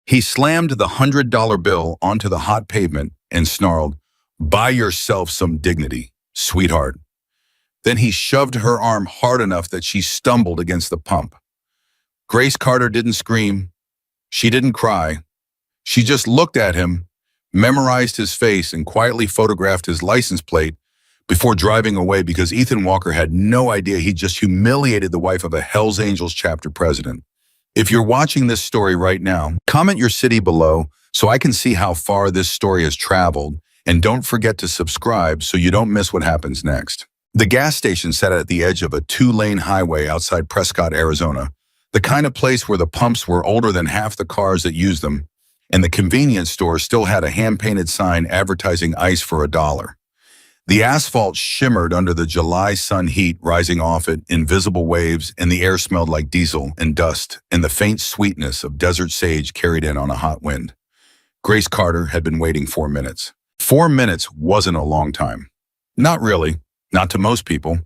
He slammed the $100 bill onto the hot pavement and snarled, "Buy yourself some dignity, sweetheart." Then he shoved her arm hard enough that she stumbled against the pump. Grace Carter didn't scream. She didn't cry. She just looked at him, memorized his face, and quietly photographed his license plate before driving away because Ethan Walker had no idea he just humiliated the wife of a Hells Angels chapter president. If you're watching this story right now, comment your city below so I can see how far this story has traveled, and don't forget to subscribe so you don't miss what happens next. The gas station sat at the edge of a 2-lane highway outside Prescott, Arizona, the kind of place where the pumps were older than half the cars that used them, and the convenience store still had a hand-painted sign advertising ice for $1. The asphalt shimmered under the July sun heat rising off it in visible waves, and the air smelled like diesel and dust, and the faint sweetness of desert sage carried in on a hot wind. Grace Carter had been waiting 4 minutes. 4 minutes wasn't a long time. Not really, not to most people.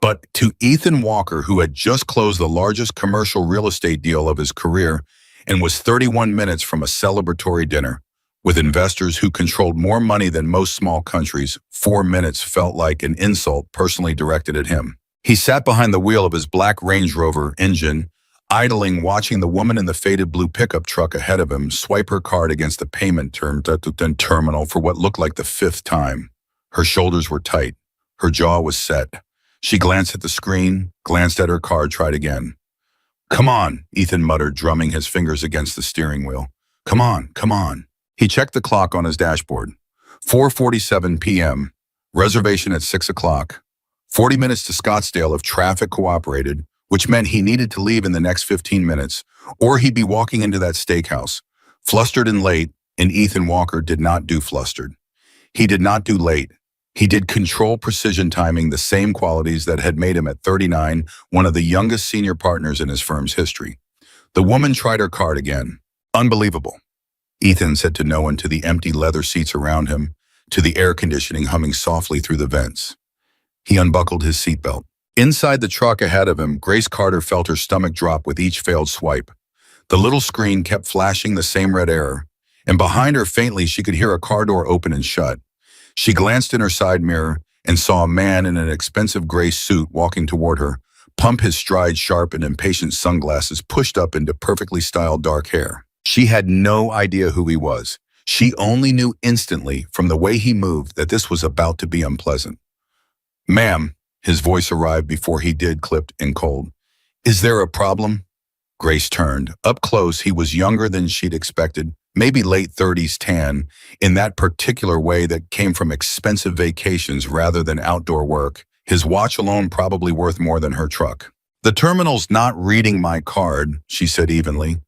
But to Ethan Walker, who had just closed the largest commercial real estate deal of his career and was 31 minutes from a celebratory dinner with investors who controlled more money than most small countries, 4 minutes felt like an insult personally directed at him. He sat behind the wheel of his black Range Rover engine, idling, watching the woman in the faded blue pickup truck ahead of him swipe her card against the payment terminal for what looked like the 5th time. Her shoulders were tight. Her jaw was set. She glanced at the screen, glanced at her card, tried again. "Come on," Ethan muttered, drumming his fingers against the steering wheel. "Come on, come on." He checked the clock on his dashboard. 4:47 p.m., reservation at 6 o'clock. 40 minutes to Scottsdale if traffic cooperated, which meant he needed to leave in the next 15 minutes, or he'd be walking into that steakhouse. Flustered and late, and Ethan Walker did not do flustered. He did not do late. He did control precision timing, the same qualities that had made him at 39 one of the youngest senior partners in his firm's history. The woman tried her card again. "Unbelievable," Ethan said to no one, to the empty leather seats around him, to the air conditioning humming softly through the vents. He unbuckled his seatbelt. Inside the truck ahead of him, Grace Carter felt her stomach drop with each failed swipe. The little screen kept flashing the same red error, and behind her faintly she could hear a car door open and shut. She glanced in her side mirror and saw a man in an expensive gray suit walking toward her, pump his stride, sharp and impatient sunglasses pushed up into perfectly styled dark hair. She had no idea who he was. She only knew instantly from the way he moved that this was about to be unpleasant. "Ma'am," his voice arrived before he did, clipped and cold. "Is there a problem?" Grace turned. Up close, he was younger than she'd expected, maybe late 30s, tan, in that particular way that came from expensive vacations rather than outdoor work, his watch alone probably worth more than her truck. "The terminal's not reading my card," she said evenly.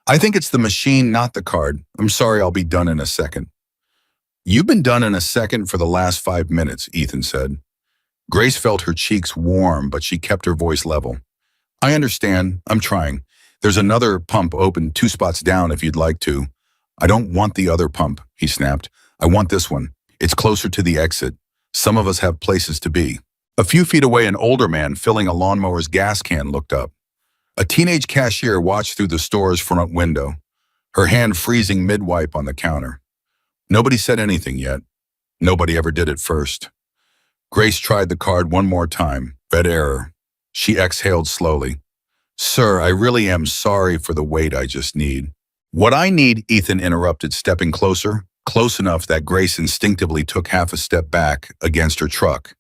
"I think it's the machine, not the card. I'm sorry, I'll be done in a second." "You've been done in a second for the last 5 minutes, Ethan said. Grace felt her cheeks warm, but she kept her voice level. "I understand. I'm trying. There's another pump open 2 spots down if you'd like to." "I don't want the other pump," he snapped. "I want this one. It's closer to the exit. Some of us have places to be." A few feet away, an older man filling a lawnmower's gas can looked up. A teenage cashier watched through the store's front window, her hand freezing mid-wipe on the counter. Nobody said anything yet. Nobody ever did at first. Grace tried the card one more time. Red error. She exhaled slowly. "Sir, I really am sorry for the wait. I just need—" "What I need," Ethan interrupted, stepping closer, close enough that Grace instinctively took half a step back against her truck,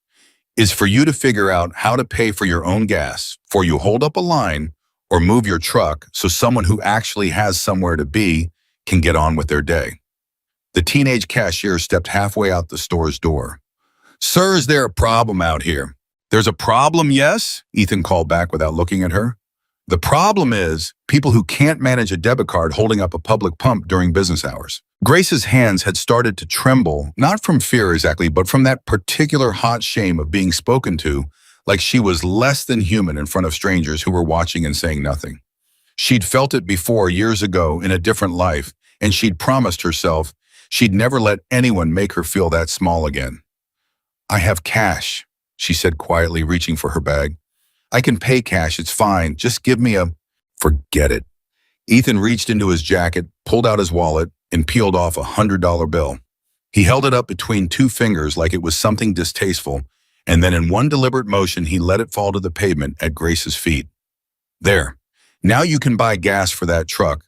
"is for you to figure out how to pay for your own gas, for you hold up a line or move your truck so someone who actually has somewhere to be can get on with their day." The teenage cashier stepped halfway out the store's door. "Sir, is there a problem out here?" "There's a problem, yes," Ethan called back without looking at her. "The problem is people who can't manage a debit card holding up a public pump during business hours." Grace's hands had started to tremble, not from fear exactly, but from that particular hot shame of being spoken to like she was less than human in front of strangers who were watching and saying nothing. She'd felt it before years ago in a different life, and she'd promised herself she'd never let anyone make her feel that small again. "I have cash," she said quietly, reaching for her bag. "I can pay cash, it's fine. Just give me a—" "Forget it." Ethan reached into his jacket, pulled out his wallet, and peeled off a $100 bill. He held it up between two fingers like it was something distasteful, and then in one deliberate motion, he let it fall to the pavement at Grace's feet. There. Now you can buy gas for that truck.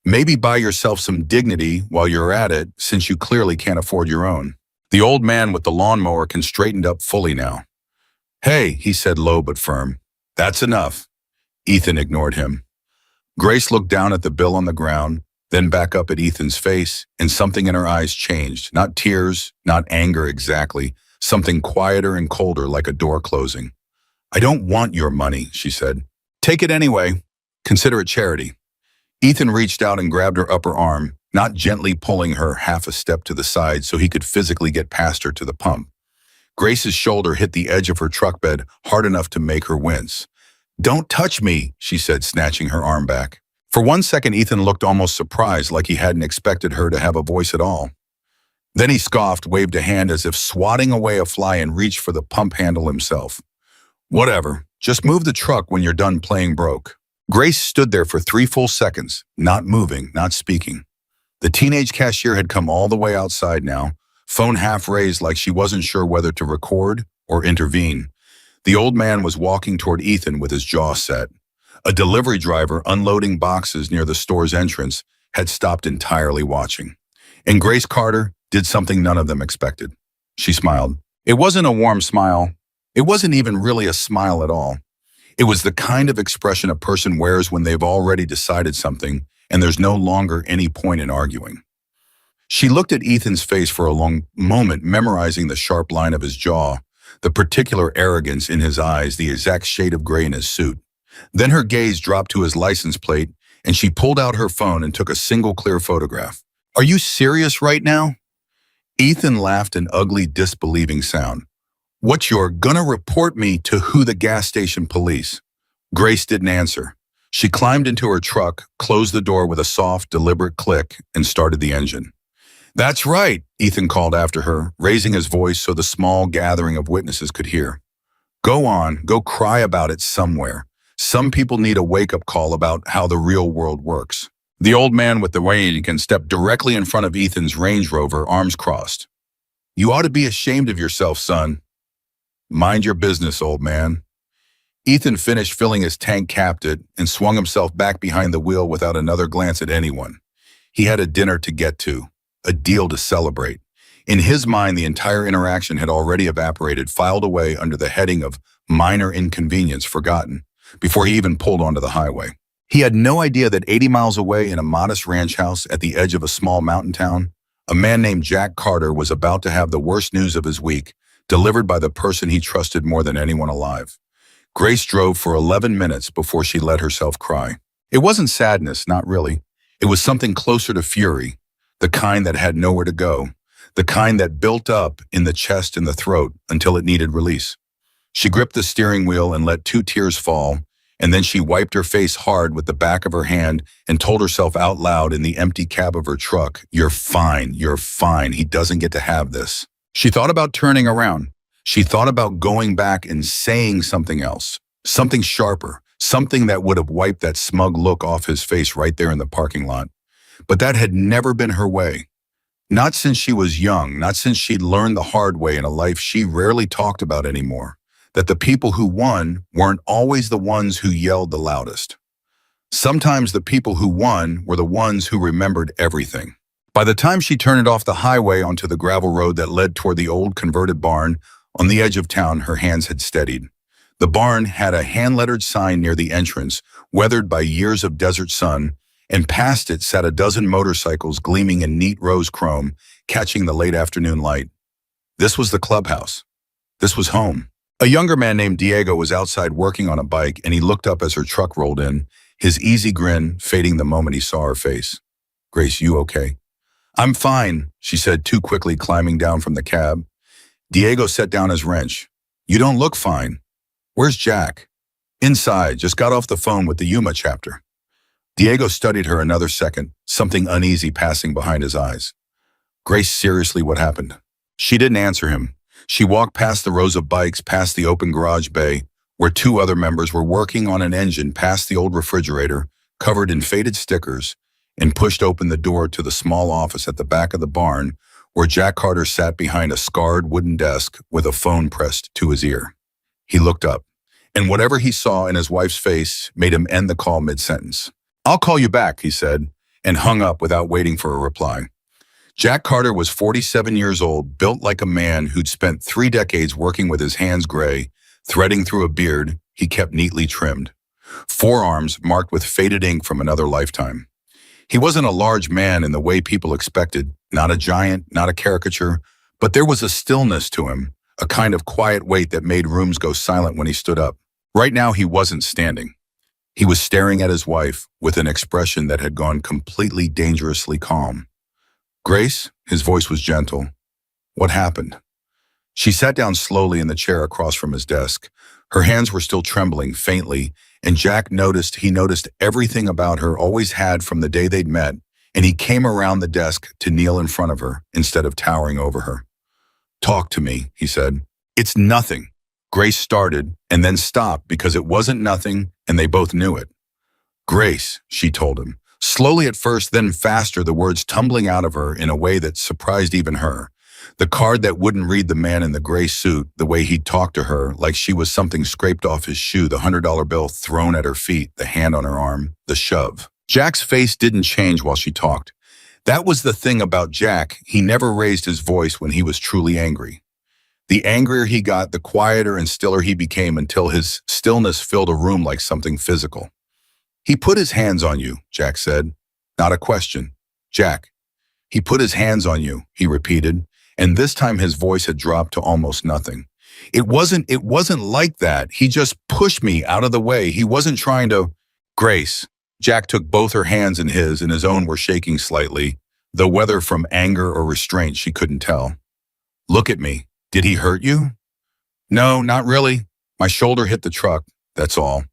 Maybe buy yourself some dignity while you're at it, since you clearly can't afford your own. The old man with the lawnmower can straightened up fully now. Hey, he said low but firm. That's enough. Ethan ignored him. Grace looked down at the bill on the ground, then back up at Ethan's face, and something in her eyes changed. Not tears, not anger exactly, something quieter and colder like a door closing. I don't want your money, she said. Take it anyway. Consider it charity. Ethan reached out and grabbed her upper arm, not gently pulling her half a step to the side so he could physically get past her to the pump. Grace's shoulder hit the edge of her truck bed hard enough to make her wince. Don't touch me, she said, snatching her arm back. For 1 second, Ethan looked almost surprised, like he hadn't expected her to have a voice at all. Then he scoffed, waved a hand as if swatting away a fly, and reached for the pump handle himself. Whatever, just move the truck when you're done playing broke. Grace stood there for 3 full seconds, not moving, not speaking. The teenage cashier had come all the way outside now, phone half raised like she wasn't sure whether to record or intervene. The old man was walking toward Ethan with his jaw set. A delivery driver unloading boxes near the store's entrance had stopped entirely watching. And Grace Carter did something none of them expected. She smiled. It wasn't a warm smile. It wasn't even really a smile at all. It was the kind of expression a person wears when they've already decided something and there's no longer any point in arguing. She looked at Ethan's face for a long moment, memorizing the sharp line of his jaw, the particular arrogance in his eyes, the exact shade of gray in his suit. Then her gaze dropped to his license plate, and she pulled out her phone and took a single clear photograph. Are you serious right now? Ethan laughed an ugly, disbelieving sound. What, you're gonna report me to who? The gas station police? Grace didn't answer. She climbed into her truck, closed the door with a soft, deliberate click, and started the engine. That's right, Ethan called after her, raising his voice so the small gathering of witnesses could hear. Go on, go cry about it somewhere. Some people need a wake-up call about how the real world works. The old man with the wagon stepped directly in front of Ethan's Range Rover, arms crossed. You ought to be ashamed of yourself, son. Mind your business, old man. Ethan finished filling his tank, capped it, and swung himself back behind the wheel without another glance at anyone. He had a dinner to get to, a deal to celebrate. In his mind, the entire interaction had already evaporated, filed away under the heading of minor inconvenience, forgotten, before he even pulled onto the highway. He had no idea that 80 miles away in a modest ranch house at the edge of a small mountain town, a man named Jack Carter was about to have the worst news of his week, delivered by the person he trusted more than anyone alive. Grace drove for 11 minutes before she let herself cry. It wasn't sadness, not really. It was something closer to fury, the kind that had nowhere to go, the kind that built up in the chest and the throat until it needed release. She gripped the steering wheel and let 2 tears fall, and then she wiped her face hard with the back of her hand and told herself out loud in the empty cab of her truck, you're fine, he doesn't get to have this. She thought about turning around. She thought about going back and saying something else, something sharper, something that would have wiped that smug look off his face right there in the parking lot. But that had never been her way. Not since she was young, not since she'd learned the hard way in a life she rarely talked about anymore, that the people who won weren't always the ones who yelled the loudest. Sometimes the people who won were the ones who remembered everything. By the time she turned off the highway onto the gravel road that led toward the old converted barn on the edge of town, her hands had steadied. The barn had a hand-lettered sign near the entrance, weathered by years of desert sun, and past it sat a dozen motorcycles gleaming in neat rose chrome, catching the late afternoon light. This was the clubhouse. This was home. A younger man named Diego was outside working on a bike, and he looked up as her truck rolled in, his easy grin fading the moment he saw her face. Grace, you okay? I'm fine, she said too quickly, climbing down from the cab. Diego set down his wrench. You don't look fine. Where's Jack? Inside, just got off the phone with the Yuma chapter. Diego studied her another second, something uneasy passing behind his eyes. Grace, seriously, what happened? She didn't answer him. She walked past the rows of bikes, past the open garage bay, where 2 other members were working on an engine, past the old refrigerator, covered in faded stickers, and pushed open the door to the small office at the back of the barn where Jack Carter sat behind a scarred wooden desk with a phone pressed to his ear. He looked up, and whatever he saw in his wife's face made him end the call mid-sentence. "I'll call you back," he said, and hung up without waiting for a reply. Jack Carter was 47 years old, built like a man who'd spent 3 decades working with his hands gray, threading through a beard he kept neatly trimmed, forearms marked with faded ink from another lifetime. He wasn't a large man in the way people expected, not a giant, not a caricature, but there was a stillness to him, a kind of quiet weight that made rooms go silent when he stood up. Right now, he wasn't standing. He was staring at his wife with an expression that had gone completely dangerously calm. "Grace?" His voice was gentle. "What happened?" She sat down slowly in the chair across from his desk. Her hands were still trembling faintly, and Jack noticed everything about her always had from the day they'd met, and he came around the desk to kneel in front of her instead of towering over her. "Talk to me," he said. "It's nothing." Grace started and then stopped because it wasn't nothing, and they both knew it. "Grace," she told him, slowly at first, then faster, the words tumbling out of her in a way that surprised even her. The card that wouldn't read the man in the gray suit, the way he'd talked to her, like she was something scraped off his shoe, the $100 bill thrown at her feet, the hand on her arm, the shove. Jack's face didn't change while she talked. That was the thing about Jack, he never raised his voice when he was truly angry. The angrier he got, the quieter and stiller he became until his stillness filled a room like something physical. "He put his hands on you," Jack said. Not a question. "Jack, he put his hands on you," he repeated, and this time his voice had dropped to almost nothing. It wasn't like that. He just pushed me out of the way. He wasn't trying to..." "Grace." Jack took both her hands in his, and his own were shaking slightly, though whether from anger or restraint she couldn't tell. "Look at me. Did he hurt you?" "No, not really. My shoulder hit the truck, that's all."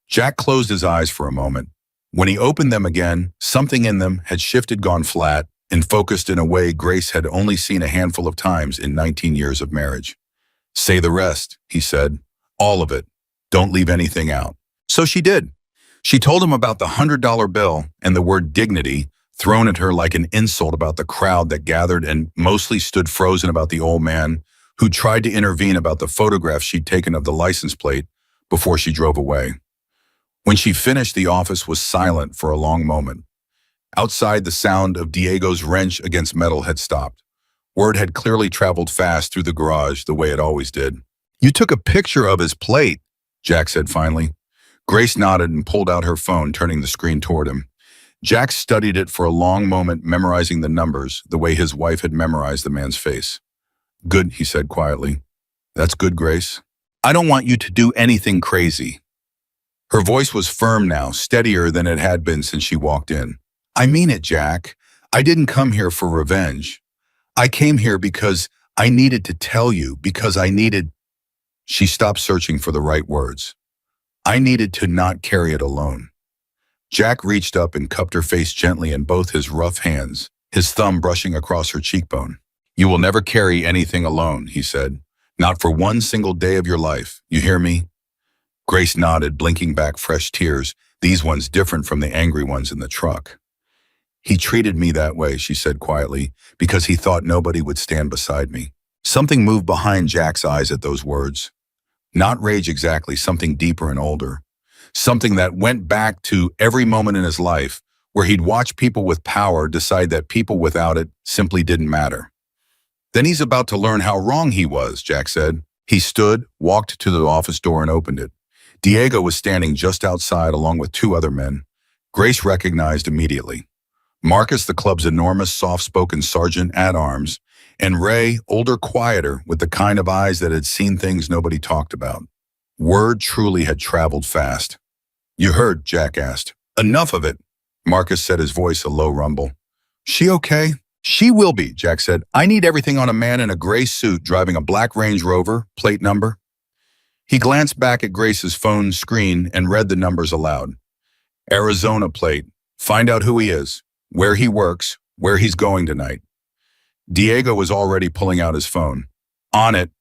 Jack closed his eyes for a moment. When he opened them again, something in them had shifted, gone flat, and focused in a way Grace had only seen a handful of times in 19 years of marriage. "Say the rest," he said. "All of it. Don't leave anything out." So she did. She told him about the $100 bill and the word dignity, thrown at her like an insult, about the crowd that gathered and mostly stood frozen, about the old man who tried to intervene, about the photograph she'd taken of the license plate before she drove away. When she finished, the office was silent for a long moment. Outside, the sound of Diego's wrench against metal had stopped. Word had clearly traveled fast through the garage the way it always did. "You took a picture of his plate," Jack said finally. Grace nodded and pulled out her phone, turning the screen toward him. Jack studied it for a long moment, memorizing the numbers the way his wife had memorized the man's face. "Good," he said quietly. "That's good, Grace. I don't want you to do anything crazy." Her voice was firm now, steadier than it had been since she walked in. "I mean it, Jack. I didn't come here for revenge. I came here because I needed to tell you, because I needed..." She stopped, searching for the right words. "I needed to not carry it alone." Jack reached up and cupped her face gently in both his rough hands, his thumb brushing across her cheekbone. "You will never carry anything alone," he said. "Not for one single day of your life. You hear me?" Grace nodded, blinking back fresh tears, these ones different from the angry ones in the truck. "He treated me that way," she said quietly, "because he thought nobody would stand beside me." Something moved behind Jack's eyes at those words. Not rage exactly, something deeper and older. Something that went back to every moment in his life where he'd watched people with power decide that people without it simply didn't matter. "Then he's about to learn how wrong he was," Jack said. He stood, walked to the office door and opened it. Diego was standing just outside along with 2 other men. Grace recognized immediately. Marcus, the club's enormous, soft-spoken sergeant-at-arms, and Ray, older, quieter, with the kind of eyes that had seen things nobody talked about. Word truly had traveled fast. "You heard?" Jack asked. "Enough of it," Marcus said, his voice a low rumble. "She okay?" "She will be," Jack said. "I need everything on a man in a gray suit driving a black Range Rover, plate number." He glanced back at Grace's phone screen and read the numbers aloud. "Arizona plate. Find out who he is, where he works, where he's going tonight." Diego was already pulling out his phone. "On it."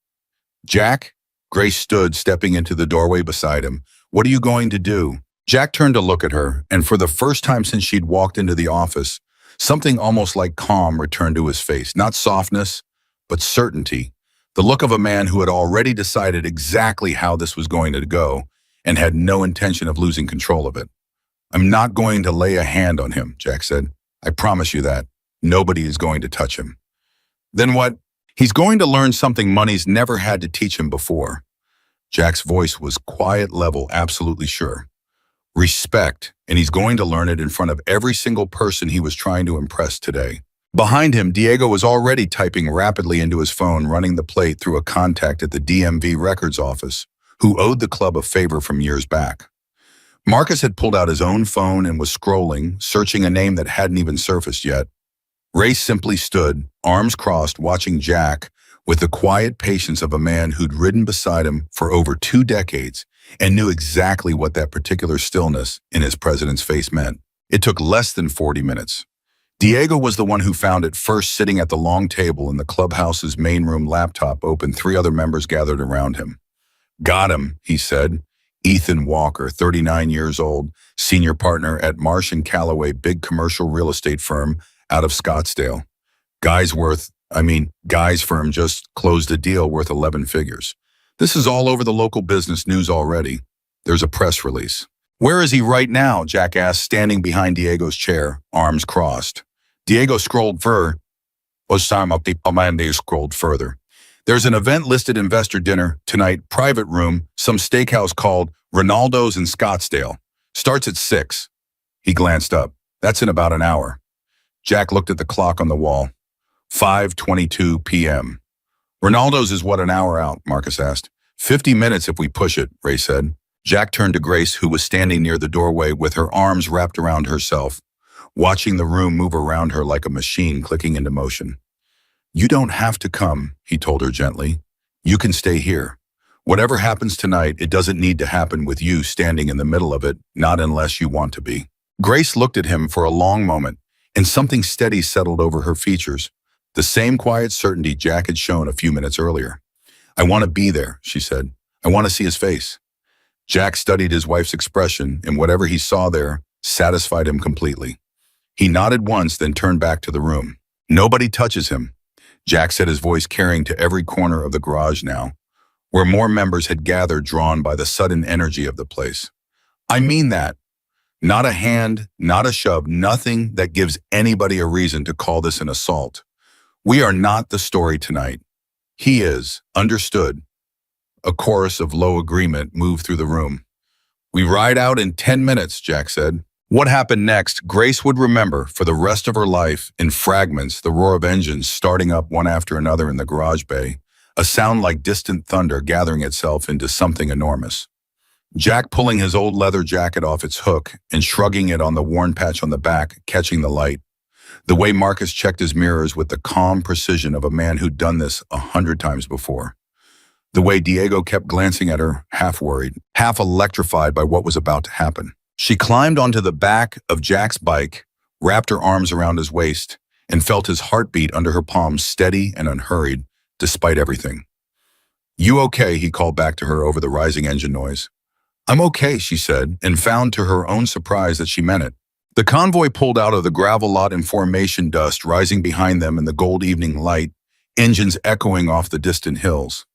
"Jack?" Grace stood, stepping into the doorway beside him. "What are you going to do?" Jack turned to look at her, and for the first time since she'd walked into the office, something almost like calm returned to his face. Not softness, but certainty. The look of a man who had already decided exactly how this was going to go and had no intention of losing control of it. "I'm not going to lay a hand on him," Jack said. "I promise you that. Nobody is going to touch him." "Then what?" "He's going to learn something money's never had to teach him before." Jack's voice was quiet, level, absolutely sure. "Respect, and he's going to learn it in front of every single person he was trying to impress today." Behind him, Diego was already typing rapidly into his phone, running the plate through a contact at the DMV records office, who owed the club a favor from years back. Marcus had pulled out his own phone and was scrolling, searching a name that hadn't even surfaced yet. Ray simply stood, arms crossed, watching Jack with the quiet patience of a man who'd ridden beside him for over 2 decades and knew exactly what that particular stillness in his president's face meant. It took less than 40 minutes. Diego was the one who found it first, sitting at the long table in the clubhouse's main room, laptop open, 3 other members gathered around him. "Got him," he said. Ethan Walker, 39 years old, senior partner at Marsh & Calloway, big commercial real estate firm out of Scottsdale. Guy's firm just closed a deal worth 11 figures. This is all over the local business news already. There's a press release. "Where is he right now?" Jack asked, standing behind Diego's chair, arms crossed. Diego scrolled further. Scrolled further. "There's an event-listed investor dinner tonight, private room, some steakhouse called Ronaldo's in Scottsdale. Starts at 6. He glanced up. "That's in about an hour." Jack looked at the clock on the wall. 5:22 p.m. "Ronaldo's is what, an hour out?" Marcus asked. 50 minutes if we push it," Ray said. Jack turned to Grace, who was standing near the doorway with her arms wrapped around herself, watching the room move around her like a machine clicking into motion. "You don't have to come," he told her gently. "You can stay here. Whatever happens tonight, it doesn't need to happen with you standing in the middle of it, not unless you want to be." Grace looked at him for a long moment, and something steady settled over her features, the same quiet certainty Jack had shown a few minutes earlier. "I want to be there," she said. "I want to see his face." Jack studied his wife's expression, and whatever he saw there satisfied him completely. He nodded once, then turned back to the room. "Nobody touches him," Jack said, his voice carrying to every corner of the garage now, where more members had gathered, drawn by the sudden energy of the place. "I mean that. Not a hand, not a shove, nothing that gives anybody a reason to call this an assault. We are not the story tonight. He is. Understood?" A chorus of low agreement moved through the room. "We ride out in 10 minutes, Jack said. What happened next, Grace would remember for the rest of her life in fragments, the roar of engines starting up one after another in the garage bay, a sound like distant thunder gathering itself into something enormous. Jack pulling his old leather jacket off its hook and shrugging it on the worn patch on the back, catching the light. The way Marcus checked his mirrors with the calm precision of a man who'd done this 100 times before. The way Diego kept glancing at her, half worried, half electrified by what was about to happen. She climbed onto the back of Jack's bike, wrapped her arms around his waist, and felt his heartbeat under her palms, steady and unhurried, despite everything. "You okay?" he called back to her over the rising engine noise. "I'm okay," she said, and found to her own surprise that she meant it. The convoy pulled out of the gravel lot in formation, dust rising behind them in the gold evening light, engines echoing off the distant hills.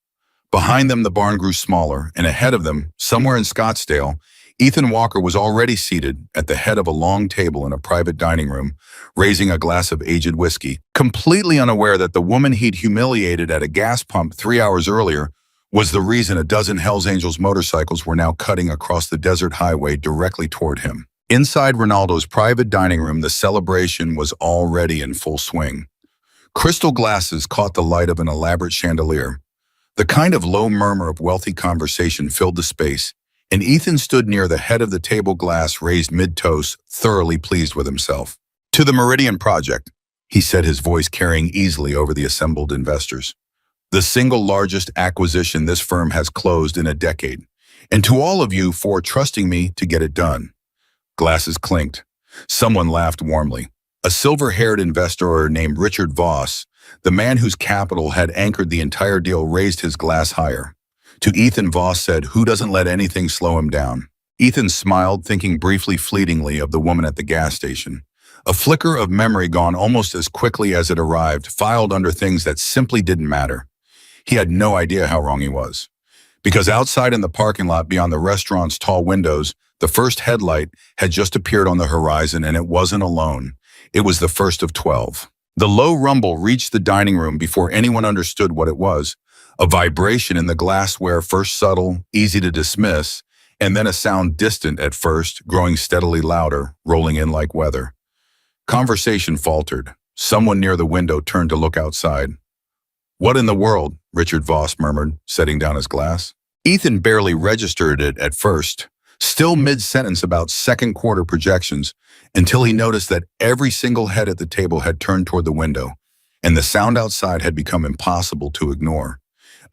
Behind them, the barn grew smaller, and ahead of them, somewhere in Scottsdale, Ethan Walker was already seated at the head of a long table in a private dining room, raising a glass of aged whiskey, completely unaware that the woman he'd humiliated at a gas pump 3 hours earlier was the reason a dozen Hells Angels motorcycles were now cutting across the desert highway directly toward him. Inside Ronaldo's private dining room, the celebration was already in full swing. Crystal glasses caught the light of an elaborate chandelier. The kind of low murmur of wealthy conversation filled the space, and Ethan stood near the head of the table, glass raised mid-toast, thoroughly pleased with himself. "To the Meridian Project," he said, his voice carrying easily over the assembled investors. "The single largest acquisition this firm has closed in a decade, and to all of you for trusting me to get it done." Glasses clinked. Someone laughed warmly. A silver-haired investor named Richard Voss, the man whose capital had anchored the entire deal, raised his glass higher. To Ethan, Voss said, "Who doesn't let anything slow him down?" Ethan smiled, thinking briefly fleetingly of the woman at the gas station. A flicker of memory gone almost as quickly as it arrived, filed under things that simply didn't matter. He had no idea how wrong he was. Because outside in the parking lot beyond the restaurant's tall windows, the first headlight had just appeared on the horizon, and it wasn't alone. It was the first of 12. The low rumble reached the dining room before anyone understood what it was. A vibration in the glassware, first subtle, easy to dismiss, and then a sound distant at first, growing steadily louder, rolling in like weather. Conversation faltered. Someone near the window turned to look outside. "What in the world?" Richard Voss murmured, setting down his glass. Ethan barely registered it at first, still mid-sentence about second-quarter projections, until he noticed that every single head at the table had turned toward the window, and the sound outside had become impossible to ignore.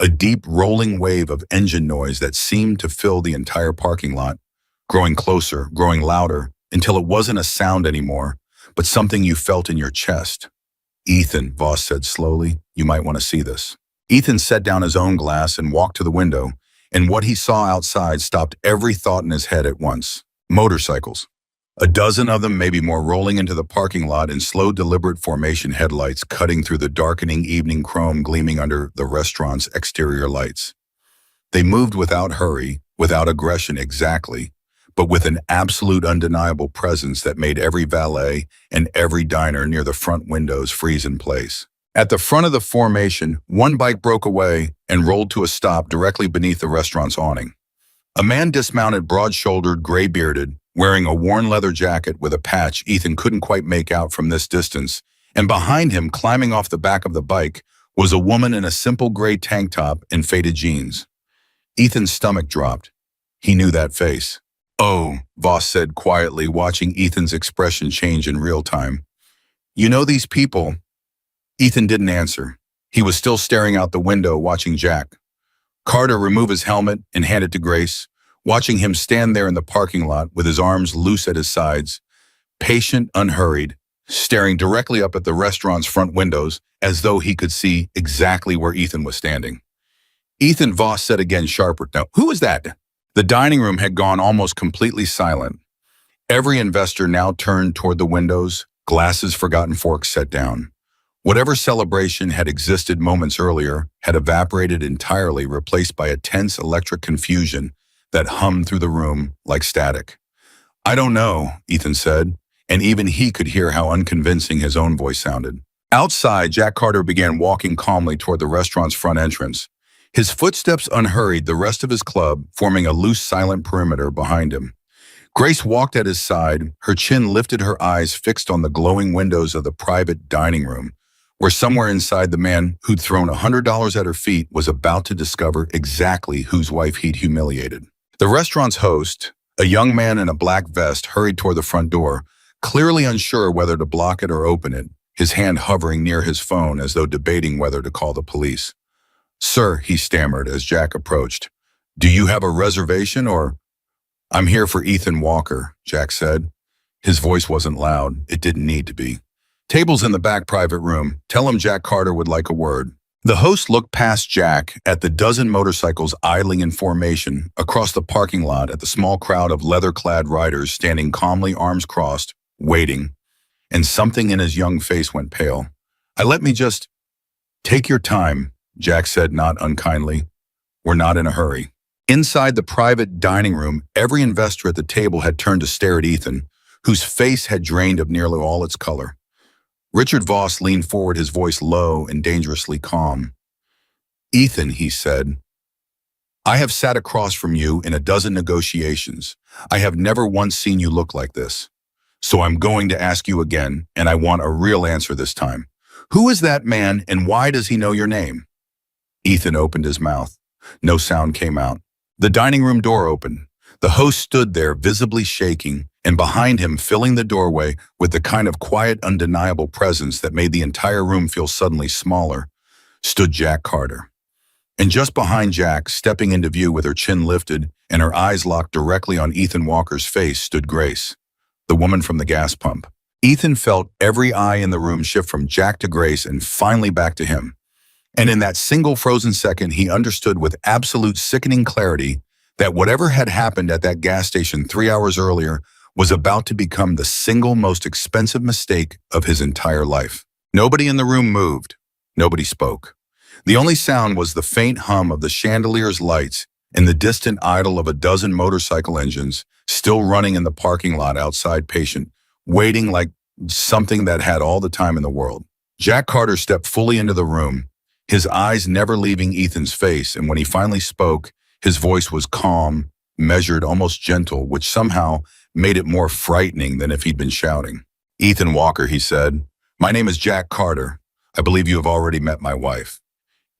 A deep, rolling wave of engine noise that seemed to fill the entire parking lot, growing closer, growing louder, until it wasn't a sound anymore, but something you felt in your chest. "Ethan," Voss said slowly, "you might want to see this." Ethan set down his own glass and walked to the window, and what he saw outside stopped every thought in his head at once. Motorcycles. A dozen of them, maybe more, rolling into the parking lot in slow, deliberate formation, headlights cutting through the darkening evening chrome gleaming under the restaurant's exterior lights. They moved without hurry, without aggression exactly, but with an absolute undeniable presence that made every valet and every diner near the front windows freeze in place. At the front of the formation, one bike broke away and rolled to a stop directly beneath the restaurant's awning. A man dismounted, broad-shouldered, gray-bearded, wearing a worn leather jacket with a patch Ethan couldn't quite make out from this distance, and behind him, climbing off the back of the bike, was a woman in a simple gray tank top and faded jeans. Ethan's stomach dropped. He knew that face. "Oh," Voss said quietly, watching Ethan's expression change in real time. "You know these people?" Ethan didn't answer. He was still staring out the window, watching Jack Carter remove his helmet and hand it to Grace, watching him stand there in the parking lot with his arms loose at his sides, patient, unhurried, staring directly up at the restaurant's front windows as though he could see exactly where Ethan was standing. "Ethan," Voss said again sharper. "Now, who was that?" The dining room had gone almost completely silent. Every investor now turned toward the windows, glasses, forgotten forks set down. Whatever celebration had existed moments earlier had evaporated entirely, replaced by a tense electric confusion that hummed through the room like static. "I don't know," Ethan said, and even he could hear how unconvincing his own voice sounded. Outside, Jack Carter began walking calmly toward the restaurant's front entrance. His footsteps unhurried, the rest of his club forming a loose, silent perimeter behind him. Grace walked at his side, her chin lifted, her eyes fixed on the glowing windows of the private dining room, where somewhere inside the man who'd thrown $100 at her feet was about to discover exactly whose wife he'd humiliated. The restaurant's host, a young man in a black vest, hurried toward the front door, clearly unsure whether to block it or open it, his hand hovering near his phone as though debating whether to call the police. "Sir," he stammered as Jack approached, "do you have a reservation or—" "I'm here for Ethan Walker," Jack said. His voice wasn't loud. It didn't need to be. "Table's in the back private room. Tell him Jack Carter would like a word." The host looked past Jack at the dozen motorcycles idling in formation across the parking lot, at the small crowd of leather-clad riders standing calmly, arms crossed, waiting, and something in his young face went pale. Let me just—" "Take your time," Jack said, not unkindly. "We're not in a hurry." Inside the private dining room, every investor at the table had turned to stare at Ethan, whose face had drained of nearly all its color. Richard Voss leaned forward, his voice low and dangerously calm. "Ethan," he said, "I have sat across from you in a dozen negotiations. I have never once seen you look like this. So I'm going to ask you again, and I want a real answer this time. Who is that man, and why does he know your name?" Ethan opened his mouth. No sound came out. The dining room door opened. The host stood there, visibly shaking, and behind him, filling the doorway with the kind of quiet, undeniable presence that made the entire room feel suddenly smaller, stood Jack Carter. And just behind Jack, stepping into view with her chin lifted and her eyes locked directly on Ethan Walker's face, stood Grace, the woman from the gas pump. Ethan felt every eye in the room shift from Jack to Grace and finally back to him. And in that single frozen second, he understood with absolute sickening clarity that whatever had happened at that gas station 3 hours earlier was about to become the single most expensive mistake of his entire life. Nobody in the room moved. Nobody spoke. The only sound was the faint hum of the chandelier's lights and the distant idle of a dozen motorcycle engines still running in the parking lot outside Patient, waiting like something that had all the time in the world. Jack Carter stepped fully into the room, his eyes never leaving Ethan's face, and when he finally spoke, his voice was calm, measured, almost gentle, which somehow made it more frightening than if he'd been shouting. "Ethan Walker," he said, "my name is Jack Carter. I believe you have already met my wife."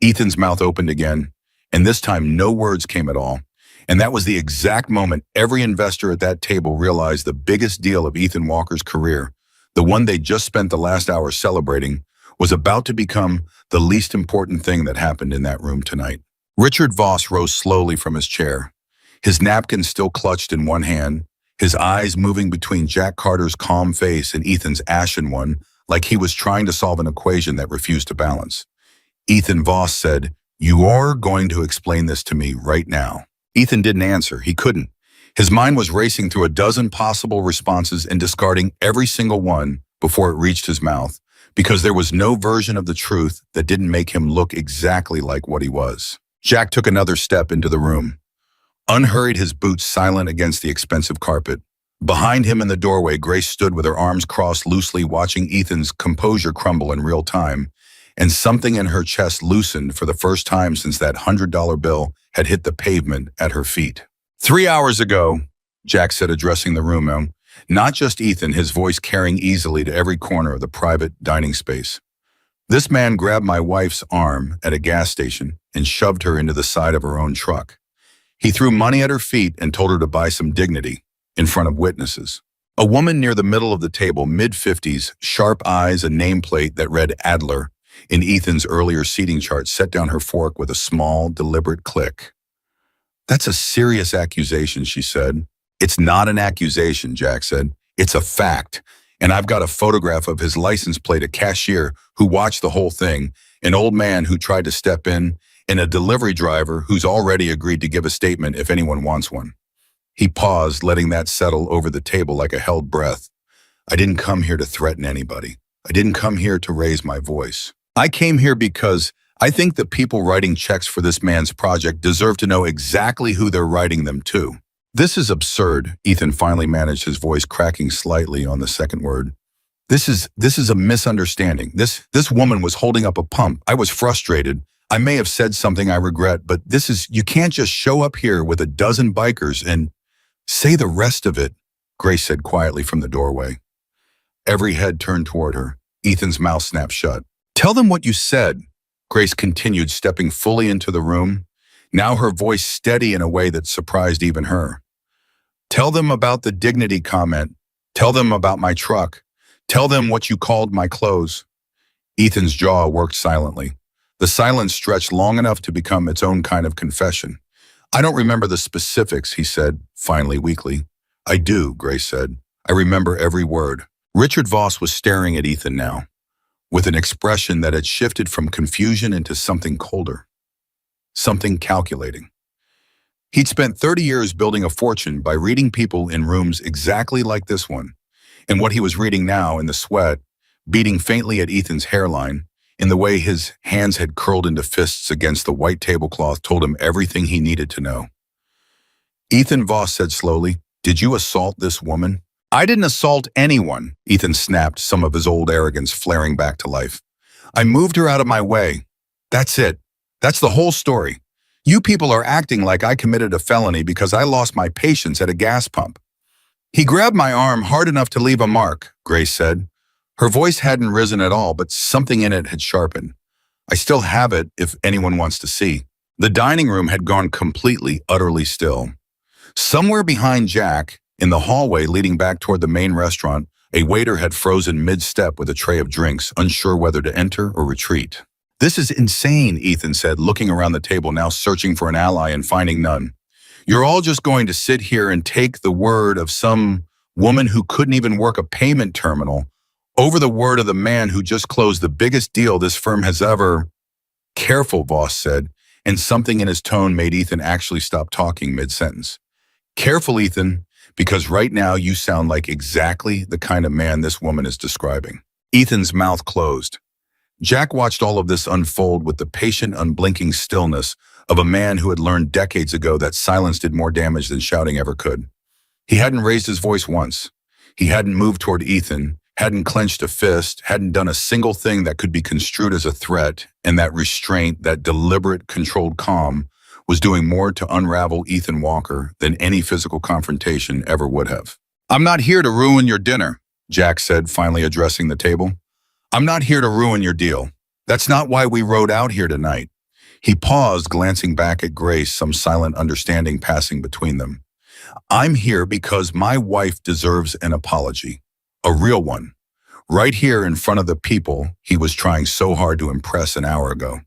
Ethan's mouth opened again, and this time no words came at all. And that was the exact moment every investor at that table realized the biggest deal of Ethan Walker's career, the one they just spent the last hour celebrating, was about to become the least important thing that happened in that room tonight. Richard Voss rose slowly from his chair, his napkin still clutched in one hand, his eyes moving between Jack Carter's calm face and Ethan's ashen one, like he was trying to solve an equation that refused to balance. Ethan Voss said, "You are going to explain this to me right now." Ethan didn't answer. He couldn't. His mind was racing through a dozen possible responses and discarding every single one before it reached his mouth, because there was no version of the truth that didn't make him look exactly like what he was. Jack took another step into the room, unhurried, his boots silent against the expensive carpet. Behind him in the doorway, Grace stood with her arms crossed loosely, watching Ethan's composure crumble in real time, and something in her chest loosened for the first time since that $100 bill had hit the pavement at her feet. "3 hours ago," Jack said, addressing the room now, not just Ethan, his voice carrying easily to every corner of the private dining space. "This man grabbed my wife's arm at a gas station and shoved her into the side of her own truck. He threw money at her feet and told her to buy some dignity in front of witnesses." A woman near the middle of the table, mid-50s, sharp eyes, a nameplate that read Adler in Ethan's earlier seating chart, set down her fork with a small, deliberate click. "That's a serious accusation," she said. "It's not an accusation," Jack said. "It's a fact. And I've got a photograph of his license plate, a cashier who watched the whole thing, an old man who tried to step in, and a delivery driver who's already agreed to give a statement if anyone wants one." He paused, letting that settle over the table like a held breath. "I didn't come here to threaten anybody. I didn't come here to raise my voice. I came here because I think the people writing checks for this man's project deserve to know exactly who they're writing them to." "This is absurd," Ethan finally managed, his voice cracking slightly on the second word. This is a misunderstanding. This woman was holding up a pump. I was frustrated. I may have said something I regret, but you can't just show up here with a dozen bikers and say the rest of it," Grace said quietly from the doorway. Every head turned toward her. Ethan's mouth snapped shut. "Tell them what you said," Grace continued, stepping fully into the room, now her voice steady in a way that surprised even her. "Tell them about the dignity comment. Tell them about my truck. Tell them what you called my clothes." Ethan's jaw worked silently. The silence stretched long enough to become its own kind of confession. "I don't remember the specifics," he said, finally weakly. "I do," Grace said. "I remember every word." Richard Voss was staring at Ethan now, with an expression that had shifted from confusion into something colder, something calculating. He'd spent 30 years building a fortune by reading people in rooms exactly like this one, and what he was reading now, in the sweat, beating faintly at Ethan's hairline, in the way his hands had curled into fists against the white tablecloth, told him everything he needed to know. Ethan Voss said slowly, "Did you assault this woman?" "I didn't assault anyone," Ethan snapped, some of his old arrogance flaring back to life. "I moved her out of my way. That's it. That's the whole story. You people are acting like I committed a felony because I lost my patience at a gas pump." "He grabbed my arm hard enough to leave a mark," Grace said. Her voice hadn't risen at all, but something in it had sharpened. "I still have it if anyone wants to see." The dining room had gone completely, utterly still. Somewhere behind Jack, in the hallway leading back toward the main restaurant, a waiter had frozen mid-step with a tray of drinks, unsure whether to enter or retreat. "This is insane," Ethan said, looking around the table now, searching for an ally and finding none. "You're all just going to sit here and take the word of some woman who couldn't even work a payment terminal over the word of the man who just closed the biggest deal this firm has ever—" "Careful," Voss said, and something in his tone made Ethan actually stop talking mid-sentence. Careful, Ethan, because right now you sound like exactly the kind of man this woman is describing. Ethan's mouth closed. Jack watched all of this unfold with the patient, unblinking stillness of a man who had learned decades ago that silence did more damage than shouting ever could. He hadn't raised his voice once. He hadn't moved toward Ethan, hadn't clenched a fist, hadn't done a single thing that could be construed as a threat, and that restraint, that deliberate, controlled calm, was doing more to unravel Ethan Walker than any physical confrontation ever would have. "I'm not here to ruin your dinner," Jack said, finally addressing the table. "I'm not here to ruin your deal. That's not why we rode out here tonight." He paused, glancing back at Grace, some silent understanding passing between them. "I'm here because my wife deserves an apology. A real one. Right here in front of the people he was trying so hard to impress an hour ago."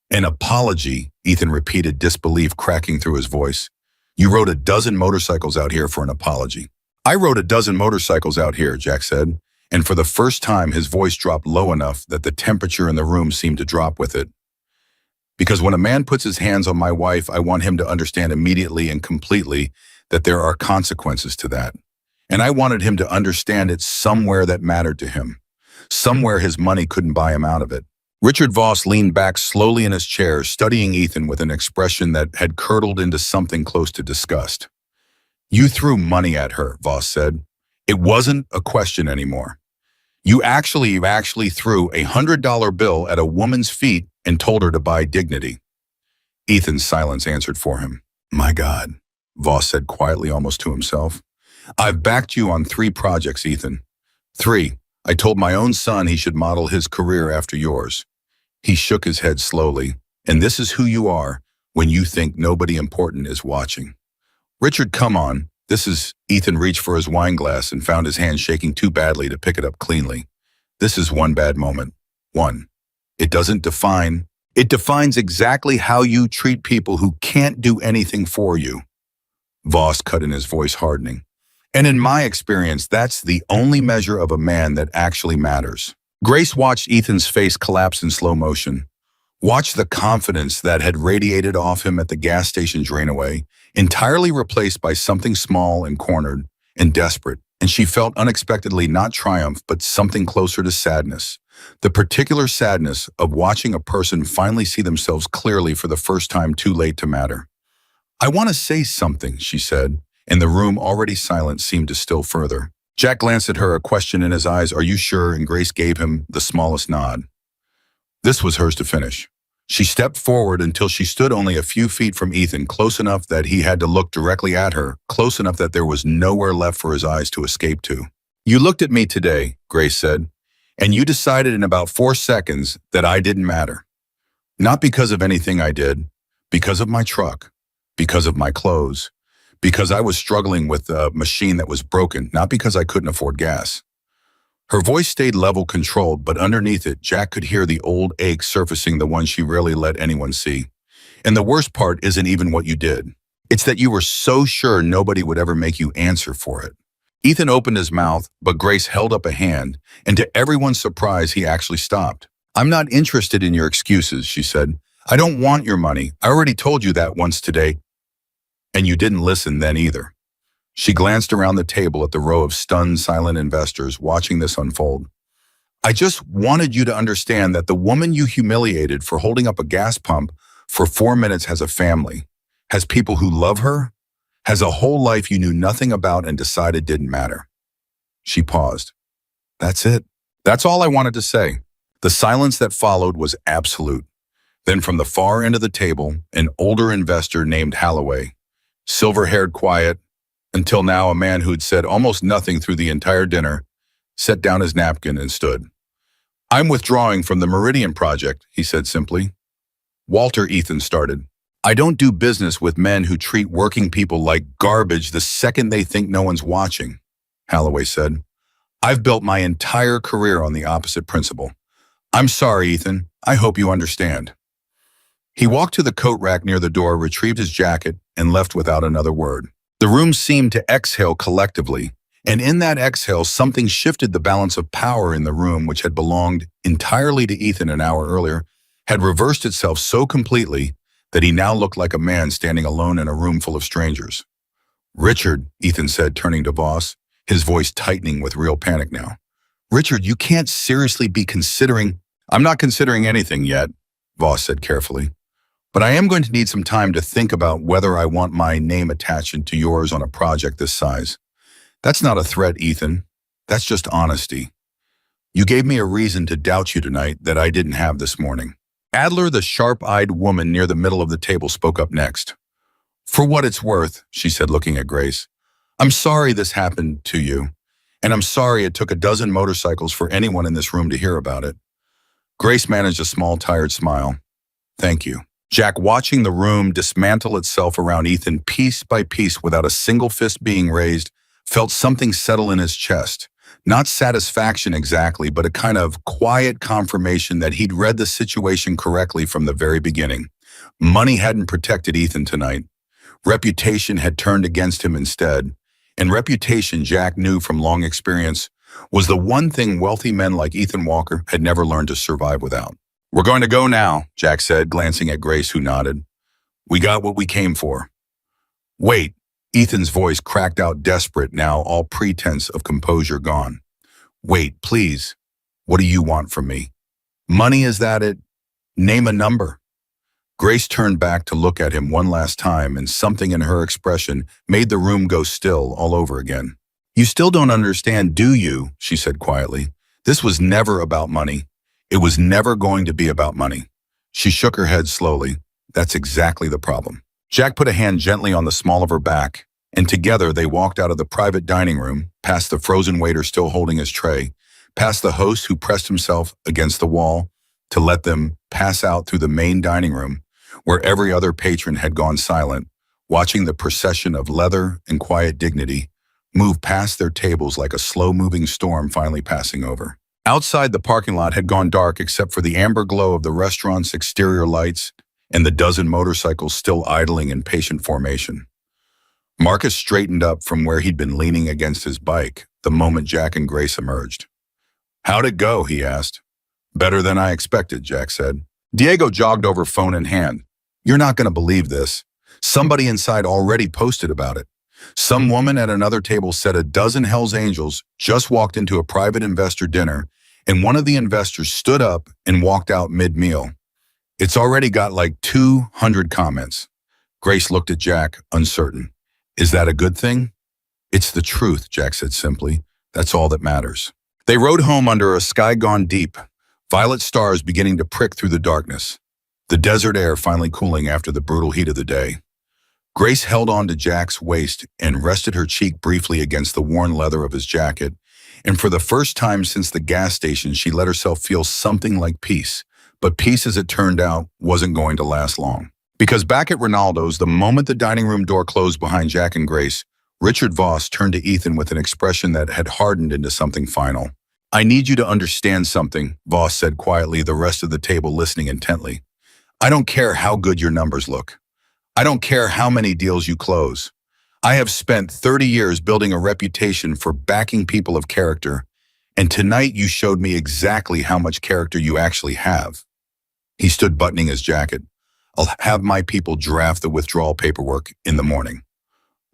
"An apology," Ethan repeated, disbelief cracking through his voice. "You rode a dozen motorcycles out here for an apology." "I rode a dozen motorcycles out here," Jack said, and for the first time his voice dropped low enough that the temperature in the room seemed to drop with it. "Because when a man puts his hands on my wife, I want him to understand immediately and completely that there are consequences to that. And I wanted him to understand it somewhere that mattered to him, somewhere his money couldn't buy him out of it." Richard Voss leaned back slowly in his chair, studying Ethan with an expression that had curdled into something close to disgust. "You threw money at her," Voss said. "It wasn't a question anymore. You actually threw a $100 bill at a woman's feet and told her to buy dignity." Ethan's silence answered for him. "My God," Voss said quietly, almost to himself. "I've backed you on 3 projects, Ethan. 3. I told my own son he should model his career after yours." He shook his head slowly. "And this is who you are when you think nobody important is watching." "Richard, come on. This is..." Ethan reached for his wine glass and found his hand shaking too badly to pick it up cleanly. "This is one bad moment. One. It doesn't define. It defines exactly how you treat people who can't do anything for you." Voss cut in, his voice hardening. "And in my experience, that's the only measure of a man that actually matters." Grace watched Ethan's face collapse in slow motion. Watched the confidence that had radiated off him at the gas station drain away, entirely replaced by something small and cornered and desperate, and she felt unexpectedly not triumph but something closer to sadness. The particular sadness of watching a person finally see themselves clearly for the first time too late to matter. "I want to say something," she said, and the room, already silent, seemed to still further. Jack glanced at her, a question in his eyes. "Are you sure?" And Grace gave him the smallest nod. This was hers to finish. She stepped forward until she stood only a few feet from Ethan, close enough that he had to look directly at her, close enough that there was nowhere left for his eyes to escape to. "You looked at me today," Grace said, "and you decided in about 4 seconds that I didn't matter. Not because of anything I did, because of my truck, because of my clothes, because I was struggling with a machine that was broken, not because I couldn't afford gas." Her voice stayed level, controlled, but underneath it, Jack could hear the old ache surfacing, the one she rarely let anyone see. "And the worst part isn't even what you did. It's that you were so sure nobody would ever make you answer for it." Ethan opened his mouth, but Grace held up a hand, and to everyone's surprise, he actually stopped. "I'm not interested in your excuses," she said. "I don't want your money. I already told you that once today. And you didn't listen then either." She glanced around the table at the row of stunned, silent investors watching this unfold. "I just wanted you to understand that the woman you humiliated for holding up a gas pump for 4 minutes has a family, has people who love her, has a whole life you knew nothing about and decided didn't matter." She paused. "That's it. That's all I wanted to say." The silence that followed was absolute. Then from the far end of the table, an older investor named Holloway, silver-haired, quiet, until now a man who'd said almost nothing through the entire dinner, set down his napkin and stood. "I'm withdrawing from the Meridian Project," he said simply. "Walter," Ethan started. "I don't do business with men who treat working people like garbage the second they think no one's watching," Holloway said. "I've built my entire career on the opposite principle. I'm sorry, Ethan. I hope you understand." He walked to the coat rack near the door, retrieved his jacket, and left without another word. The room seemed to exhale collectively, and in that exhale, something shifted. The balance of power in the room, which had belonged entirely to Ethan an hour earlier, had reversed itself so completely that he now looked like a man standing alone in a room full of strangers. "Richard," Ethan said, turning to Voss, his voice tightening with real panic now. "Richard, you can't seriously be considering—" "I'm not considering anything yet," Voss said carefully. "But I am going to need some time to think about whether I want my name attached to yours on a project this size. That's not a threat, Ethan. That's just honesty. You gave me a reason to doubt you tonight that I didn't have this morning." Adler, the sharp-eyed woman near the middle of the table, spoke up next. "For what it's worth," she said, looking at Grace, "I'm sorry this happened to you, and I'm sorry it took a dozen motorcycles for anyone in this room to hear about it." Grace managed a small, tired smile. "Thank you." Jack, watching the room dismantle itself around Ethan piece by piece without a single fist being raised, felt something settle in his chest. Not satisfaction exactly, but a kind of quiet confirmation that he'd read the situation correctly from the very beginning. Money hadn't protected Ethan tonight. Reputation had turned against him instead. And reputation, Jack knew from long experience, was the one thing wealthy men like Ethan Walker had never learned to survive without. "We're going to go now," Jack said, glancing at Grace, who nodded. "We got what we came for." "Wait," Ethan's voice cracked out, desperate now, all pretense of composure gone. "Wait, please. What do you want from me? Money, is that it? Name a number." Grace turned back to look at him one last time, and something in her expression made the room go still all over again. "You still don't understand, do you?" she said quietly. "This was never about money. It was never going to be about money." She shook her head slowly. "That's exactly the problem." Jack put a hand gently on the small of her back, and together they walked out of the private dining room, past the frozen waiter still holding his tray, past the host who pressed himself against the wall to let them pass out through the main dining room, where every other patron had gone silent, watching the procession of leather and quiet dignity move past their tables like a slow-moving storm finally passing over. Outside, the parking lot had gone dark except for the amber glow of the restaurant's exterior lights and the dozen motorcycles still idling in patient formation. Marcus straightened up from where he'd been leaning against his bike the moment Jack and Grace emerged. "How'd it go?" he asked. "Better than I expected," Jack said. Diego jogged over, phone in hand. "You're not going to believe this. Somebody inside already posted about it. Some woman at another table said a dozen Hells Angels just walked into a private investor dinner, and one of the investors stood up and walked out mid-meal. It's already got like 200 comments." Grace looked at Jack, uncertain. "Is that a good thing?" "It's the truth," Jack said simply. "That's all that matters." They rode home under a sky gone deep, violet stars beginning to prick through the darkness, the desert air finally cooling after the brutal heat of the day. Grace held on to Jack's waist and rested her cheek briefly against the worn leather of his jacket, and for the first time since the gas station, she let herself feel something like peace. But peace, as it turned out, wasn't going to last long. Because back at Ronaldo's, the moment the dining room door closed behind Jack and Grace, Richard Voss turned to Ethan with an expression that had hardened into something final. "I need you to understand something," Voss said quietly, the rest of the table listening intently. "I don't care how good your numbers look. I don't care how many deals you close. I have spent 30 years building a reputation for backing people of character, and tonight you showed me exactly how much character you actually have." He stood buttoning his jacket. "I'll have my people draft the withdrawal paperwork in the morning."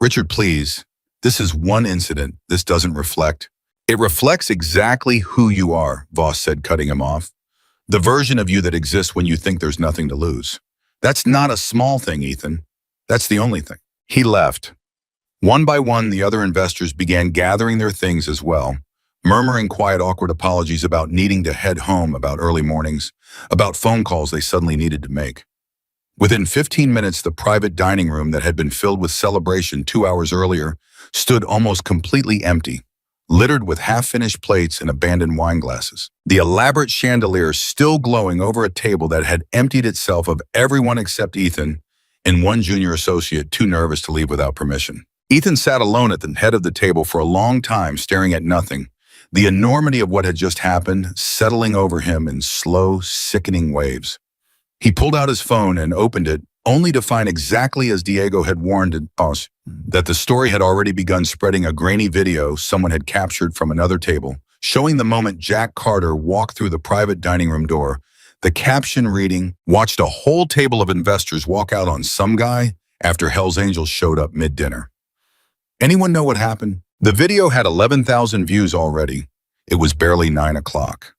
"Richard, please. This is one incident. This doesn't reflect—" "It reflects exactly who you are," Voss said, cutting him off. "The version of you that exists when you think there's nothing to lose. That's not a small thing, Ethan. That's the only thing." He left. One by one, the other investors began gathering their things as well, murmuring quiet, awkward apologies about needing to head home, about early mornings, about phone calls they suddenly needed to make. Within 15 minutes, the private dining room that had been filled with celebration 2 hours earlier stood almost completely empty, littered with half-finished plates and abandoned wine glasses. The elaborate chandelier still glowing over a table that had emptied itself of everyone except Ethan and one junior associate too nervous to leave without permission. Ethan sat alone at the head of the table for a long time, staring at nothing, the enormity of what had just happened settling over him in slow, sickening waves. He pulled out his phone and opened it, only to find, exactly as Diego had warned us, that the story had already begun spreading a grainy video someone had captured from another table, showing the moment Jack Carter walked through the private dining room door, The caption reading, "Watched a whole table of investors walk out on some guy after Hell's Angels showed up mid-dinner." Anyone know what happened? The video had 11,000 views already. It was barely 9 o'clock.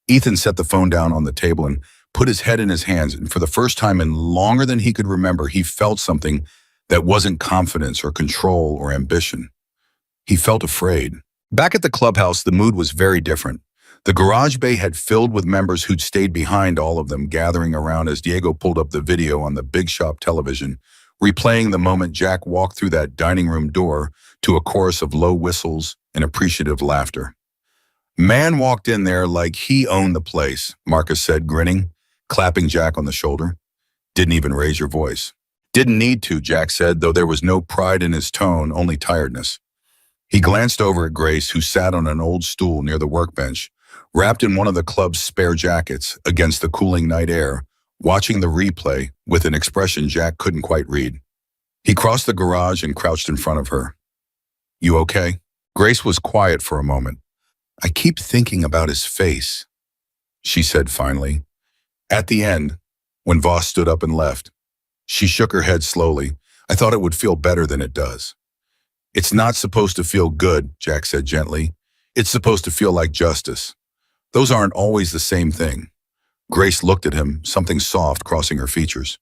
Ethan set the phone down on the table and put his head in his hands, and for the first time in longer than he could remember, he felt something that wasn't confidence or control or ambition. He felt afraid. Back at the clubhouse, the mood was very different. The garage bay had filled with members who'd stayed behind, all of them gathering around as Diego pulled up the video on the big shop television, replaying the moment Jack walked through that dining room door to a chorus of low whistles and appreciative laughter. "Man walked in there like he owned the place," Marcus said, grinning, clapping Jack on the shoulder. "Didn't even raise your voice." "Didn't need to," Jack said, though there was no pride in his tone, only tiredness. He glanced over at Grace, who sat on an old stool near the workbench, wrapped in one of the club's spare jackets against the cooling night air, watching the replay with an expression Jack couldn't quite read. He crossed the garage and crouched in front of her. "You okay?" Grace was quiet for a moment. "I keep thinking about his face," she said finally. At the end, when Voss stood up and left, she shook her head slowly. "I thought it would feel better than it does." "It's not supposed to feel good," Jack said gently. "It's supposed to feel like justice. Those aren't always the same thing." Grace looked at him, something soft crossing her features.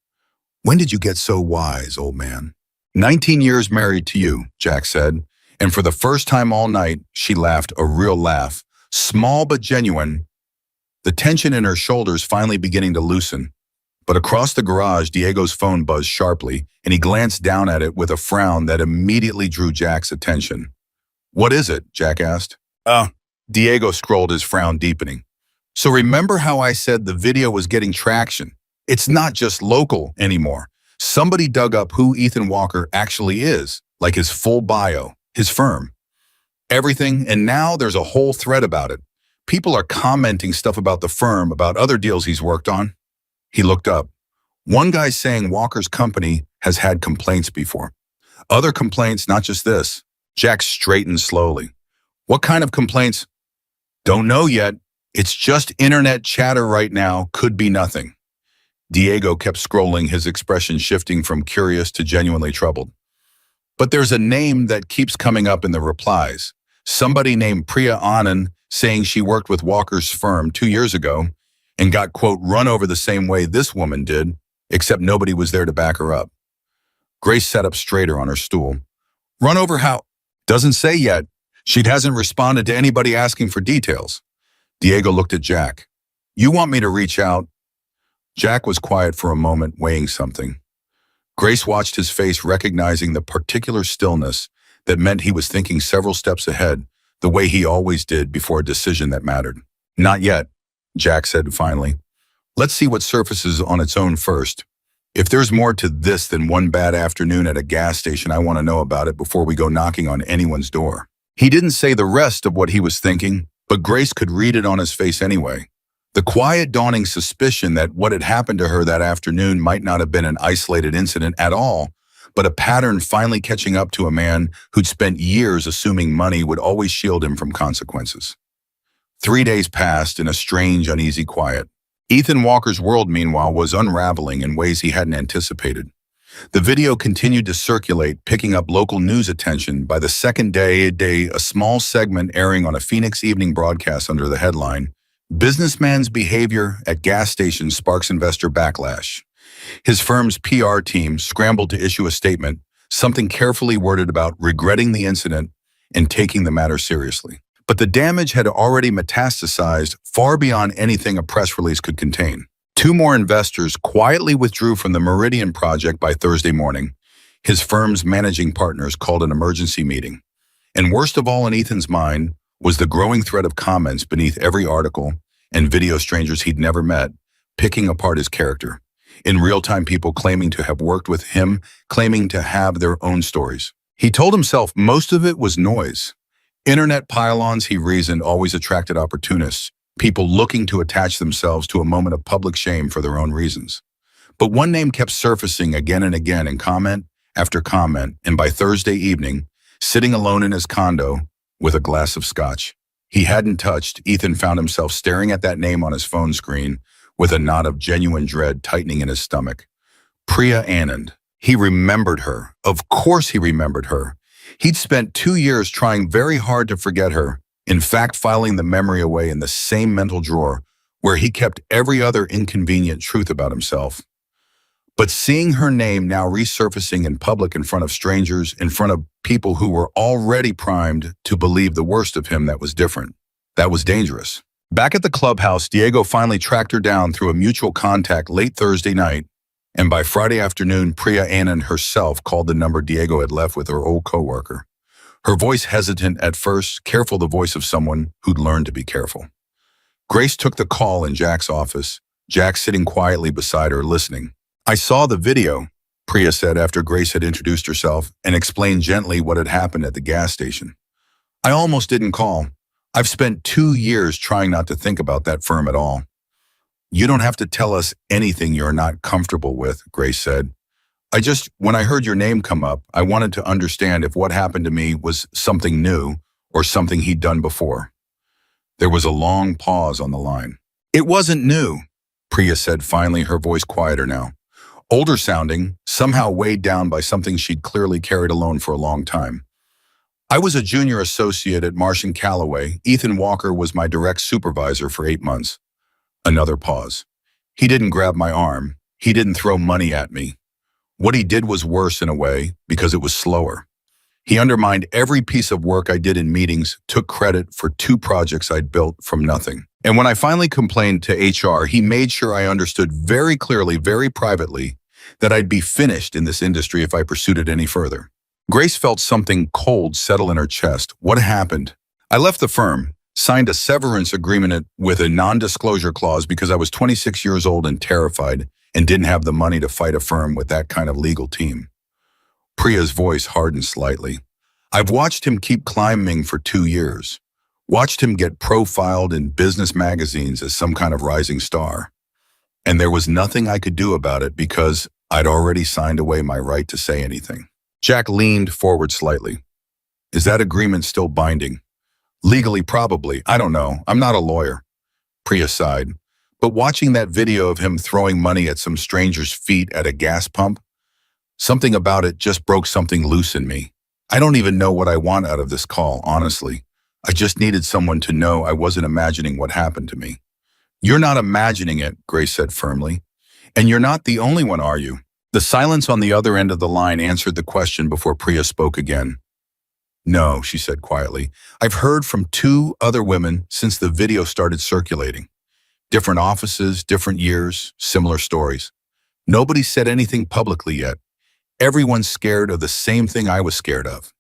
"When did you get so wise, old man?" 19 years married to you," Jack said, and for the first time all night, she laughed a real laugh, small but genuine, the tension in her shoulders finally beginning to loosen. But across the garage, Diego's phone buzzed sharply, and he glanced down at it with a frown that immediately drew Jack's attention. "What is it?" Jack asked. Diego scrolled, his frown deepening. "So remember how I said the video was getting traction? It's not just local anymore. Somebody dug up who Ethan Walker actually is, like his full bio, his firm, everything, and now there's a whole thread about it. People are commenting stuff about the firm, about other deals he's worked on." He looked up. One guy saying Walker's company has had complaints before. Other complaints, not just this. Jack straightened slowly. "What kind of complaints?" "Don't know yet. It's just internet chatter right now, could be nothing." Diego kept scrolling, his expression shifting from curious to genuinely troubled. "But there's a name that keeps coming up in the replies. Somebody named Priya Anand saying she worked with Walker's firm 2 years ago and got, quote, run over the same way this woman did, except nobody was there to back her up." Grace sat up straighter on her stool. "Run over how?" "Doesn't say yet. She hasn't responded to anybody asking for details." Diego looked at Jack. "You want me to reach out?" Jack was quiet for a moment, weighing something. Grace watched his face, recognizing the particular stillness that meant he was thinking several steps ahead, the way he always did before a decision that mattered. "Not yet," Jack said finally. "Let's see what surfaces on its own first. If there's more to this than one bad afternoon at a gas station, I want to know about it before we go knocking on anyone's door." He didn't say the rest of what he was thinking, but Grace could read it on his face anyway. The quiet dawning suspicion that what had happened to her that afternoon might not have been an isolated incident at all, but a pattern finally catching up to a man who'd spent years assuming money would always shield him from consequences. 3 days passed in a strange, uneasy quiet. Ethan Walker's world, meanwhile, was unraveling in ways he hadn't anticipated. The video continued to circulate, picking up local news attention. By the second day, a small segment airing on a Phoenix evening broadcast under the headline, "Businessman's Behavior at Gas Stations Sparks Investor Backlash." His firm's PR team scrambled to issue a statement, something carefully worded about regretting the incident and taking the matter seriously. But the damage had already metastasized far beyond anything a press release could contain. 2 more investors quietly withdrew from the Meridian project by Thursday morning. His firm's managing partners called an emergency meeting. And worst of all in Ethan's mind was the growing thread of comments beneath every article and video, strangers he'd never met, picking apart his character. In real time, people claiming to have worked with him, claiming to have their own stories. He told himself most of it was noise. Internet pylons, he reasoned, always attracted opportunists, people looking to attach themselves to a moment of public shame for their own reasons. But one name kept surfacing again and again in comment after comment, and by Thursday evening, sitting alone in his condo with a glass of scotch he hadn't touched, Ethan found himself staring at that name on his phone screen with a knot of genuine dread tightening in his stomach. Priya Anand. He remembered her. Of course he remembered her. He'd spent 2 years trying very hard to forget her, in fact filing the memory away in the same mental drawer where he kept every other inconvenient truth about himself. But seeing her name now resurfacing in public in front of strangers, in front of people who were already primed to believe the worst of him, that was different. That was dangerous. Back at the clubhouse, Diego finally tracked her down through a mutual contact late Thursday night, and by Friday afternoon, Priya Anand herself called the number Diego had left with her old coworker. Her voice hesitant at first, careful, the voice of someone who'd learned to be careful. Grace took the call in Jack's office, Jack sitting quietly beside her, listening. "I saw the video," Priya said after Grace had introduced herself and explained gently what had happened at the gas station. "I almost didn't call. I've spent 2 years trying not to think about that firm at all." "You don't have to tell us anything you're not comfortable with," Grace said. When I heard your name come up, I wanted to understand if what happened to me was something new or something he'd done before." There was a long pause on the line. "It wasn't new," Priya said finally, her voice quieter now. Older sounding, somehow weighed down by something she'd clearly carried alone for a long time. "I was a junior associate at Marsh & Calloway. Ethan Walker was my direct supervisor for 8 months. Another pause. "He didn't grab my arm. He didn't throw money at me. What he did was worse in a way because it was slower. He undermined every piece of work I did in meetings, took credit for 2 projects I'd built from nothing. And when I finally complained to HR, he made sure I understood very clearly, very privately, that I'd be finished in this industry if I pursued it any further." Grace felt something cold settle in her chest. What happened? "I left the firm, signed a severance agreement with a non-disclosure clause because I was 26 years old and terrified and didn't have the money to fight a firm with that kind of legal team." Priya's voice hardened slightly. "I've watched him keep climbing for 2 years. Watched him get profiled in business magazines as some kind of rising star. And there was nothing I could do about it because I'd already signed away my right to say anything." Jack leaned forward slightly. "Is that agreement still binding?" "Legally, probably. I don't know. I'm not a lawyer." Priya sighed. "But watching that video of him throwing money at some stranger's feet at a gas pump, something about it just broke something loose in me. I don't even know what I want out of this call, honestly. I just needed someone to know I wasn't imagining what happened to me." "You're not imagining it," Grace said firmly. "And you're not the only one, are you?" The silence on the other end of the line answered the question before Priya spoke again. "No," she said quietly. "I've heard from 2 other women since the video started circulating. Different offices, different years, similar stories. Nobody said anything publicly yet. Everyone's scared of the same thing I was scared of."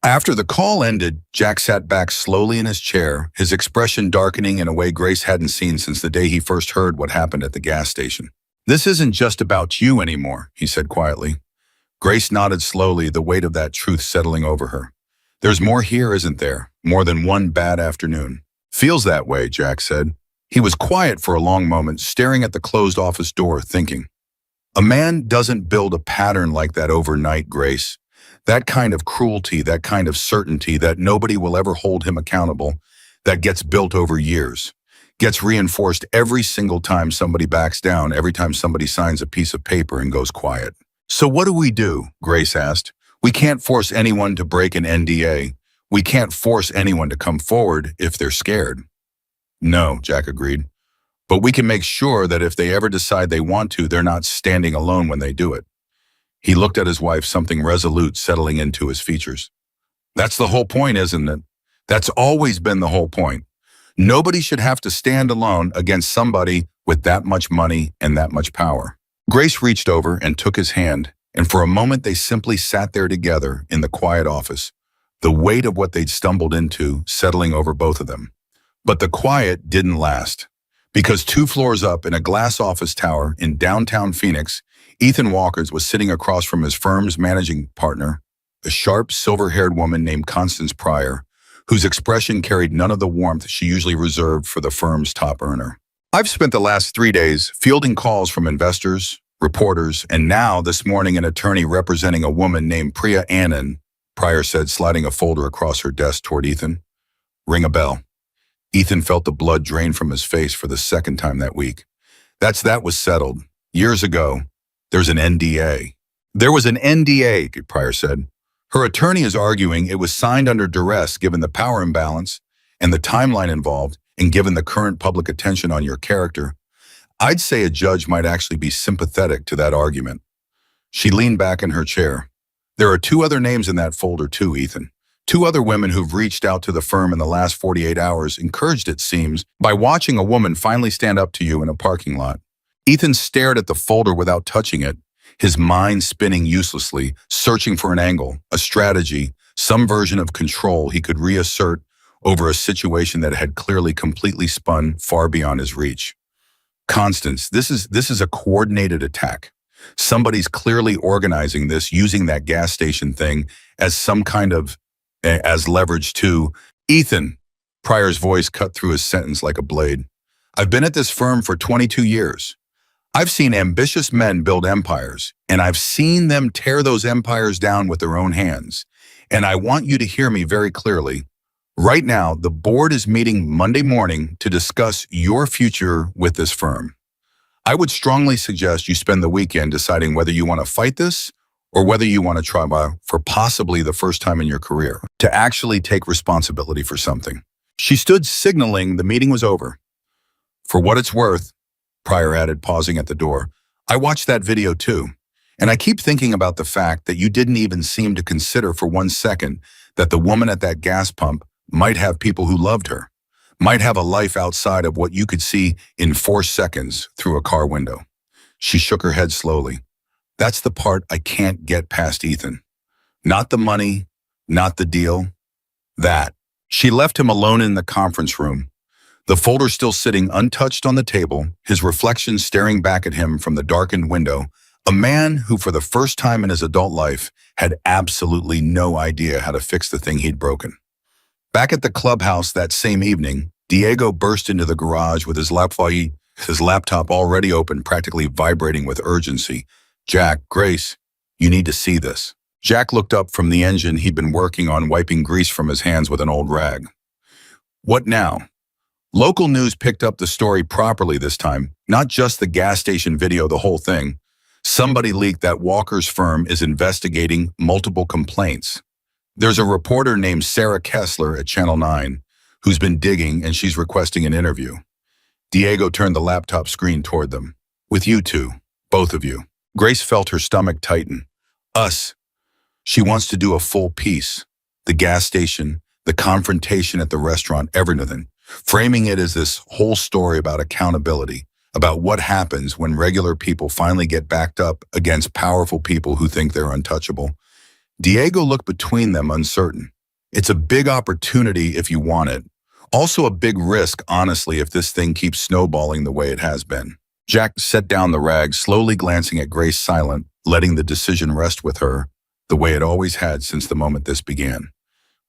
After the call ended, Jack sat back slowly in his chair, his expression darkening in a way Grace hadn't seen since the day he first heard what happened at the gas station. "This isn't just about you anymore," he said quietly. Grace nodded slowly, the weight of that truth settling over her. "There's more here, isn't there? More than one bad afternoon." "Feels that way," Jack said. He was quiet for a long moment, staring at the closed office door, thinking. "A man doesn't build a pattern like that overnight, Grace. That kind of cruelty, that kind of certainty that nobody will ever hold him accountable, that gets built over years, gets reinforced every single time somebody backs down, every time somebody signs a piece of paper and goes quiet." "So what do we do?" Grace asked. "We can't force anyone to break an NDA. We can't force anyone to come forward if they're scared." "No," Jack agreed. "But we can make sure that if they ever decide they want to, they're not standing alone when they do it." He looked at his wife, something resolute settling into his features. "That's the whole point, isn't it? That's always been the whole point. Nobody should have to stand alone against somebody with that much money and that much power." Grace reached over and took his hand, and for a moment they simply sat there together in the quiet office, the weight of what they'd stumbled into settling over both of them. But the quiet didn't last, because 2 floors up in a glass office tower in downtown Phoenix, Ethan Walker was sitting across from his firm's managing partner, a sharp, silver-haired woman named Constance Pryor, whose expression carried none of the warmth she usually reserved for the firm's top earner. "I've spent the last 3 days fielding calls from investors, reporters, and now, this morning, an attorney representing a woman named Priya Anand," Pryor said, sliding a folder across her desk toward Ethan. "Ring a bell." Ethan felt the blood drain from his face for the second time that week. That was settled. Years ago, there's an NDA. There was an NDA, Pryor said. Her attorney is arguing it was signed under duress given the power imbalance and the timeline involved and given the current public attention on your character. I'd say a judge might actually be sympathetic to that argument. She leaned back in her chair. There are two other names in that folder too, Ethan. Two other women who've reached out to the firm in the last 48 hours, encouraged it seems, by watching a woman finally stand up to you in a parking lot. Ethan stared at the folder without touching it, his mind spinning uselessly, searching for an angle, a strategy, some version of control he could reassert over a situation that had clearly completely spun far beyond his reach. Constance, this is a coordinated attack. Somebody's clearly organizing this, using that gas station thing as some kind of as leverage to Ethan. Pryor's voice cut through his sentence like a blade. I've been at this firm for 22 years. I've seen ambitious men build empires, and I've seen them tear those empires down with their own hands. And I want you to hear me very clearly. Right now, the board is meeting Monday morning to discuss your future with this firm. I would strongly suggest you spend the weekend deciding whether you want to fight this or whether you want to try for possibly the first time in your career to actually take responsibility for something. She stood signaling the meeting was over. For what it's worth, Pryor added, pausing at the door, I watched that video too, and I keep thinking about the fact that you didn't even seem to consider for 1 second that the woman at that gas pump might have people who loved her, might have a life outside of what you could see in 4 seconds through a car window. She shook her head slowly. That's the part I can't get past, Ethan. Not the money, not the deal. That. She left him alone in the conference room, the folder still sitting untouched on the table, his reflection staring back at him from the darkened window, a man who for the first time in his adult life had absolutely no idea how to fix the thing he'd broken. Back at the clubhouse that same evening, Diego burst into the garage with his laptop already open, practically vibrating with urgency. Jack, Grace, you need to see this. Jack looked up from the engine he'd been working on, wiping grease from his hands with an old rag. What now? Local news picked up the story properly this time, not just the gas station video, the whole thing. Somebody leaked that Walker's firm is investigating multiple complaints. There's a reporter named Sarah Kessler at Channel 9 who's been digging, and she's requesting an interview. Diego turned the laptop screen toward them. With you two, both of you. Grace felt her stomach tighten. Us. She wants to do a full piece. The gas station, the confrontation at the restaurant, everything. Framing it as this whole story about accountability, about what happens when regular people finally get backed up against powerful people who think they're untouchable. Diego looked between them, uncertain. It's a big opportunity if you want it. Also a big risk, honestly, if this thing keeps snowballing the way it has been. Jack set down the rag, slowly glancing at Grace, silent, letting the decision rest with her, the way it always had since the moment this began.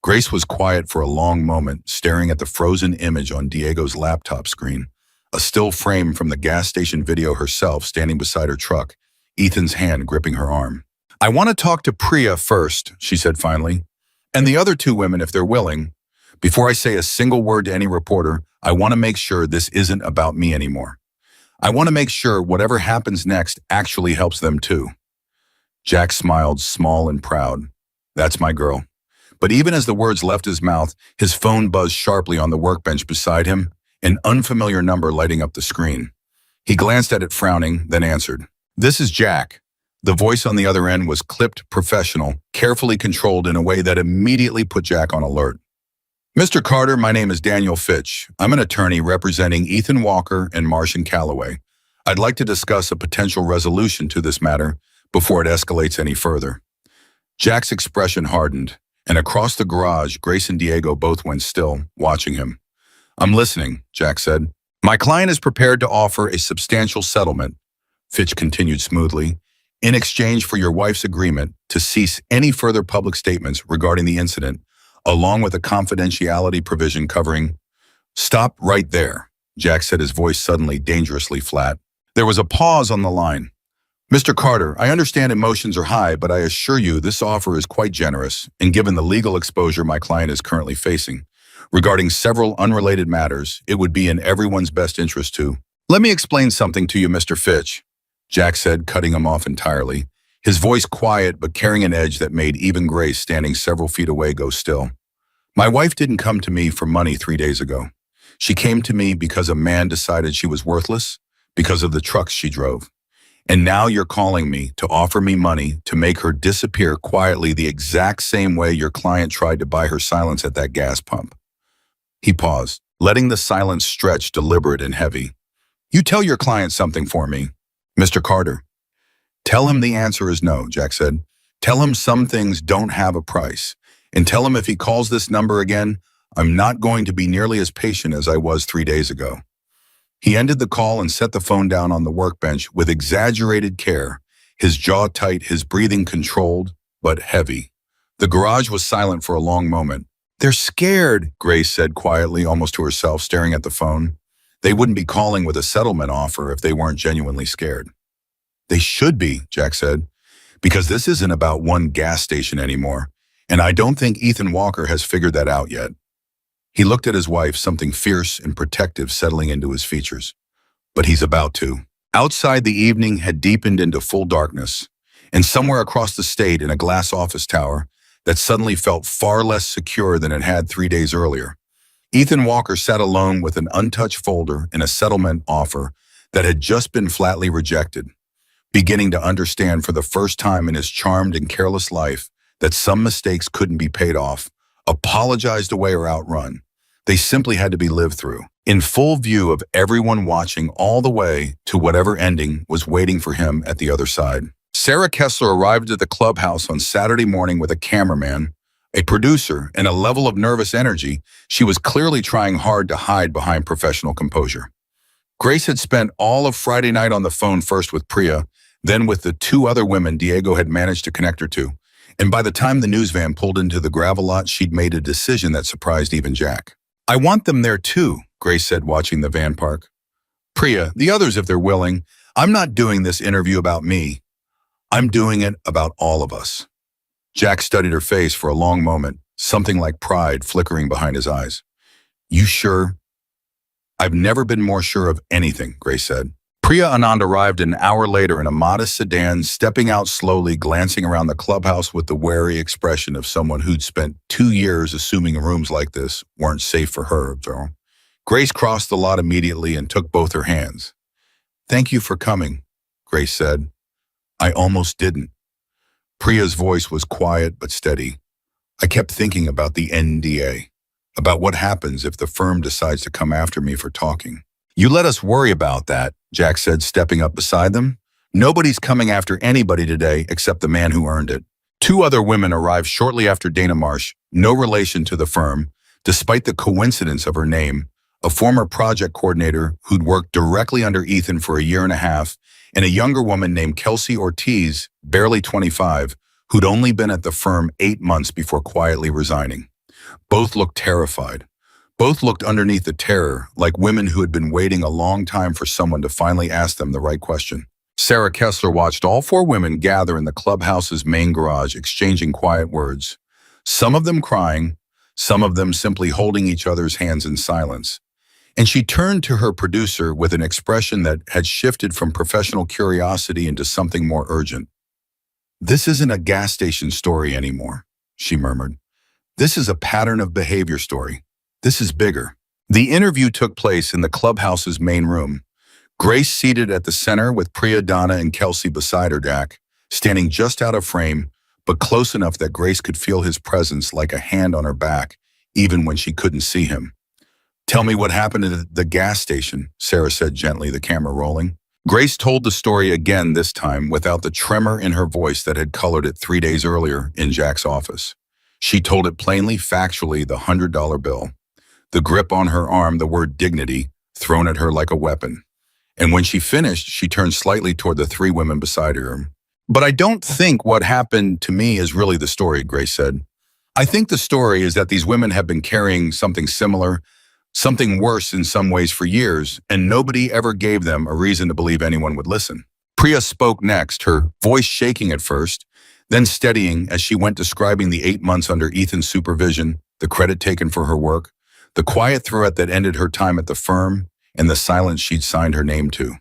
Grace was quiet for a long moment, staring at the frozen image on Diego's laptop screen, a still frame from the gas station video herself standing beside her truck, Ethan's hand gripping her arm. I want to talk to Priya first, she said finally, and the other two women if they're willing. Before I say a single word to any reporter, I want to make sure this isn't about me anymore. I want to make sure whatever happens next actually helps them too. Jack smiled, small and proud. That's my girl. But even as the words left his mouth, his phone buzzed sharply on the workbench beside him, an unfamiliar number lighting up the screen. He glanced at it, frowning, then answered. This is Jack. The voice on the other end was clipped, professional, carefully controlled in a way that immediately put Jack on alert. Mr. Carter, my name is Daniel Fitch. I'm an attorney representing Ethan Walker and Martian Calloway. I'd like to discuss a potential resolution to this matter before it escalates any further. Jack's expression hardened, and across the garage, Grace and Diego both went still, watching him. I'm listening, Jack said. My client is prepared to offer a substantial settlement, Fitch continued smoothly, in exchange for your wife's agreement to cease any further public statements regarding the incident, along with a confidentiality provision covering... Stop right there, Jack said, his voice suddenly dangerously flat. There was a pause on the line. Mr. Carter, I understand emotions are high, but I assure you this offer is quite generous, and given the legal exposure my client is currently facing, regarding several unrelated matters, it would be in everyone's best interest to Let me explain something to you, Mr. Fitch, Jack said, cutting him off entirely, his voice quiet but carrying an edge that made even Grace, standing several feet away, go still. My wife didn't come to me for money 3 days ago. She came to me because a man decided she was worthless because of the trucks she drove. And now you're calling me to offer me money to make her disappear quietly the exact same way your client tried to buy her silence at that gas pump. He paused, letting the silence stretch deliberate and heavy. You tell your client something for me, Mr. Carter. Tell him the answer is no, Jack said. Tell him some things don't have a price. And tell him if he calls this number again, I'm not going to be nearly as patient as I was 3 days ago. He ended the call and set the phone down on the workbench with exaggerated care, his jaw tight, his breathing controlled, but heavy. The garage was silent for a long moment. They're scared, Grace said quietly, almost to herself, staring at the phone. They wouldn't be calling with a settlement offer if they weren't genuinely scared. They should be, Jack said, because this isn't about one gas station anymore, and I don't think Ethan Walker has figured that out yet. He looked at his wife, something fierce and protective settling into his features. But he's about to. Outside, the evening had deepened into full darkness, and somewhere across the state in a glass office tower that suddenly felt far less secure than it had 3 days earlier, Ethan Walker sat alone with an untouched folder and a settlement offer that had just been flatly rejected, beginning to understand for the first time in his charmed and careless life that some mistakes couldn't be paid off, apologized away, or outrun. They simply had to be lived through, in full view of everyone watching all the way to whatever ending was waiting for him at the other side. Sarah Kessler arrived at the clubhouse on Saturday morning with a cameraman, a producer, and a level of nervous energy she was clearly trying hard to hide behind professional composure. Grace had spent all of Friday night on the phone, first with Priya, then with the 2 other women Diego had managed to connect her to. And by the time the news van pulled into the gravel lot, she'd made a decision that surprised even Jack. I want them there too, Grace said, watching the van park. Priya, the others if they're willing. I'm not doing this interview about me. I'm doing it about all of us. Jack studied her face for a long moment, something like pride flickering behind his eyes. You sure? I've never been more sure of anything, Grace said. Priya Anand arrived an hour later in a modest sedan, stepping out slowly, glancing around the clubhouse with the wary expression of someone who'd spent 2 years assuming rooms like this weren't safe for her. Grace crossed the lot immediately and took both her hands. Thank you for coming, Grace said. I almost didn't. Priya's voice was quiet but steady. I kept thinking about the NDA, about what happens if the firm decides to come after me for talking. You let us worry about that, Jack said, stepping up beside them. Nobody's coming after anybody today except the man who earned it. 2 other women arrived shortly after Dana Marsh, no relation to the firm, despite the coincidence of her name, a former project coordinator who'd worked directly under Ethan for a year and a half, and a younger woman named Kelsey Ortiz, barely 25, who'd only been at the firm 8 months before quietly resigning. Both looked terrified. Both looked underneath the terror, like women who had been waiting a long time for someone to finally ask them the right question. Sarah Kessler watched all 4 women gather in the clubhouse's main garage, exchanging quiet words, some of them crying, some of them simply holding each other's hands in silence. And she turned to her producer with an expression that had shifted from professional curiosity into something more urgent. This isn't a gas station story anymore, she murmured. This is a pattern of behavior story. This is bigger. The interview took place in the clubhouse's main room. Grace seated at the center with Priya, Donna, and Kelsey beside her, Jack, standing just out of frame, but close enough that Grace could feel his presence like a hand on her back, even when she couldn't see him. Tell me what happened at the gas station, Sarah said gently, the camera rolling. Grace told the story again, this time without the tremor in her voice that had colored it 3 days earlier in Jack's office. She told it plainly, factually, the $100 bill. The grip on her arm, the word dignity, thrown at her like a weapon. And when she finished, she turned slightly toward the 3 women beside her. But I don't think what happened to me is really the story, Grace said. I think the story is that these women have been carrying something similar, something worse in some ways for years, and nobody ever gave them a reason to believe anyone would listen. Priya spoke next, her voice shaking at first, then steadying as she went describing the 8 months under Ethan's supervision, the credit taken for her work, the quiet threat that ended her time at the firm, and the silence she'd signed her name to.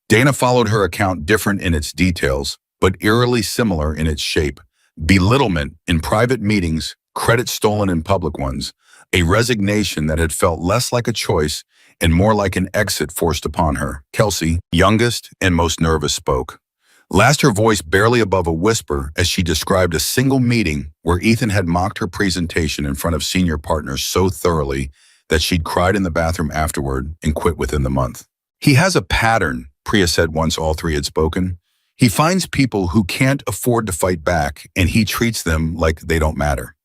Dana followed her account, different in its details, but eerily similar in its shape. Belittlement in private meetings, credit stolen in public ones, a resignation that had felt less like a choice and more like an exit forced upon her. Kelsey, youngest and most nervous, spoke. Last, her voice barely above a whisper as she described a single meeting where Ethan had mocked her presentation in front of senior partners so thoroughly that she'd cried in the bathroom afterward and quit within the month. He has a pattern, Priya said once all three had spoken. He finds people who can't afford to fight back, and he treats them like they don't matter.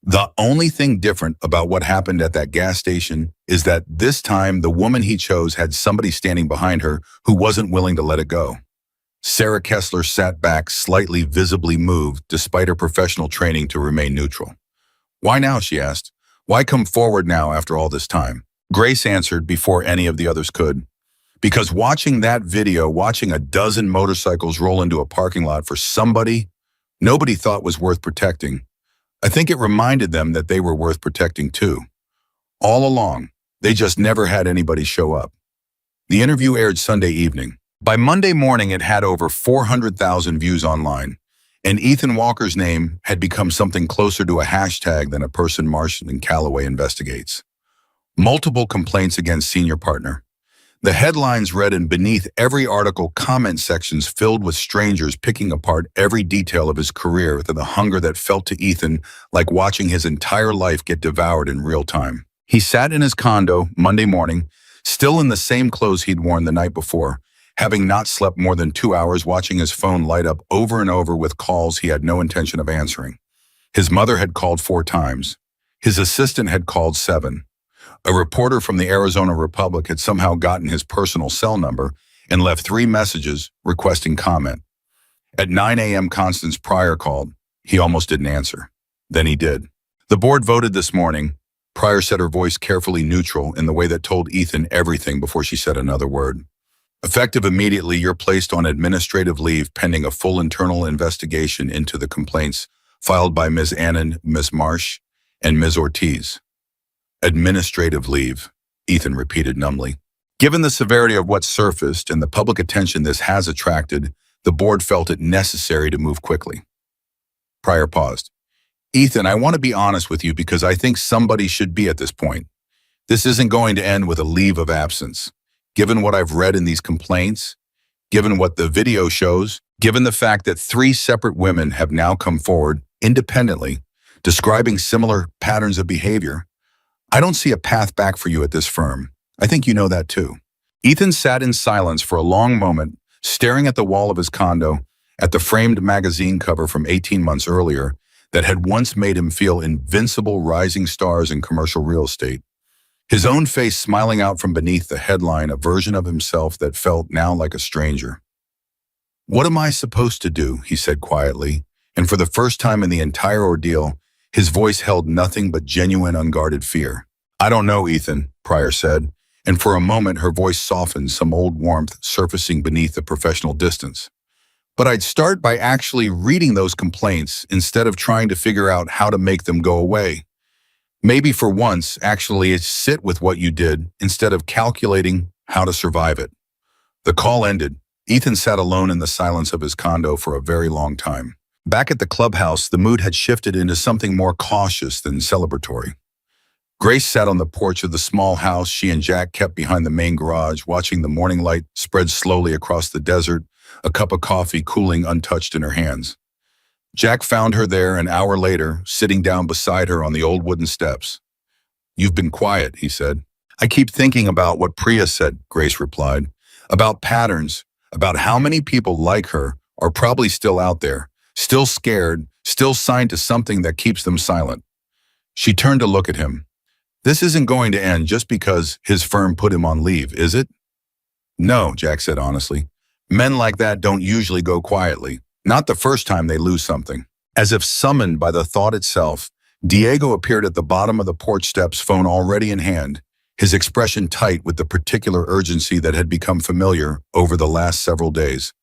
The only thing different about what happened at that gas station is that this time the woman he chose had somebody standing behind her who wasn't willing to let it go. Sarah Kessler sat back, slightly visibly moved, despite her professional training to remain neutral. "Why now?" she asked. "Why come forward now after all this time?" Grace answered before any of the others could. "Because watching that video, watching a dozen motorcycles roll into a parking lot for somebody nobody thought was worth protecting, I think it reminded them that they were worth protecting too. All along, they just never had anybody show up." The interview aired Sunday evening. By Monday morning, it had over 400,000 views online, and Ethan Walker's name had become something closer to a hashtag than a person Marshall and Calloway investigates. Multiple complaints against senior partner. The headlines read, and beneath every article, comment sections filled with strangers picking apart every detail of his career with a hunger that felt to Ethan like watching his entire life get devoured in real time. He sat in his condo Monday morning, still in the same clothes he'd worn the night before, having not slept more than 2 hours, watching his phone light up over and over with calls he had no intention of answering. His mother had called 4 times. His assistant had called 7. A reporter from the Arizona Republic had somehow gotten his personal cell number and left 3 messages requesting comment. At 9 a.m., Constance Pryor called. He almost didn't answer. Then he did. "The board voted this morning." Pryor said, her voice carefully neutral in the way that told Ethan everything before she said another word. "Effective immediately, you're placed on administrative leave pending a full internal investigation into the complaints filed by Ms. Annan, Ms. Marsh, and Ms. Ortiz." "Administrative leave," Ethan repeated numbly. Given the severity of what surfaced and the public attention this has attracted, the board felt it necessary to move quickly. Pryor paused. "Ethan, I want to be honest with you because I think somebody should be at this point. This isn't going to end with a leave of absence. Given what I've read in these complaints, given what the video shows, given the fact that 3 separate women have now come forward independently describing similar patterns of behavior, I don't see a path back for you at this firm. I think you know that too." Ethan sat in silence for a long moment, staring at the wall of his condo, at the framed magazine cover from 18 months earlier that had once made him feel invincible rising stars in commercial real estate. His own face smiling out from beneath the headline, a version of himself that felt now like a stranger. "What am I supposed to do?" he said quietly, and for the first time in the entire ordeal, his voice held nothing but genuine unguarded fear. "I don't know, Ethan," Pryor said, and for a moment her voice softened, some old warmth surfacing beneath the professional distance. "But I'd start by actually reading those complaints instead of trying to figure out how to make them go away. Maybe for once, actually sit with what you did instead of calculating how to survive it." The call ended. Ethan sat alone in the silence of his condo for a very long time. Back at the clubhouse, the mood had shifted into something more cautious than celebratory. Grace sat on the porch of the small house she and Jack kept behind the main garage, watching the morning light spread slowly across the desert, a cup of coffee cooling untouched in her hands. Jack found her there an hour later, sitting down beside her on the old wooden steps. "You've been quiet," he said. "I keep thinking about what Priya said," Grace replied. "About patterns, about how many people like her are probably still out there, still scared, still signed to something that keeps them silent." She turned to look at him. "This isn't going to end just because his firm put him on leave, is it?" "No," Jack said honestly. "Men like that don't usually go quietly. Not the first time they lose something." As if summoned by the thought itself, Diego appeared at the bottom of the porch steps, phone already in hand, his expression tight with the particular urgency that had become familiar over the last several days.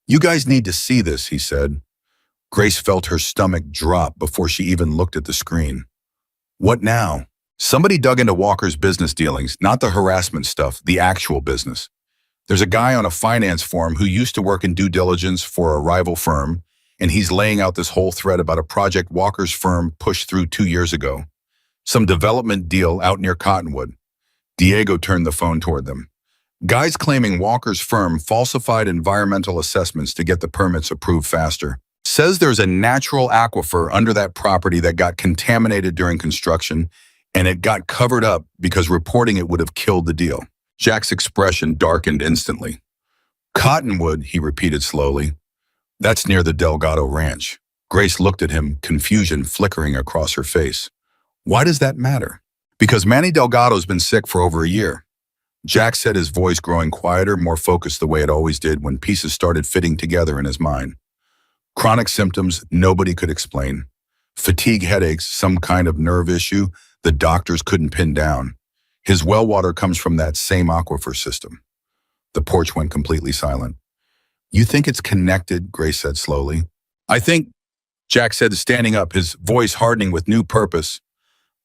"You guys need to see this," he said. Grace felt her stomach drop before she even looked at the screen. "What now?" Somebody dug into Walker's business dealings, not the harassment stuff, the actual business. There's a guy on a finance forum who used to work in due diligence for a rival firm, and he's laying out this whole thread about a project Walker's firm pushed through 2 years ago. Some development deal out near Cottonwood. Diego turned the phone toward them. Guys claiming Walker's firm falsified environmental assessments to get the permits approved faster. Says there's a natural aquifer under that property that got contaminated during construction, and it got covered up because reporting it would have killed the deal. Jack's expression darkened instantly. Cottonwood, he repeated slowly. That's near the Delgado Ranch. Grace looked at him, confusion flickering across her face. Why does that matter? Because Manny Delgado's been sick for over a year. Jack said, his voice growing quieter, more focused the way it always did when pieces started fitting together in his mind. Chronic symptoms nobody could explain. Fatigue headaches, some kind of nerve issue the doctors couldn't pin down. His well water comes from that same aquifer system. The porch went completely silent. You think it's connected? Grace said slowly. I think, Jack said, standing up, his voice hardening with new purpose,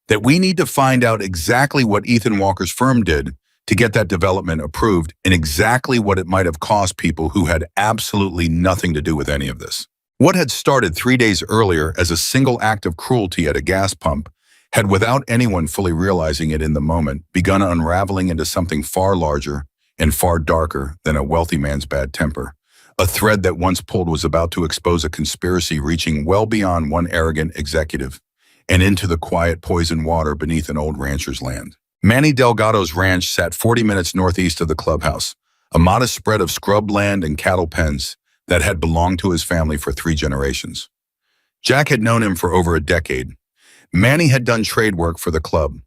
that we need to find out exactly what Ethan Walker's firm did to get that development approved and exactly what it might have cost people who had absolutely nothing to do with any of this. What had started 3 days earlier as a single act of cruelty at a gas pump had, without anyone fully realizing it in the moment, begun unraveling into something far larger and far darker than a wealthy man's bad temper. A thread that once pulled was about to expose a conspiracy reaching well beyond one arrogant executive and into the quiet poison water beneath an old rancher's land. Manny Delgado's ranch sat 40 minutes northeast of the clubhouse, a modest spread of scrub land and cattle pens that had belonged to his family for 3 generations. Jack had known him for over a decade. Manny had done trade work for the club.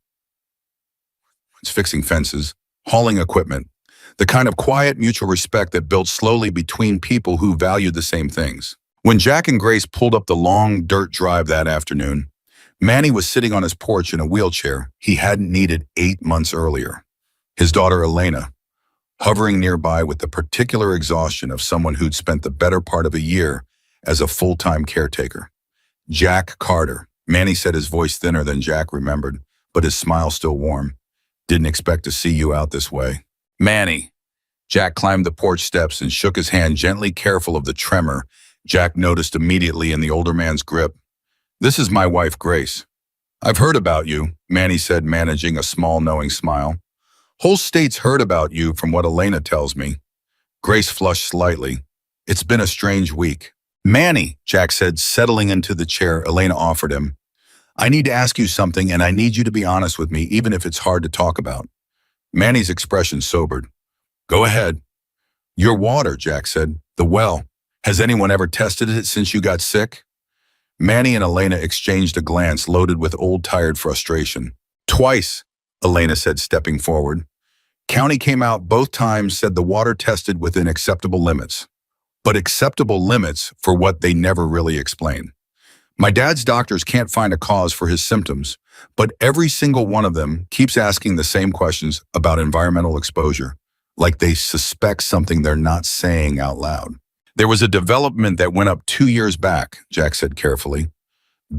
It's fixing fences, hauling equipment, the kind of quiet mutual respect that built slowly between people who valued the same things. When Jack and Grace pulled up the long dirt drive that afternoon, Manny was sitting on his porch in a wheelchair he hadn't needed 8 months earlier. His daughter Elena, hovering nearby with the particular exhaustion of someone who'd spent the better part of a year as a full-time caretaker. Jack Carter, Manny said, his voice thinner than Jack remembered, but his smile still warm. Didn't expect to see you out this way. Manny. Jack climbed the porch steps and shook his hand gently, careful of the tremor Jack noticed immediately in the older man's grip. This is my wife, Grace. I've heard about you, Manny said, managing a small, knowing smile. Whole state's heard about you from what Elena tells me. Grace flushed slightly. It's been a strange week. Manny, Jack said, settling into the chair Elena offered him. I need to ask you something, and I need you to be honest with me, even if it's hard to talk about. Manny's expression sobered. Go ahead. Your water, Jack said. The well. Has anyone ever tested it since you got sick? Manny and Elena exchanged a glance loaded with old, tired frustration. Twice, Elena said, stepping forward. County came out both times, said the water tested within acceptable limits. But acceptable limits for what they never really explain. My dad's doctors can't find a cause for his symptoms, but every single one of them keeps asking the same questions about environmental exposure, like they suspect something they're not saying out loud. There was a development that went up 2 years back, Jack said carefully.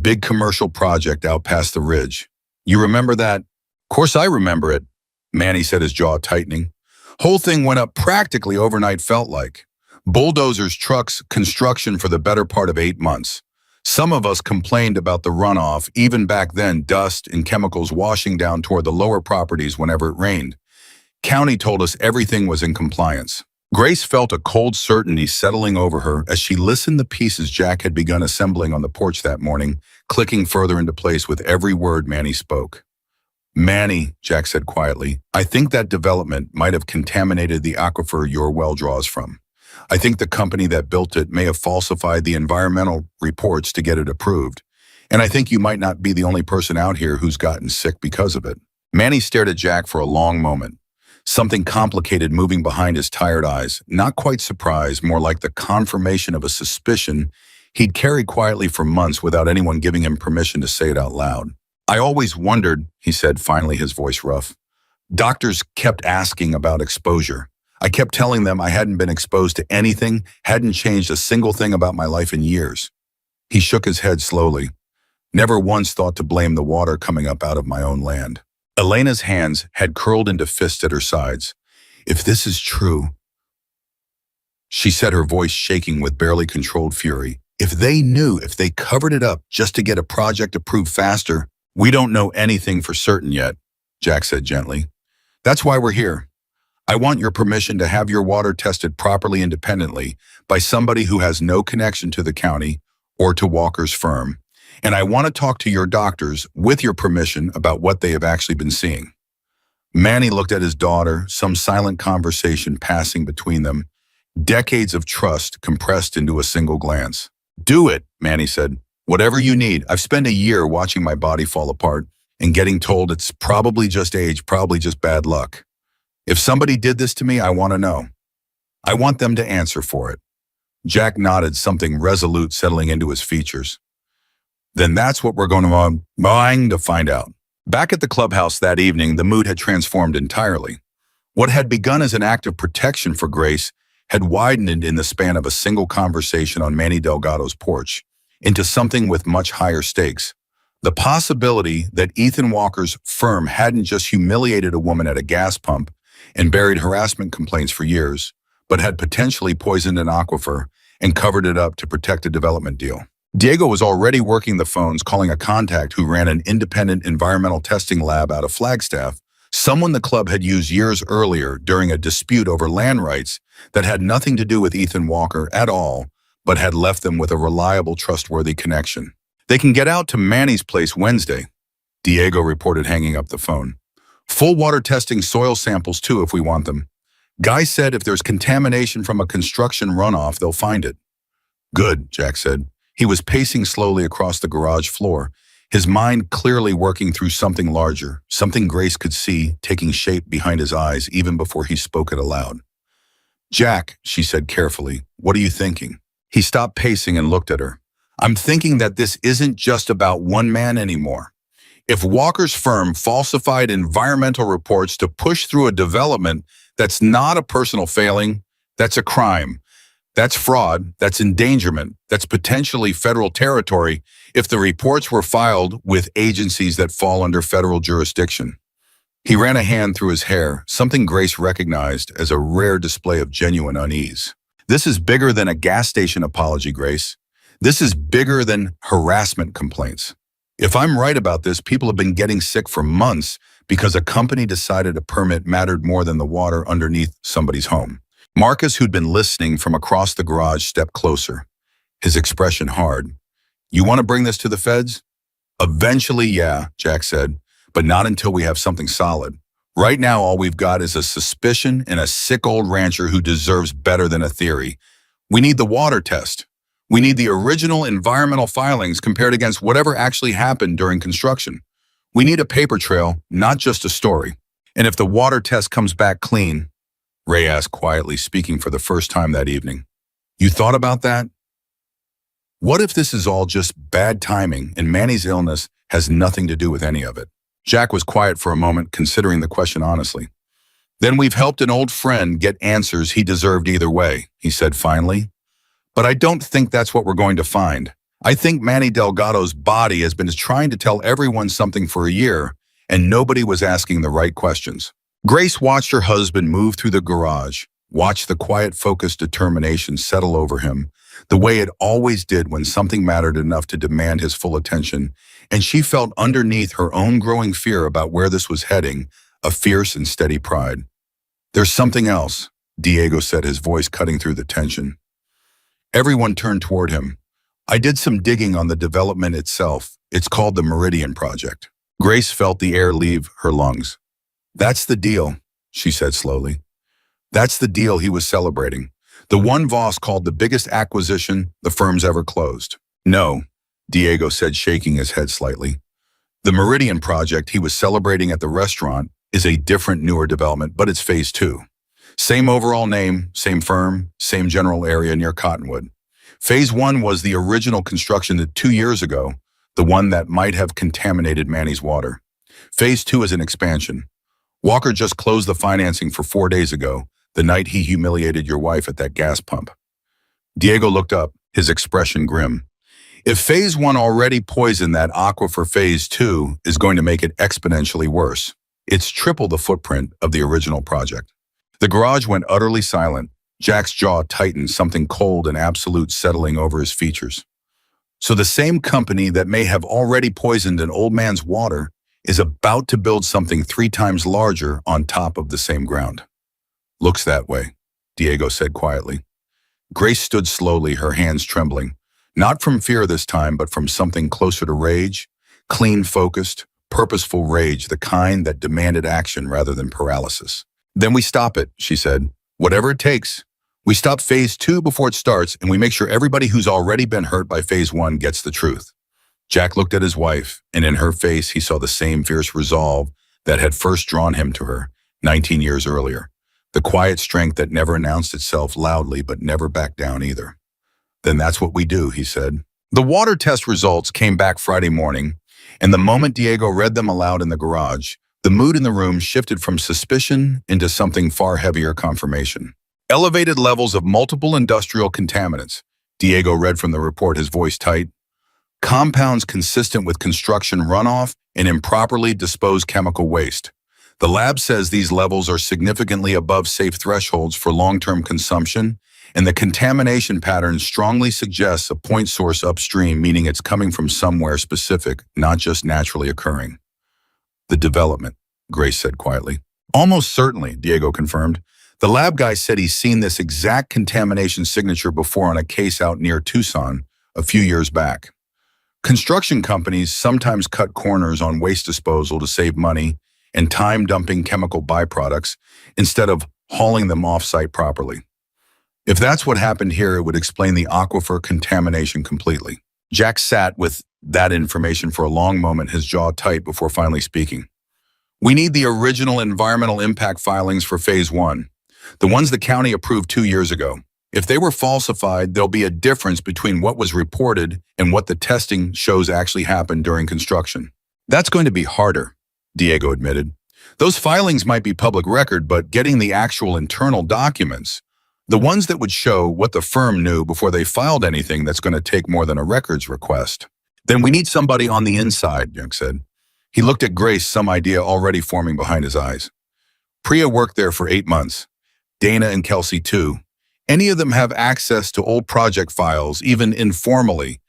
Big commercial project out past the ridge. You remember that? Of course I remember it, Manny said, his jaw tightening. Whole thing went up practically overnight, felt like. Bulldozers, trucks, construction for the better part of 8 months. Some of us complained about the runoff, even back then, dust and chemicals washing down toward the lower properties whenever it rained. County told us everything was in compliance. Grace felt a cold certainty settling over her as she listened the pieces Jack had begun assembling on the porch that morning, clicking further into place with every word Manny spoke. Manny, Jack said quietly, I think that development might have contaminated the aquifer your well draws from. I think the company that built it may have falsified the environmental reports to get it approved. And I think you might not be the only person out here who's gotten sick because of it. Manny stared at Jack for a long moment. Something complicated moving behind his tired eyes, not quite surprise, more like the confirmation of a suspicion he'd carried quietly for months without anyone giving him permission to say it out loud. I always wondered, he said, finally, his voice rough. Doctors kept asking about exposure. I kept telling them I hadn't been exposed to anything, hadn't changed a single thing about my life in years. He shook his head slowly. Never once thought to blame the water coming up out of my own land. Elena's hands had curled into fists at her sides. If this is true, she said, her voice shaking with barely controlled fury. If they knew, if they covered it up just to get a project approved faster, we don't know anything for certain yet, Jack said gently. That's why we're here. I want your permission to have your water tested properly independently by somebody who has no connection to the county or to Walker's firm. And I want to talk to your doctors with your permission about what they have actually been seeing. Manny looked at his daughter, some silent conversation passing between them, decades of trust compressed into a single glance. Do it, Manny said. Whatever you need. I've spent a year watching my body fall apart and getting told it's probably just age, probably just bad luck. If somebody did this to me, I want to know. I want them to answer for it. Jack nodded, something resolute settling into his features. Then that's what we're going to find out. Back at the clubhouse that evening, the mood had transformed entirely. What had begun as an act of protection for Grace had widened in the span of a single conversation on Manny Delgado's porch into something with much higher stakes. The possibility that Ethan Walker's firm hadn't just humiliated a woman at a gas pump and buried harassment complaints for years, but had potentially poisoned an aquifer and covered it up to protect a development deal. Diego was already working the phones, calling a contact who ran an independent environmental testing lab out of Flagstaff, someone the club had used years earlier during a dispute over land rights that had nothing to do with Ethan Walker at all, but had left them with a reliable, trustworthy connection. They can get out to Manny's place Wednesday, Diego reported, hanging up the phone. Full water testing, soil samples too if we want them. Guy said if there's contamination from a construction runoff, they'll find it. Good, Jack said. He was pacing slowly across the garage floor, his mind clearly working through something larger, something Grace could see taking shape behind his eyes even before he spoke it aloud. Jack, she said carefully, what are you thinking? He stopped pacing and looked at her. I'm thinking that this isn't just about one man anymore. If Walker's firm falsified environmental reports to push through a development that's not a personal failing, that's a crime. That's fraud, that's endangerment, that's potentially federal territory if the reports were filed with agencies that fall under federal jurisdiction. He ran a hand through his hair, something Grace recognized as a rare display of genuine unease. This is bigger than a gas station apology, Grace. This is bigger than harassment complaints. If I'm right about this, people have been getting sick for months because a company decided a permit mattered more than the water underneath somebody's home. Marcus, who'd been listening from across the garage, stepped closer, his expression hard. You want to bring this to the feds? Eventually, yeah, Jack said, but not until we have something solid. Right now, all we've got is a suspicion and a sick old rancher who deserves better than a theory. We need the water test. We need the original environmental filings compared against whatever actually happened during construction. We need a paper trail, not just a story. And if the water test comes back clean, Ray asked quietly, speaking for the first time that evening, you thought about that? What if this is all just bad timing and Manny's illness has nothing to do with any of it? Jack was quiet for a moment, considering the question honestly. Then we've helped an old friend get answers he deserved either way, he said finally. But I don't think that's what we're going to find. I think Manny Delgado's body has been trying to tell everyone something for a year, and nobody was asking the right questions. Grace watched her husband move through the garage, watched the quiet, focused determination settle over him, the way it always did when something mattered enough to demand his full attention, and she felt underneath her own growing fear about where this was heading, a fierce and steady pride. There's something else, Diego said, his voice cutting through the tension. Everyone turned toward him. I did some digging on the development itself. It's called the Meridian Project. Grace felt the air leave her lungs. That's the deal, she said slowly. That's the deal he was celebrating. The one Voss called the biggest acquisition the firm's ever closed. No, Diego said, shaking his head slightly. The Meridian Project he was celebrating at the restaurant is a different, newer development, but it's phase 2. Same overall name, same firm, same general area near Cottonwood. Phase 1 was the original construction that 2 years ago, the one that might have contaminated Manny's water. Phase 2 is an expansion. Walker just closed the financing for 4 days ago, the night he humiliated your wife at that gas pump. Diego looked up, his expression grim. If Phase 1 already poisoned that aquifer, Phase 2 is going to make it exponentially worse. It's triple the footprint of the original project. The garage went utterly silent. Jack's jaw tightened, something cold and absolute settling over his features. So the same company that may have already poisoned an old man's water is about to build something 3 times larger on top of the same ground. Looks that way, Diego said quietly. Grace stood slowly, her hands trembling. Not from fear this time, but from something closer to rage. Clean, focused, purposeful rage, the kind that demanded action rather than paralysis. Then we stop it, she said. Whatever it takes. We stop Phase 2 before it starts, and we make sure everybody who's already been hurt by Phase 1 gets the truth. Jack looked at his wife, and in her face he saw the same fierce resolve that had first drawn him to her 19 years earlier. The quiet strength that never announced itself loudly but never backed down either. Then that's what we do, he said. The water test results came back Friday morning, and the moment Diego read them aloud in the garage, the mood in the room shifted from suspicion into something far heavier: confirmation. Elevated levels of multiple industrial contaminants, Diego read from the report, his voice tight. Compounds consistent with construction runoff and improperly disposed chemical waste. The lab says these levels are significantly above safe thresholds for long-term consumption, and the contamination pattern strongly suggests a point source upstream, meaning it's coming from somewhere specific, not just naturally occurring. The development, Grace said quietly. Almost certainly, Diego confirmed. The lab guy said he's seen this exact contamination signature before on a case out near Tucson a few years back. Construction companies sometimes cut corners on waste disposal to save money and time dumping chemical byproducts instead of hauling them off-site properly. If that's what happened here, it would explain the aquifer contamination completely. Jack sat with that information for a long moment, his jaw tight, before finally speaking. We need the original environmental impact filings for Phase 1, the ones the county approved 2 years ago. If they were falsified, there'll be a difference between what was reported and what the testing shows actually happened during construction. That's going to be harder, Diego admitted. Those filings might be public record, but getting the actual internal documents, the ones that would show what the firm knew before they filed anything, that's going to take more than a records request. Then we need somebody on the inside, Jack said. He looked at Grace, some idea already forming behind his eyes. Priya worked there for 8 months. Dana and Kelsey too. Any of them have access to old project files, even informally,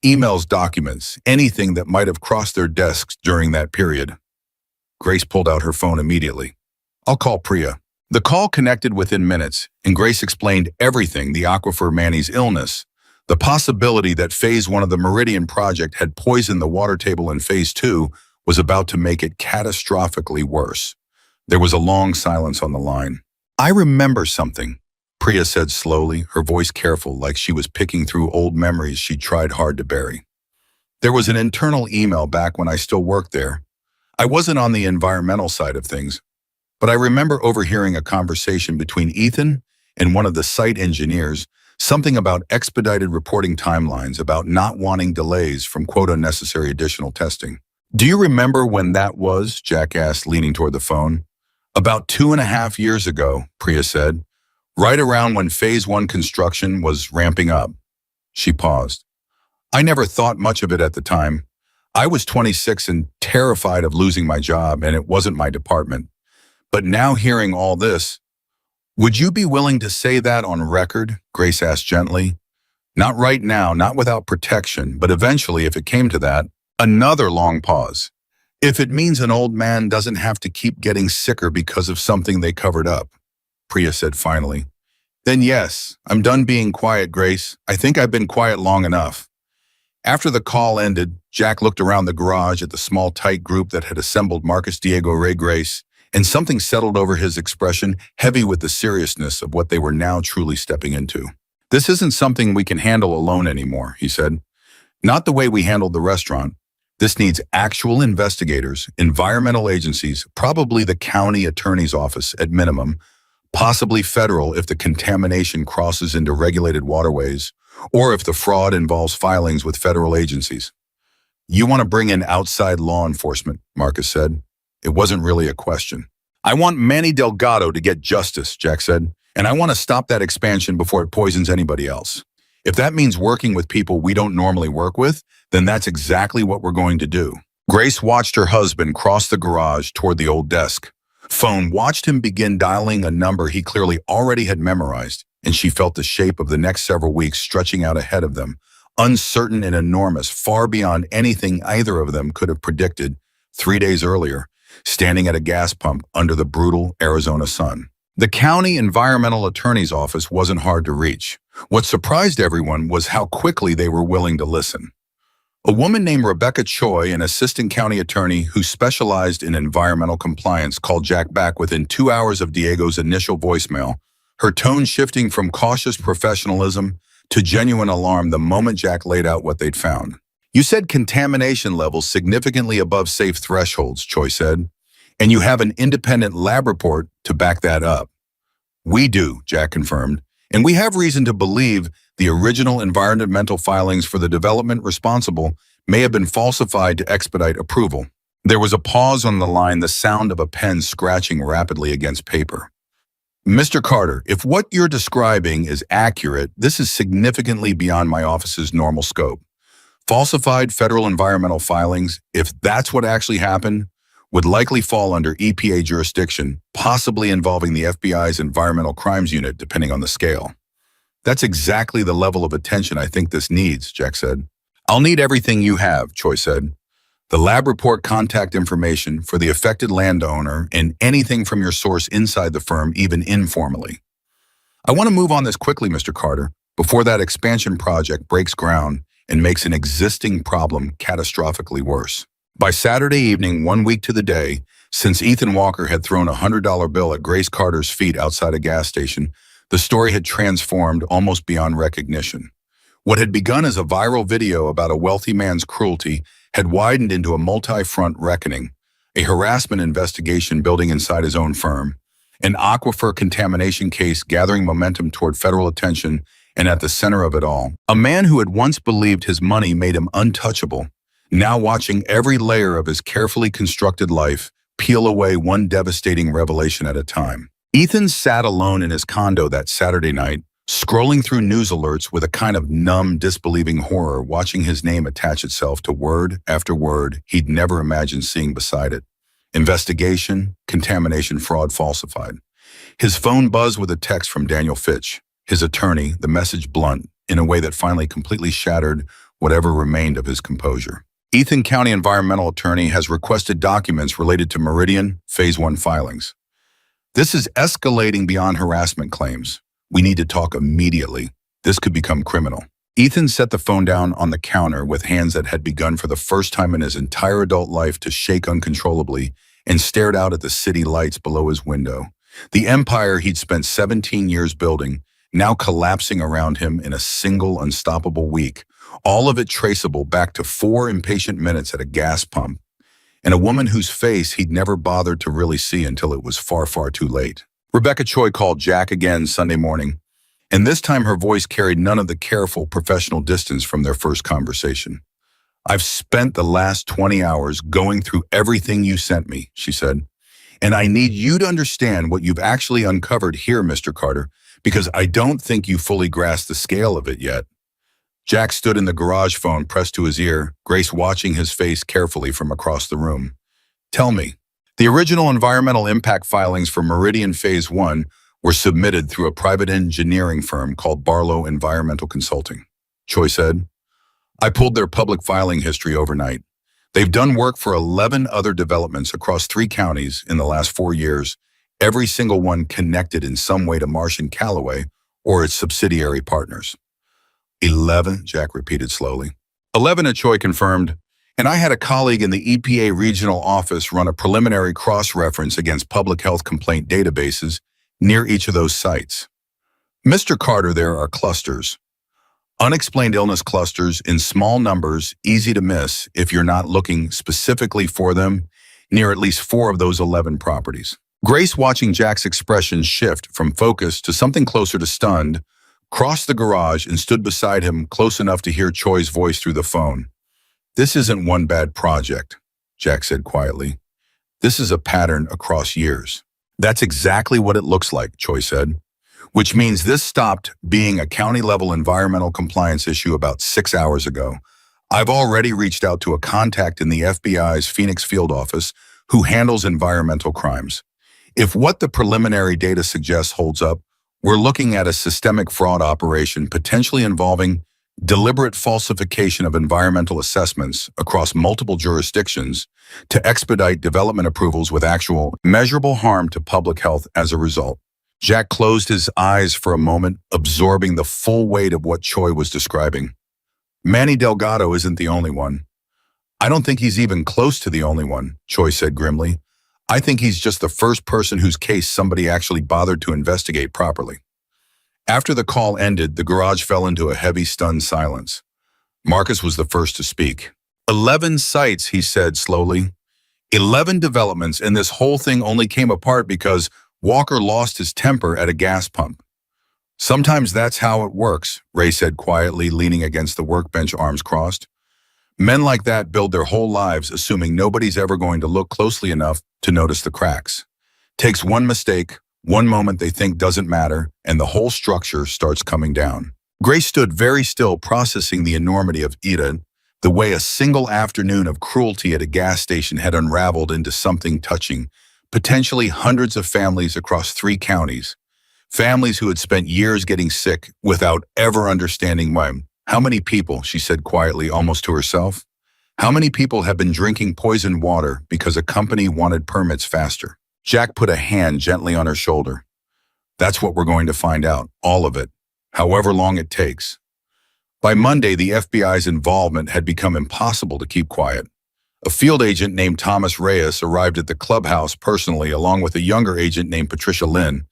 emails, documents, anything that might have crossed their desks during that period. Grace pulled out her phone immediately. I'll call Priya. The call connected within minutes, and Grace explained everything: the aquifer, Manny's illness, the possibility that Phase 1 of the Meridian project had poisoned the water table, and Phase 2 was about to make it catastrophically worse. There was a long silence on the line. I remember something, Priya said slowly, her voice careful, like she was picking through old memories she'd tried hard to bury. There was an internal email back when I still worked there. I wasn't on the environmental side of things, but I remember overhearing a conversation between Ethan and one of the site engineers, something about expedited reporting timelines, about not wanting delays from quote unnecessary additional testing. Do you remember when that was? Jack asked, leaning toward the phone. About 2.5 years ago, Priya said. Right around when Phase 1 construction was ramping up. She paused. I never thought much of it at the time. I was 26 and terrified of losing my job, and it wasn't my department. But now hearing all this, would you be willing to say that on record? Grace asked gently. Not right now, not without protection, but eventually, if it came to that. Another long pause. If it means an old man doesn't have to keep getting sicker because of something they covered up, Priya said finally. Then yes, I'm done being quiet, Grace. I think I've been quiet long enough. After the call ended, Jack looked around the garage at the small, tight group that had assembled: Marcus, Diego, Ray, Grace, and something settled over his expression, heavy with the seriousness of what they were now truly stepping into. This isn't something we can handle alone anymore, he said. Not the way we handled the restaurant. This needs actual investigators, environmental agencies, probably the county attorney's office at minimum, possibly federal if the contamination crosses into regulated waterways, or if the fraud involves filings with federal agencies. You want to bring in outside law enforcement, Marcus said. It wasn't really a question. I want Manny Delgado to get justice, Jack said, and I want to stop that expansion before it poisons anybody else. If that means working with people we don't normally work with, then that's exactly what we're going to do. Grace watched her husband cross the garage toward the old desk. Phone watched him begin dialing a number he clearly already had memorized, and she felt the shape of the next several weeks stretching out ahead of them, uncertain and enormous, far beyond anything either of them could have predicted 3 days earlier, standing at a gas pump under the brutal Arizona sun. The county environmental attorney's office wasn't hard to reach. What surprised everyone was how quickly they were willing to listen. A woman named Rebecca Choi, an assistant county attorney who specialized in environmental compliance, called Jack back within 2 hours of Diego's initial voicemail, her tone shifting from cautious professionalism to genuine alarm the moment Jack laid out what they'd found. "You said contamination levels significantly above safe thresholds," Choi said, "and you have an independent lab report to back that up." "We do," Jack confirmed, "and we have reason to believe the original environmental filings for the development responsible may have been falsified to expedite approval." There was a pause on the line, the sound of a pen scratching rapidly against paper. "Mr. Carter, if what you're describing is accurate, this is significantly beyond my office's normal scope. Falsified federal environmental filings, if that's what actually happened, would likely fall under EPA jurisdiction, possibly involving the FBI's Environmental Crimes Unit, depending on the scale." "That's exactly the level of attention I think this needs," Jack said. "I'll need everything you have," Choi said. "The lab report contact information for the affected landowner and anything from your source inside the firm, even informally. I want to move on this quickly, Mr. Carter, before that expansion project breaks ground and makes an existing problem catastrophically worse." By Saturday evening, 1 week to the day, since Ethan Walker had thrown a $100 bill at Grace Carter's feet outside a gas station, the story had transformed almost beyond recognition. What had begun as a viral video about a wealthy man's cruelty had widened into a multi-front reckoning, a harassment investigation building inside his own firm, an aquifer contamination case gathering momentum toward federal attention, and at the center of it all, a man who had once believed his money made him untouchable, now watching every layer of his carefully constructed life peel away one devastating revelation at a time. Ethan sat alone in his condo that Saturday night, scrolling through news alerts with a kind of numb, disbelieving horror, watching his name attach itself to word after word he'd never imagined seeing beside it. Investigation, contamination, fraud, falsified. His phone buzzed with a text from Daniel Fitch, his attorney, the message blunt, in a way that finally completely shattered whatever remained of his composure. "Ethan County Environmental Attorney has requested documents related to Meridian Phase 1 filings. This is escalating beyond harassment claims. We need to talk immediately. This could become criminal." Ethan set the phone down on the counter with hands that had begun for the first time in his entire adult life to shake uncontrollably, and stared out at the city lights below his window. The empire he'd spent 17 years building, now collapsing around him in a single unstoppable week, all of it traceable back to 4 impatient minutes at a gas pump, and a woman whose face he'd never bothered to really see until it was far, far too late. Rebecca Choi called Jack again Sunday morning, and this time her voice carried none of the careful, professional distance from their first conversation. "I've spent the last 20 hours going through everything you sent me," she said, "and I need you to understand what you've actually uncovered here, Mr. Carter, because I don't think you fully grasp the scale of it yet." Jack stood in the garage, phone pressed to his ear, Grace watching his face carefully from across the room. "Tell me." The original environmental impact filings for Meridian Phase 1 were submitted through a private engineering firm called Barlow Environmental Consulting, Choi said. "I pulled their public filing history overnight. They've done work for 11 other developments across 3 counties in the last 4 years, every single one connected in some way to Marsh & Callaway or its subsidiary partners." 11, Jack repeated slowly. 11, Choi confirmed, and I had a colleague in the EPA regional office run a preliminary cross-reference against public health complaint databases near each of those sites. Mr. Carter, there are clusters. Unexplained illness clusters in small numbers, easy to miss if you're not looking specifically for them, near at least 4 of those 11 properties. Grace, watching Jack's expression shift from focus to something closer to stunned, crossed the garage and stood beside him close enough to hear Choi's voice through the phone. "This isn't one bad project," Jack said quietly. "This is a pattern across years." "That's exactly what it looks like," Choi said. which means this stopped being a county-level environmental compliance issue about 6 hours ago. I've already reached out to a contact in the FBI's Phoenix field office who handles environmental crimes. If what the preliminary data suggests holds up, we're looking at a systemic fraud operation potentially involving deliberate falsification of environmental assessments across multiple jurisdictions to expedite development approvals with actual, measurable harm to public health as a result. Jack closed his eyes for a moment, absorbing the full weight of what Choi was describing. Manny Delgado isn't the only one. I don't think he's even close to the only one, Choi said grimly. I think he's just the first person whose case somebody actually bothered to investigate properly. After the call ended, the garage fell into a heavy, stunned silence. Marcus was the first to speak. 11 sites, he said slowly. 11 developments, and this whole thing only came apart because Walker lost his temper at a gas pump. Sometimes that's how it works, Ray said quietly, leaning against the workbench, arms crossed. Men like that build their whole lives assuming nobody's ever going to look closely enough to notice the cracks. Takes one mistake, one moment they think doesn't matter, and the whole structure starts coming down. Grace stood very still, processing the enormity of Ida, the way a single afternoon of cruelty at a gas station had unraveled into something touching, potentially hundreds of families across 3 counties. Families who had spent years getting sick without ever understanding why. How many people, she said quietly, almost to herself, how many people have been drinking poisoned water because a company wanted permits faster? Jack put a hand gently on her shoulder. That's what we're going to find out, all of it, however long it takes. By Monday, the FBI's involvement had become impossible to keep quiet. A field agent named Thomas Reyes arrived at the clubhouse personally, along with a younger agent named Patricia Lynn,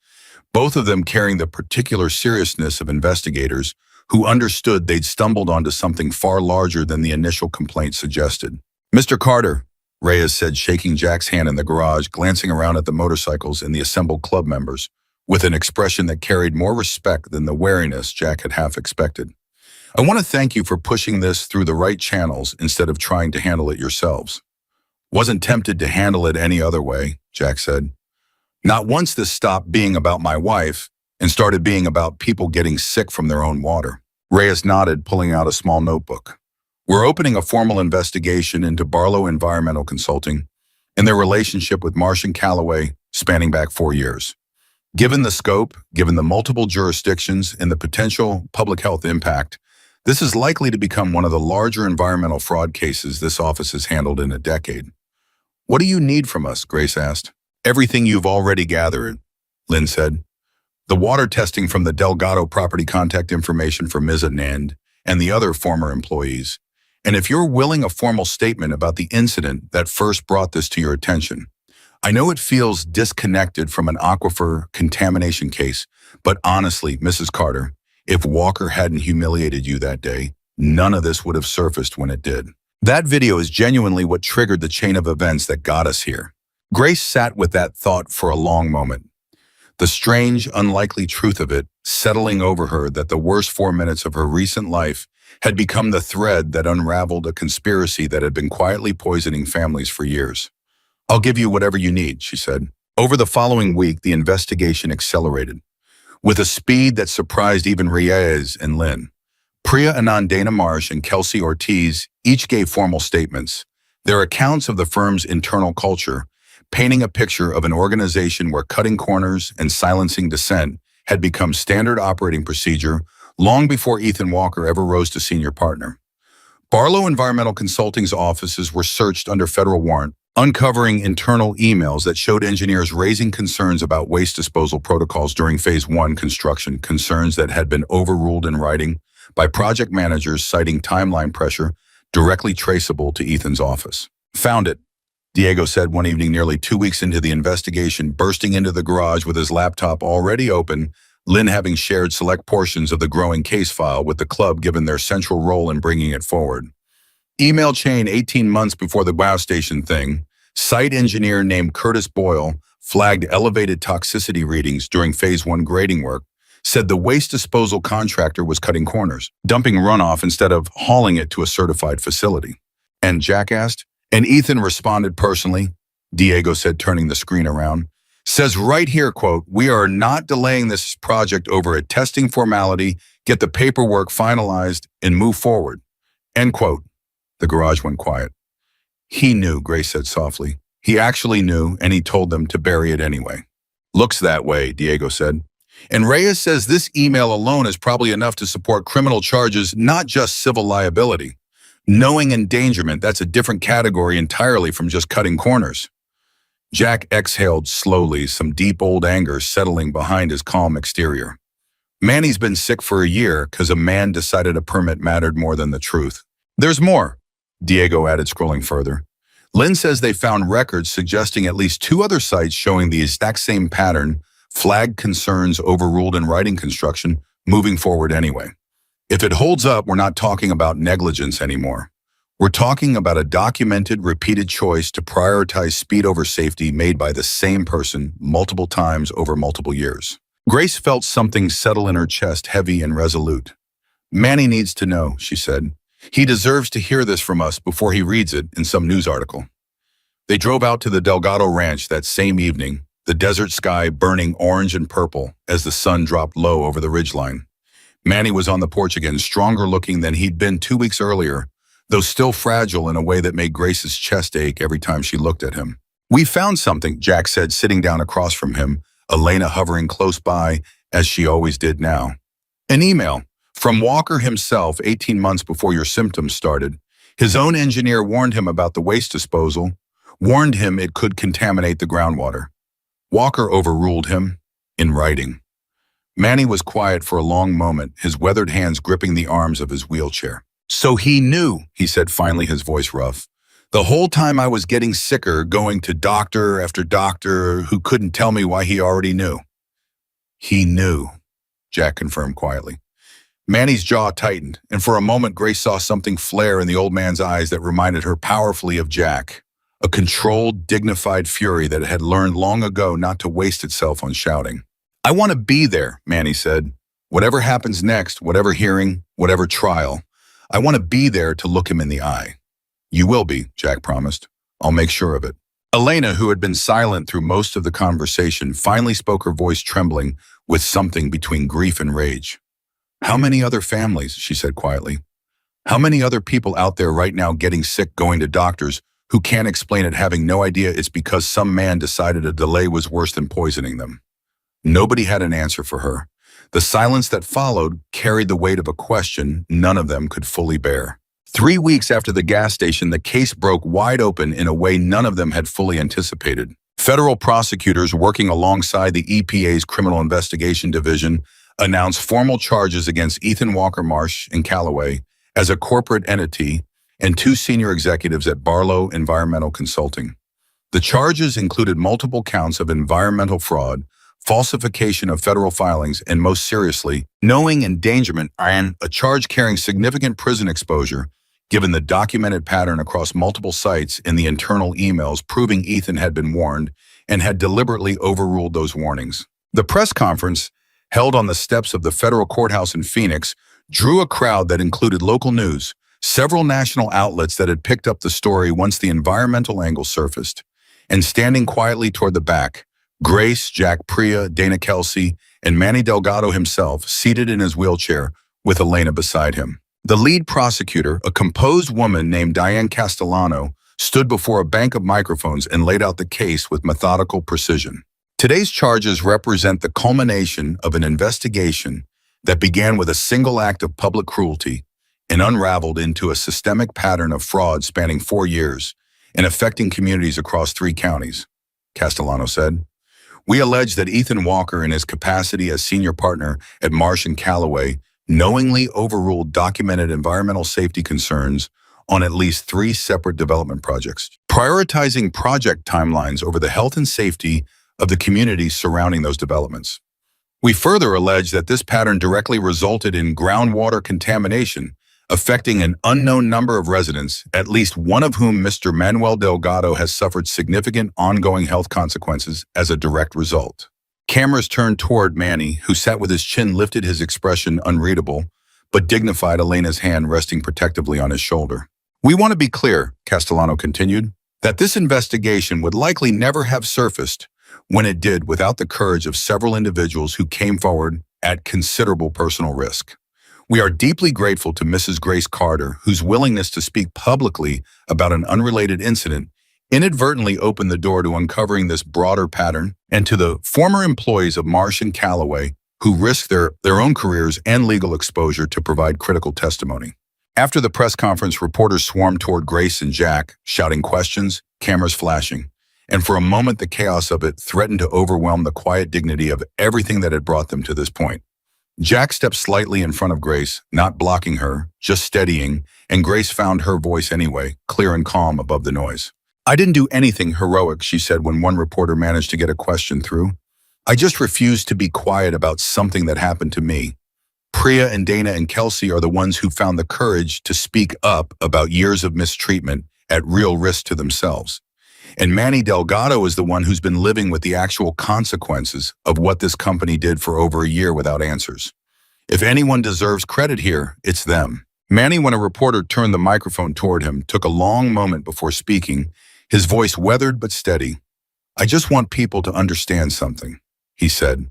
both of them carrying the particular seriousness of investigators who understood they'd stumbled onto something far larger than the initial complaint suggested. Mr. Carter, Reyes said, shaking Jack's hand in the garage, glancing around at the motorcycles and the assembled club members, with an expression that carried more respect than the wariness Jack had half expected. I want to thank you for pushing this through the right channels instead of trying to handle it yourselves. Wasn't tempted to handle it any other way, Jack said. Not once this stopped being about my wife and started being about people getting sick from their own water. Reyes nodded, pulling out a small notebook. We're opening a formal investigation into Barlow Environmental Consulting and their relationship with Marsh and Callaway spanning back 4 years. Given the scope, given the multiple jurisdictions, and the potential public health impact, this is likely to become one of the larger environmental fraud cases this office has handled in a decade. What do you need from us? Grace asked. Everything you've already gathered, Lynn said. The water testing from the Delgado property, contact information for Ms. Anand and the other former employees. And if you're willing, a formal statement about the incident that first brought this to your attention. I know it feels disconnected from an aquifer contamination case, but honestly, Mrs. Carter, if Walker hadn't humiliated you that day, none of this would have surfaced when it did. That video is genuinely what triggered the chain of events that got us here. Grace sat with that thought for a long moment. The strange, unlikely truth of it settling over her that the worst 4 minutes of her recent life had become the thread that unraveled a conspiracy that had been quietly poisoning families for years. I'll give you whatever you need, she said. Over the following week, the investigation accelerated, with a speed that surprised even Reyes and Lynn. Priya Anand, Dana Marsh, and Kelsey Ortiz each gave formal statements, their accounts of the firm's internal culture, painting a picture of an organization where cutting corners and silencing dissent had become standard operating procedure long before Ethan Walker ever rose to senior partner. Barlow Environmental Consulting's offices were searched under federal warrant, uncovering internal emails that showed engineers raising concerns about waste disposal protocols during Phase 1 construction, concerns that had been overruled in writing by project managers citing timeline pressure directly traceable to Ethan's office. Found it, Diego said one evening nearly 2 weeks into the investigation, bursting into the garage with his laptop already open, Lynn having shared select portions of the growing case file with the club given their central role in bringing it forward. Email chain 18 months before the WOW station thing, site engineer named Curtis Boyle flagged elevated toxicity readings during Phase 1 grading work, said the waste disposal contractor was cutting corners, dumping runoff instead of hauling it to a certified facility. And Jack asked, and Ethan responded personally, Diego said, turning the screen around. Says right here, quote, "We are not delaying this project over a testing formality, get the paperwork finalized, and move forward." End quote. The garage went quiet. He knew, Grace said softly. He actually knew, and he told them to bury it anyway. Looks that way, Diego said. And Reyes says this email alone is probably enough to support criminal charges, not just civil liability. Knowing endangerment, that's a different category entirely from just cutting corners. Jack exhaled slowly, some deep old anger settling behind his calm exterior. Manny's been sick for a year because a man decided a permit mattered more than the truth. There's more, Diego added, scrolling further. Lynn says they found records suggesting at least 2 other sites showing the exact same pattern, flagged concerns overruled in writing construction, moving forward anyway. If it holds up, we're not talking about negligence anymore. We're talking about a documented, repeated choice to prioritize speed over safety made by the same person multiple times over multiple years. Grace felt something settle in her chest, heavy and resolute. Manny needs to know, she said. He deserves to hear this from us before he reads it in some news article. They drove out to the Delgado Ranch that same evening, the desert sky burning orange and purple as the sun dropped low over the ridgeline. Manny was on the porch again, stronger looking than he'd been 2 weeks earlier, though still fragile in a way that made Grace's chest ache every time she looked at him. "We found something," Jack said, sitting down across from him, Elena hovering close by, as she always did now. "An email from Walker himself 18 months before your symptoms started. His own engineer warned him about the waste disposal, warned him it could contaminate the groundwater. Walker overruled him in writing." Manny was quiet for a long moment, his weathered hands gripping the arms of his wheelchair. "So he knew," he said, finally, his voice rough. "The whole time I was getting sicker, going to doctor after doctor who couldn't tell me why he already knew." "He knew," Jack confirmed quietly. Manny's jaw tightened, and for a moment Grace saw something flare in the old man's eyes that reminded her powerfully of Jack, a controlled, dignified fury that had learned long ago not to waste itself on shouting. "I want to be there," Manny said. "Whatever happens next, whatever hearing, whatever trial, I want to be there to look him in the eye." "You will be," Jack promised. "I'll make sure of it." Elena, who had been silent through most of the conversation, finally spoke, her voice trembling with something between grief and rage. "How many other families," she said quietly, "how many other people out there right now getting sick, going to doctors, who can't explain it, having no idea it's because some man decided a delay was worse than poisoning them?" Nobody had an answer for her. The silence that followed carried the weight of a question none of them could fully bear. 3 weeks after the gas station, the case broke wide open in a way none of them had fully anticipated. Federal prosecutors working alongside the EPA's Criminal Investigation Division announced formal charges against Ethan Walker Marsh in Callaway as a corporate entity and 2 senior executives at Barlow Environmental Consulting. The charges included multiple counts of environmental fraud, falsification of federal filings, and most seriously, knowing endangerment, and a charge carrying significant prison exposure, given the documented pattern across multiple sites in the internal emails proving Ethan had been warned and had deliberately overruled those warnings. The press conference, held on the steps of the federal courthouse in Phoenix, drew a crowd that included local news, several national outlets that had picked up the story once the environmental angle surfaced, and standing quietly toward the back, Grace, Jack Priya, Dana Kelsey, and Manny Delgado himself seated in his wheelchair with Elena beside him. The lead prosecutor, a composed woman named Diane Castellano, stood before a bank of microphones and laid out the case with methodical precision. Today's charges represent the culmination of an investigation that began with a single act of public cruelty and unraveled into a systemic pattern of fraud spanning 4 years and affecting communities across 3 counties, Castellano said. "We allege that Ethan Walker, in his capacity as senior partner at Marsh & Callaway, knowingly overruled documented environmental safety concerns on at least 3 separate development projects, prioritizing project timelines over the health and safety of the communities surrounding those developments. We further allege that this pattern directly resulted in groundwater contamination, affecting an unknown number of residents, at least one of whom, Mr. Manuel Delgado, has suffered significant ongoing health consequences as a direct result." Cameras turned toward Manny, who sat with his chin lifted, his expression unreadable, but dignified, Elena's hand resting protectively on his shoulder. "We want to be clear," Castellano continued, "that this investigation would likely never have surfaced when it did without the courage of several individuals who came forward at considerable personal risk. We are deeply grateful to Mrs. Grace Carter, whose willingness to speak publicly about an unrelated incident inadvertently opened the door to uncovering this broader pattern, and to the former employees of Marsh and Calloway who risked their own careers and legal exposure to provide critical testimony. After the press conference, reporters swarmed toward Grace and Jack, shouting questions, cameras flashing, and for a moment the chaos of it threatened to overwhelm the quiet dignity of everything that had brought them to this point. Jack stepped slightly in front of Grace, not blocking her, just steadying, and Grace found her voice anyway, clear and calm above the noise. "I didn't do anything heroic," she said when one reporter managed to get a question through. "I just refused to be quiet about something that happened to me. Priya and Dana and Kelsey are the ones who found the courage to speak up about years of mistreatment at real risk to themselves. And Manny Delgado is the one who's been living with the actual consequences of what this company did for over a year without answers. If anyone deserves credit here, it's them." Manny, when a reporter turned the microphone toward him, took a long moment before speaking, his voice weathered but steady. "I just want people to understand something," he said.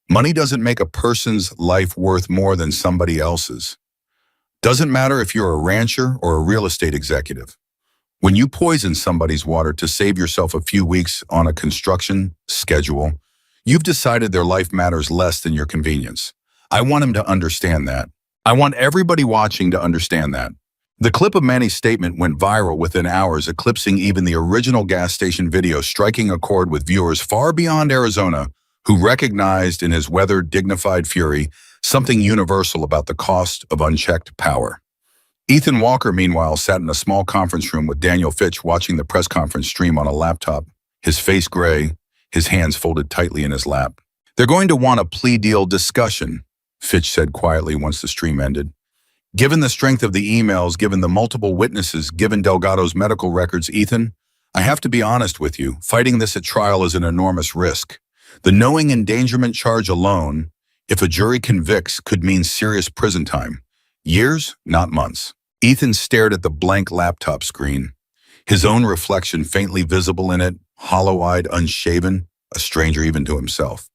"Money doesn't make a person's life worth more than somebody else's. Doesn't matter if you're a rancher or a real estate executive. When you poison somebody's water to save yourself a few weeks on a construction schedule, you've decided their life matters less than your convenience. I want them to understand that. I want everybody watching to understand that." The clip of Manny's statement went viral within hours, eclipsing even the original gas station video, striking a chord with viewers far beyond Arizona who recognized in his weathered, dignified fury something universal about the cost of unchecked power. Ethan Walker, meanwhile, sat in a small conference room with Daniel Fitch, watching the press conference stream on a laptop, his face gray, his hands folded tightly in his lap. "They're going to want a plea deal discussion," Fitch said quietly once the stream ended. "Given the strength of the emails, given the multiple witnesses, given Delgado's medical records, Ethan, I have to be honest with you, fighting this at trial is an enormous risk. The knowing endangerment charge alone, if a jury convicts, could mean serious prison time. Years, not months." Ethan stared at the blank laptop screen, his own reflection faintly visible in it, hollow-eyed, unshaven, a stranger even to himself.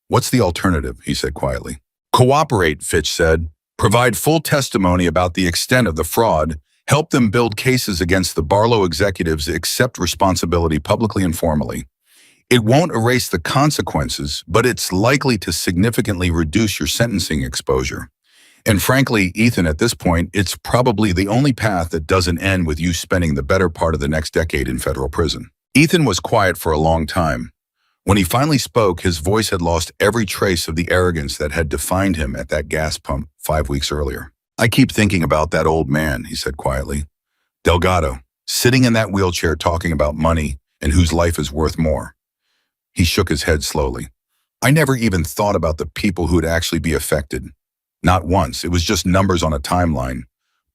"What's the alternative?" he said quietly. "Cooperate," Fitch said. "Provide full testimony about the extent of the fraud. Help them build cases against the Barlow executives. Accept responsibility publicly and formally. It won't erase the consequences, but it's likely to significantly reduce your sentencing exposure. And frankly, Ethan, at this point, it's probably the only path that doesn't end with you spending the better part of the next decade in federal prison." Ethan was quiet for a long time. When he finally spoke, his voice had lost every trace of the arrogance that had defined him at that gas pump 5 weeks earlier. "I keep thinking about that old man," he said quietly. "Delgado, sitting in that wheelchair talking about money and whose life is worth more." He shook his head slowly. "I never even thought about the people who would actually be affected. Not once. It was just numbers on a timeline,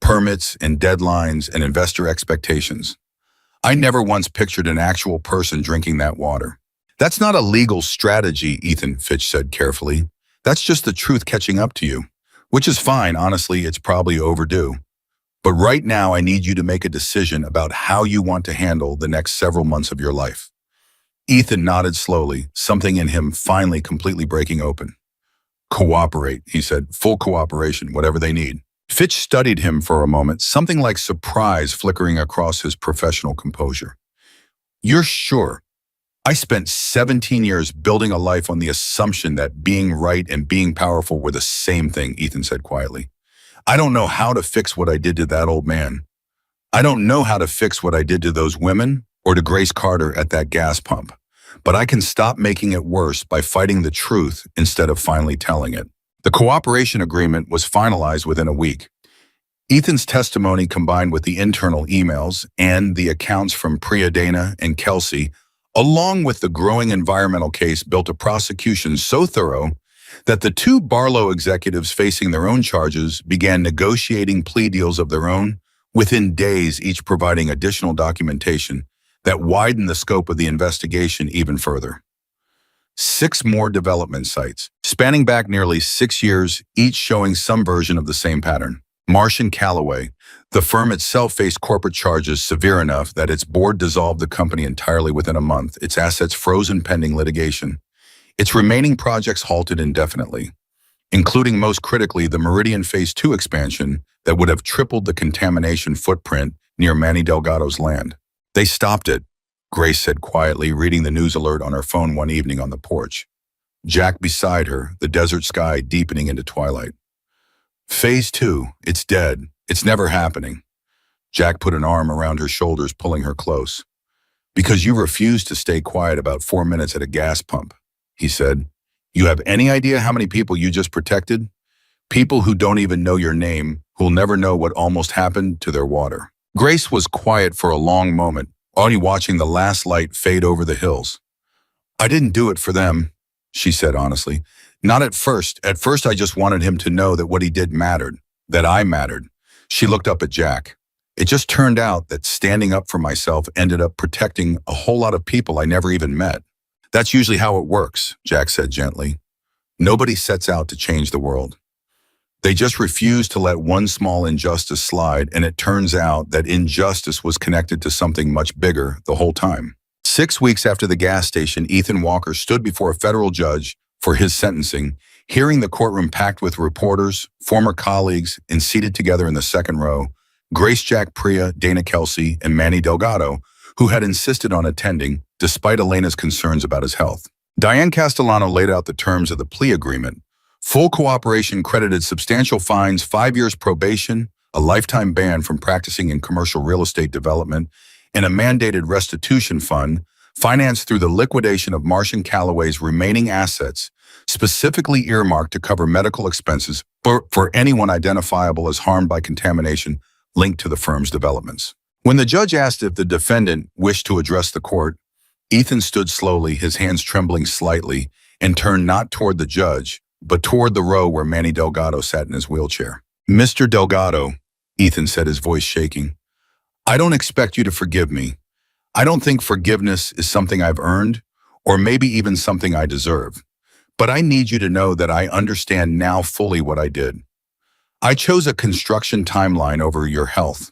permits and deadlines and investor expectations. I never once pictured an actual person drinking that water." "That's not a legal strategy," Ethan, Fitch said carefully. "That's just the truth catching up to you, which is fine. Honestly, it's probably overdue. But right now, I need you to make a decision about how you want to handle the next several months of your life." Ethan nodded slowly, something in him finally completely breaking open. "Cooperate," he said. "Full cooperation, whatever they need." Fitch studied him for a moment, something like surprise flickering across his professional composure. "You're sure? I spent 17 years building a life on the assumption that being right and being powerful were the same thing," Ethan said quietly. "I don't know how to fix what I did to that old man. I don't know how to fix what I did to those women or to Grace Carter at that gas pump. But I can stop making it worse by fighting the truth instead of finally telling it." The cooperation agreement was finalized within a week. Ethan's testimony, combined with the internal emails and the accounts from Priya, Dana, and Kelsey, along with the growing environmental case, built a prosecution so thorough that the two Barlow executives facing their own charges began negotiating plea deals of their own within days, each providing additional documentation that widened the scope of the investigation even further. 6 more development sites, spanning back nearly 6 years, each showing some version of the same pattern. Marsh & Calloway, the firm itself faced corporate charges severe enough that its board dissolved the company entirely within a month, its assets frozen pending litigation, its remaining projects halted indefinitely, including most critically the Meridian Phase 2 expansion that would have tripled the contamination footprint near Manny Delgado's land. They stopped it, Grace said quietly, reading the news alert on her phone one evening on the porch. Jack beside her, the desert sky deepening into twilight. Phase 2, it's dead. It's never happening. Jack put an arm around her shoulders, pulling her close. Because you refused to stay quiet about 4 minutes at a gas pump, he said. You have any idea how many people you just protected? People who don't even know your name, who'll never know what almost happened to their water. Grace was quiet for a long moment, only watching the last light fade over the hills. I didn't do it for them, she said honestly. Not at first. At first I just wanted him to know that what he did mattered, that I mattered. She looked up at Jack. It just turned out that standing up for myself ended up protecting a whole lot of people I never even met. That's usually how it works, Jack said gently. Nobody sets out to change the world. They just refuse to let one small injustice slide, and it turns out that injustice was connected to something much bigger the whole time. 6 weeks after the gas station, Ethan Walker stood before a federal judge for his sentencing, hearing the courtroom packed with reporters, former colleagues, and seated together in the second row, Grace, Jack, Priya, Dana Kelsey, and Manny Delgado, who had insisted on attending despite Elena's concerns about his health. Diane Castellano laid out the terms of the plea agreement. Full cooperation credited substantial fines, 5 years probation, a lifetime ban from practicing in commercial real estate development, and a mandated restitution fund financed through the liquidation of Marsh & Calloway's remaining assets, specifically earmarked to cover medical expenses for anyone identifiable as harmed by contamination linked to the firm's developments. When the judge asked if the defendant wished to address the court, Ethan stood slowly, his hands trembling slightly, and turned not toward the judge, but toward the row where Manny Delgado sat in his wheelchair. Mr. Delgado, Ethan said, his voice shaking, I don't expect you to forgive me. I don't think forgiveness is something I've earned, or maybe even something I deserve. But I need you to know that I understand now fully what I did. I chose a construction timeline over your health.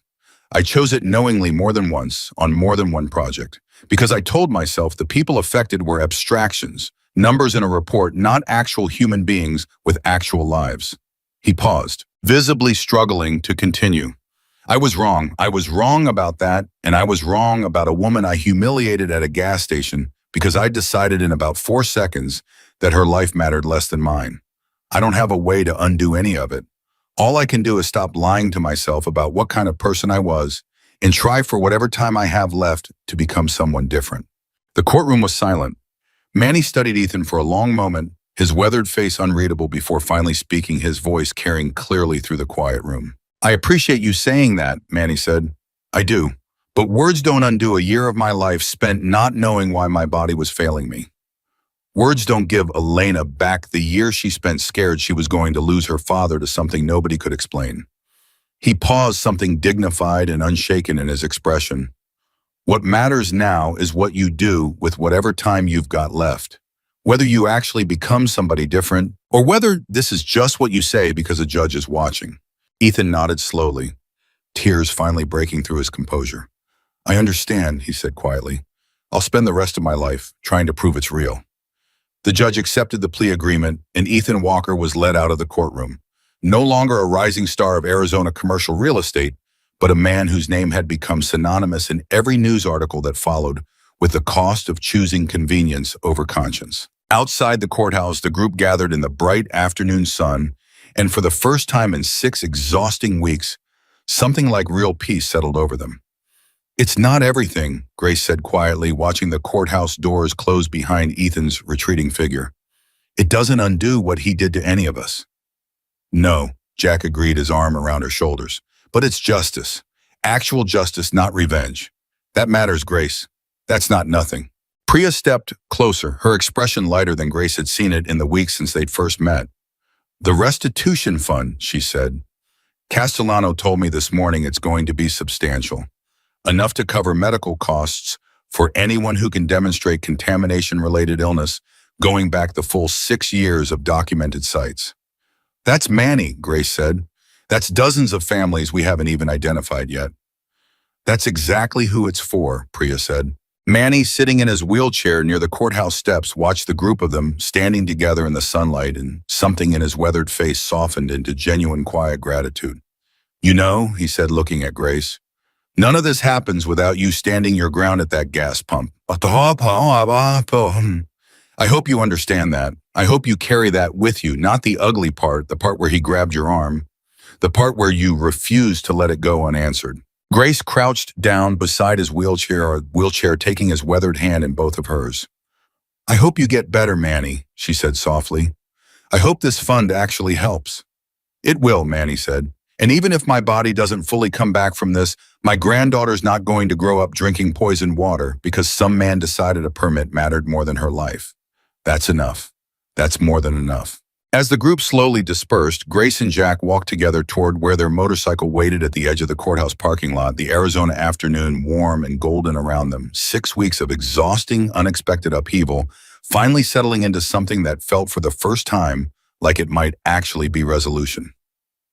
I chose it knowingly more than once, on more than one project, because I told myself the people affected were abstractions, numbers in a report, not actual human beings with actual lives. He paused, visibly struggling to continue. I was wrong. I was wrong about that, and I was wrong about a woman I humiliated at a gas station because I decided in about 4 seconds that her life mattered less than mine. I don't have a way to undo any of it. All I can do is stop lying to myself about what kind of person I was and try for whatever time I have left to become someone different. The courtroom was silent. Manny studied Ethan for a long moment, his weathered face unreadable before finally speaking, his voice carrying clearly through the quiet room. I appreciate you saying that, Manny said. I do. But words don't undo a year of my life spent not knowing why my body was failing me. Words don't give Elena back the year she spent scared she was going to lose her father to something nobody could explain. He paused, something dignified and unshaken in his expression. What matters now is what you do with whatever time you've got left. Whether you actually become somebody different, or whether this is just what you say because a judge is watching. Ethan nodded slowly, tears finally breaking through his composure. I understand, he said quietly. I'll spend the rest of my life trying to prove it's real. The judge accepted the plea agreement, and Ethan Walker was led out of the courtroom. No longer a rising star of Arizona commercial real estate, but a man whose name had become synonymous in every news article that followed with the cost of choosing convenience over conscience. Outside the courthouse, the group gathered in the bright afternoon sun, and for the first time in 6 exhausting weeks, something like real peace settled over them. It's not everything, Grace said quietly, watching the courthouse doors close behind Ethan's retreating figure. It doesn't undo what he did to any of us. No, Jack agreed, his arm around her shoulders. But it's justice. Actual justice, not revenge. That matters, Grace. That's not nothing. Priya stepped closer, her expression lighter than Grace had seen it in the weeks since they'd first met. The restitution fund, she said. Castellano told me this morning it's going to be substantial. Enough to cover medical costs for anyone who can demonstrate contamination-related illness going back the full 6 years of documented sites. That's Manny, Grace said. That's dozens of families we haven't even identified yet. That's exactly who it's for, Priya said. Manny, sitting in his wheelchair near the courthouse steps, watched the group of them standing together in the sunlight, and something in his weathered face softened into genuine quiet gratitude. You know, he said, looking at Grace, none of this happens without you standing your ground at that gas pump. I hope you understand that. I hope you carry that with you, not the ugly part, the part where he grabbed your arm, the part where you refused to let it go unanswered. Grace crouched down beside his wheelchair, taking his weathered hand in both of hers. I hope you get better, Manny, she said softly. I hope this fund actually helps. It will, Manny said. And even if my body doesn't fully come back from this, my granddaughter's not going to grow up drinking poisoned water because some man decided a permit mattered more than her life. That's enough. That's more than enough. As the group slowly dispersed, Grace and Jack walked together toward where their motorcycle waited at the edge of the courthouse parking lot, the Arizona afternoon warm and golden around them. 6 weeks of exhausting, unexpected upheaval, finally settling into something that felt for the first time like it might actually be resolution.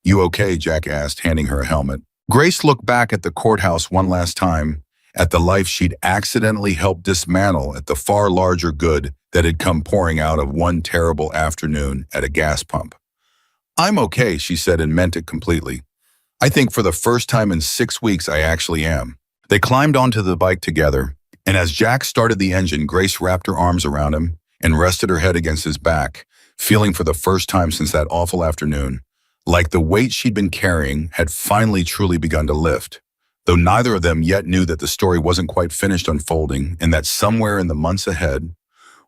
You okay? Jack asked, handing her a helmet. Grace looked back at the courthouse one last time, at the life she'd accidentally helped dismantle, at the far larger good that had come pouring out of one terrible afternoon at a gas pump. I'm okay, she said, and meant it completely. I think for the first time in 6 weeks I actually am. They climbed onto the bike together, and as Jack started the engine, Grace wrapped her arms around him and rested her head against his back, feeling for the first time since that awful afternoon, like the weight she'd been carrying had finally truly begun to lift, though neither of them yet knew that the story wasn't quite finished unfolding and that somewhere in the months ahead,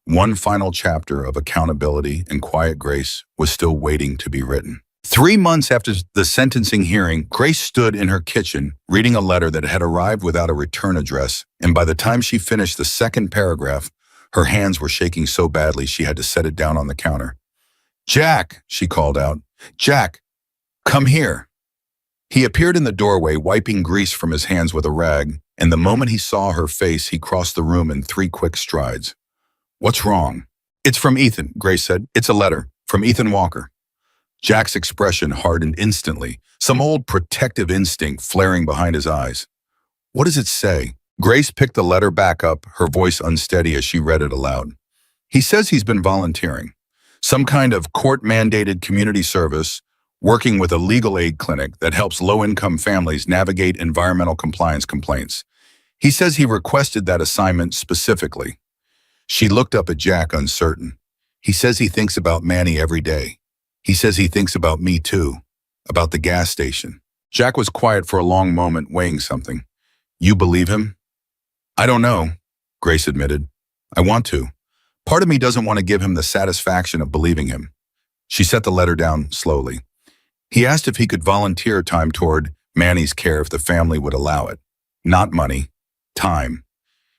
one final chapter of accountability and quiet grace was still waiting to be written. 3 months after the sentencing hearing, Grace stood in her kitchen reading a letter that had arrived without a return address, and by the time she finished the second paragraph, her hands were shaking so badly she had to set it down on the counter. Jack, she called out. Jack, come here. He appeared in the doorway, wiping grease from his hands with a rag, and the moment he saw her face, he crossed the room in 3 quick strides. What's wrong? It's from Ethan, Grace said. It's a letter from Ethan Walker. Jack's expression hardened instantly, some old protective instinct flaring behind his eyes. What does it say? Grace picked the letter back up, her voice unsteady as she read it aloud. He says he's been volunteering. Some kind of court-mandated community service, working with a legal aid clinic that helps low-income families navigate environmental compliance complaints. He says he requested that assignment specifically. She looked up at Jack, uncertain. He says he thinks about Manny every day. He says he thinks about me too, about the gas station. Jack was quiet for a long moment, weighing something. You believe him? I don't know, Grace admitted. I want to. Part of me doesn't want to give him the satisfaction of believing him. She set the letter down slowly. He asked if he could volunteer time toward Manny's care if the family would allow it. Not money, time.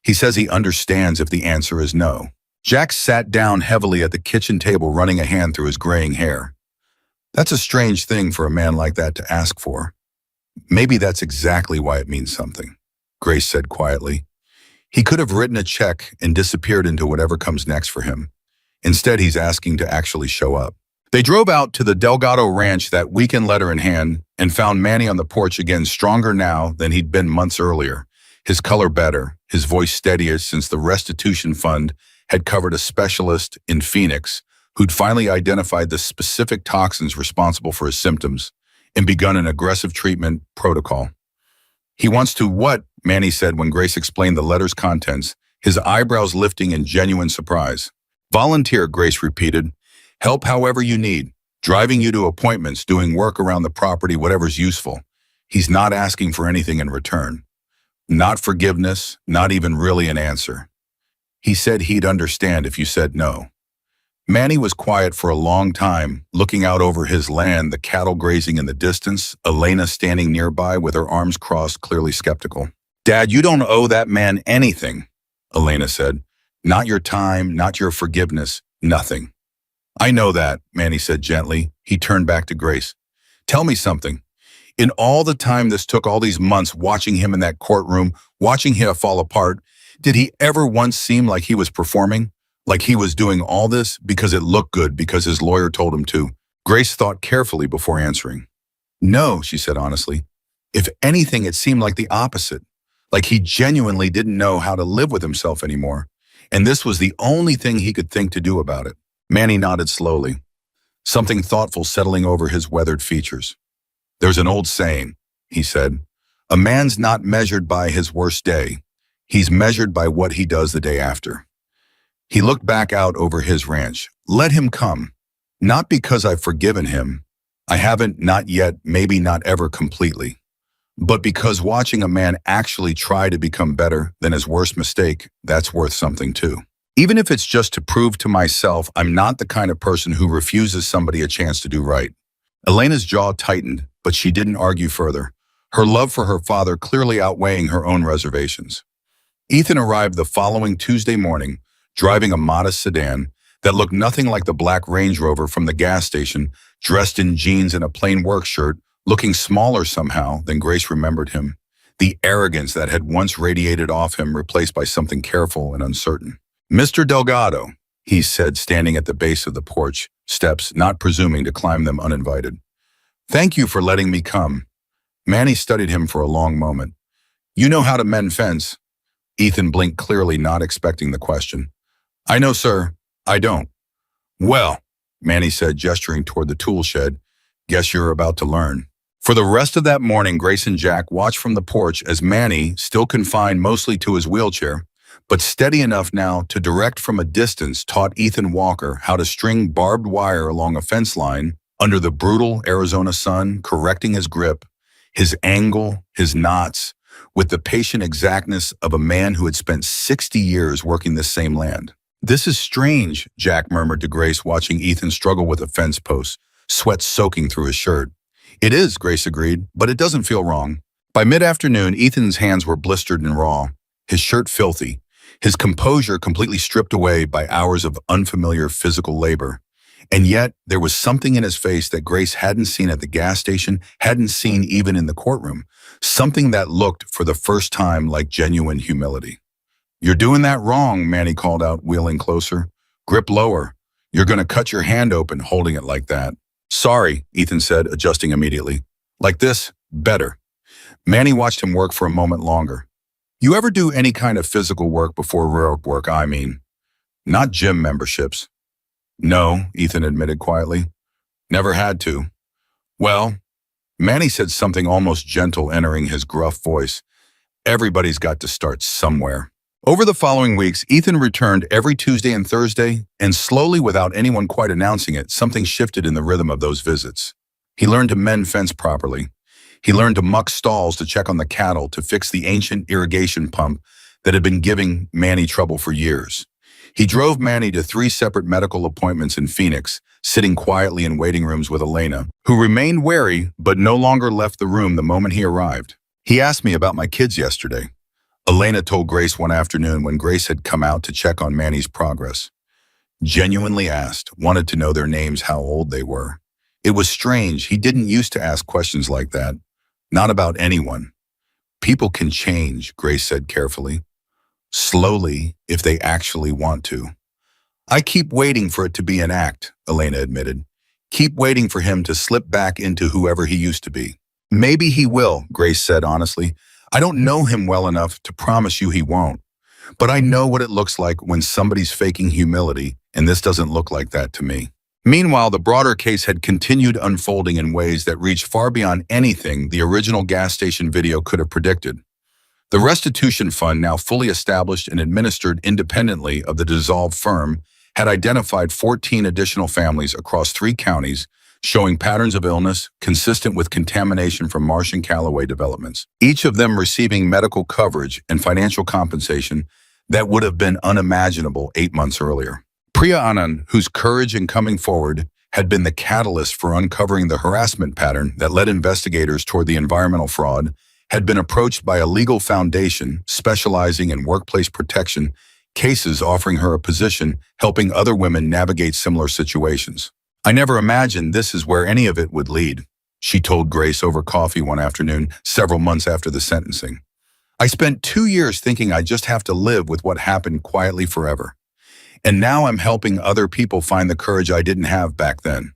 He says he understands if the answer is no. Jack sat down heavily at the kitchen table, running a hand through his graying hair. That's a strange thing for a man like that to ask for. Maybe that's exactly why it means something, Grace said quietly. He could have written a check and disappeared into whatever comes next for him. Instead, he's asking to actually show up. They drove out to the Delgado Ranch, that weekend letter in hand, and found Manny on the porch again, stronger now than he'd been months earlier. His color better, his voice steadier since the restitution fund had covered a specialist in Phoenix who'd finally identified the specific toxins responsible for his symptoms and begun an aggressive treatment protocol. He wants to what? Manny said when Grace explained the letter's contents, his eyebrows lifting in genuine surprise. Volunteer, Grace repeated. Help however you need, driving you to appointments, doing work around the property, whatever's useful. He's not asking for anything in return. Not forgiveness, not even really an answer. He said he'd understand if you said no. Manny was quiet for a long time, looking out over his land, the cattle grazing in the distance, Elena standing nearby with her arms crossed, clearly skeptical. Dad, you don't owe that man anything, Elena said. Not your time, not your forgiveness, nothing. I know that, Manny said gently. He turned back to Grace. Tell me something. In all the time this took, all these months watching him in that courtroom, watching him fall apart, did he ever once seem like he was performing? Like he was doing all this because it looked good, because his lawyer told him to? Grace thought carefully before answering. No, she said honestly. If anything, it seemed like the opposite. Like he genuinely didn't know how to live with himself anymore. And this was the only thing he could think to do about it. Manny nodded slowly, something thoughtful settling over his weathered features. There's an old saying, he said. A man's not measured by his worst day. He's measured by what he does the day after. He looked back out over his ranch. Let him come. Not because I've forgiven him. I haven't, not yet, maybe not ever completely. But because watching a man actually try to become better than his worst mistake, that's worth something too. Even if it's just to prove to myself I'm not the kind of person who refuses somebody a chance to do right. Elena's jaw tightened, but she didn't argue further, her love for her father clearly outweighing her own reservations. Ethan arrived the following Tuesday morning, driving a modest sedan that looked nothing like the black Range Rover from the gas station, dressed in jeans and a plain work shirt, looking smaller somehow than Grace remembered him. The arrogance that had once radiated off him replaced by something careful and uncertain. Mr. Delgado, he said, standing at the base of the porch steps, not presuming to climb them uninvited. Thank you for letting me come. Manny studied him for a long moment. You know how to mend fence? Ethan blinked clearly, not expecting the question. I know, sir. I don't. Well, Manny said, gesturing toward the tool shed, guess you're about to learn. For the rest of that morning, Grace and Jack watched from the porch as Manny, still confined mostly to his wheelchair, but steady enough now to direct from a distance, taught Ethan Walker how to string barbed wire along a fence line under the brutal Arizona sun, correcting his grip, his angle, his knots, with the patient exactness of a man who had spent 60 years working this same land. This is strange, Jack murmured to Grace, watching Ethan struggle with a fence post, sweat soaking through his shirt. It is, Grace agreed, but it doesn't feel wrong. By mid-afternoon, Ethan's hands were blistered and raw, his shirt filthy, his composure completely stripped away by hours of unfamiliar physical labor. And yet, there was something in his face that Grace hadn't seen at the gas station, hadn't seen even in the courtroom, something that looked, for the first time, like genuine humility. You're doing that wrong, Manny called out, wheeling closer. Grip lower. You're going to cut your hand open holding it like that. Sorry, Ethan said, adjusting immediately. Like this, better. Manny watched him work for a moment longer. You ever do any kind of physical work before road work, I mean? Not gym memberships. No, Ethan admitted quietly. Never had to. Well, Manny said something almost gentle, entering his gruff voice. Everybody's got to start somewhere. Over the following weeks, Ethan returned every Tuesday and Thursday, and slowly, without anyone quite announcing it, something shifted in the rhythm of those visits. He learned to mend fence properly. He learned to muck stalls to check on the cattle, to fix the ancient irrigation pump that had been giving Manny trouble for years. He drove Manny to 3 separate medical appointments in Phoenix, sitting quietly in waiting rooms with Elena, who remained wary but no longer left the room the moment he arrived. He asked me about my kids yesterday. Elena told Grace one afternoon when Grace had come out to check on Manny's progress. Genuinely asked, wanted to know their names, how old they were. It was strange, he didn't used to ask questions like that. Not about anyone. People can change, Grace said carefully. Slowly, if they actually want to. I keep waiting for it to be an act, Elena admitted. Keep waiting for him to slip back into whoever he used to be. Maybe he will, Grace said honestly. I don't know him well enough to promise you he won't. But I know what it looks like when somebody's faking humility, and this doesn't look like that to me. Meanwhile, the broader case had continued unfolding in ways that reached far beyond anything the original gas station video could have predicted. The restitution fund, now fully established and administered independently of the dissolved firm, had identified 14 additional families across 3 counties, showing patterns of illness consistent with contamination from Marsh and Callaway developments, each of them receiving medical coverage and financial compensation that would have been unimaginable 8 months earlier. Priya Anand, whose courage in coming forward had been the catalyst for uncovering the harassment pattern that led investigators toward the environmental fraud, had been approached by a legal foundation specializing in workplace protection cases, offering her a position helping other women navigate similar situations. I never imagined this is where any of it would lead, she told Grace over coffee one afternoon several months after the sentencing. I spent 2 years thinking I just have to live with what happened quietly forever. And now I'm helping other people find the courage I didn't have back then.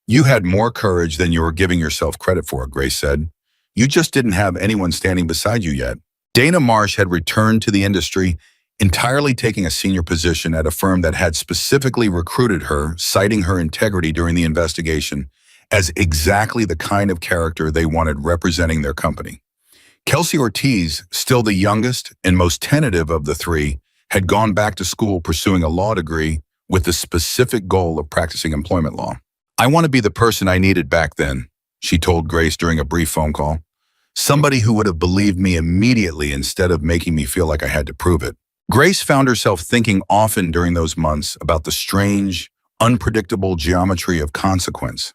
You had more courage than you were giving yourself credit for, Grace said. You just didn't have anyone standing beside you yet. Dana Marsh had returned to the industry, entirely taking a senior position at a firm that had specifically recruited her, citing her integrity during the investigation as exactly the kind of character they wanted representing their company. Kelsey Ortiz, still the youngest and most tentative of the three, had gone back to school pursuing a law degree with the specific goal of practicing employment law. I want to be the person I needed back then, she told Grace during a brief phone call. Somebody who would have believed me immediately instead of making me feel like I had to prove it. Grace found herself thinking often during those months about the strange, unpredictable geometry of consequence.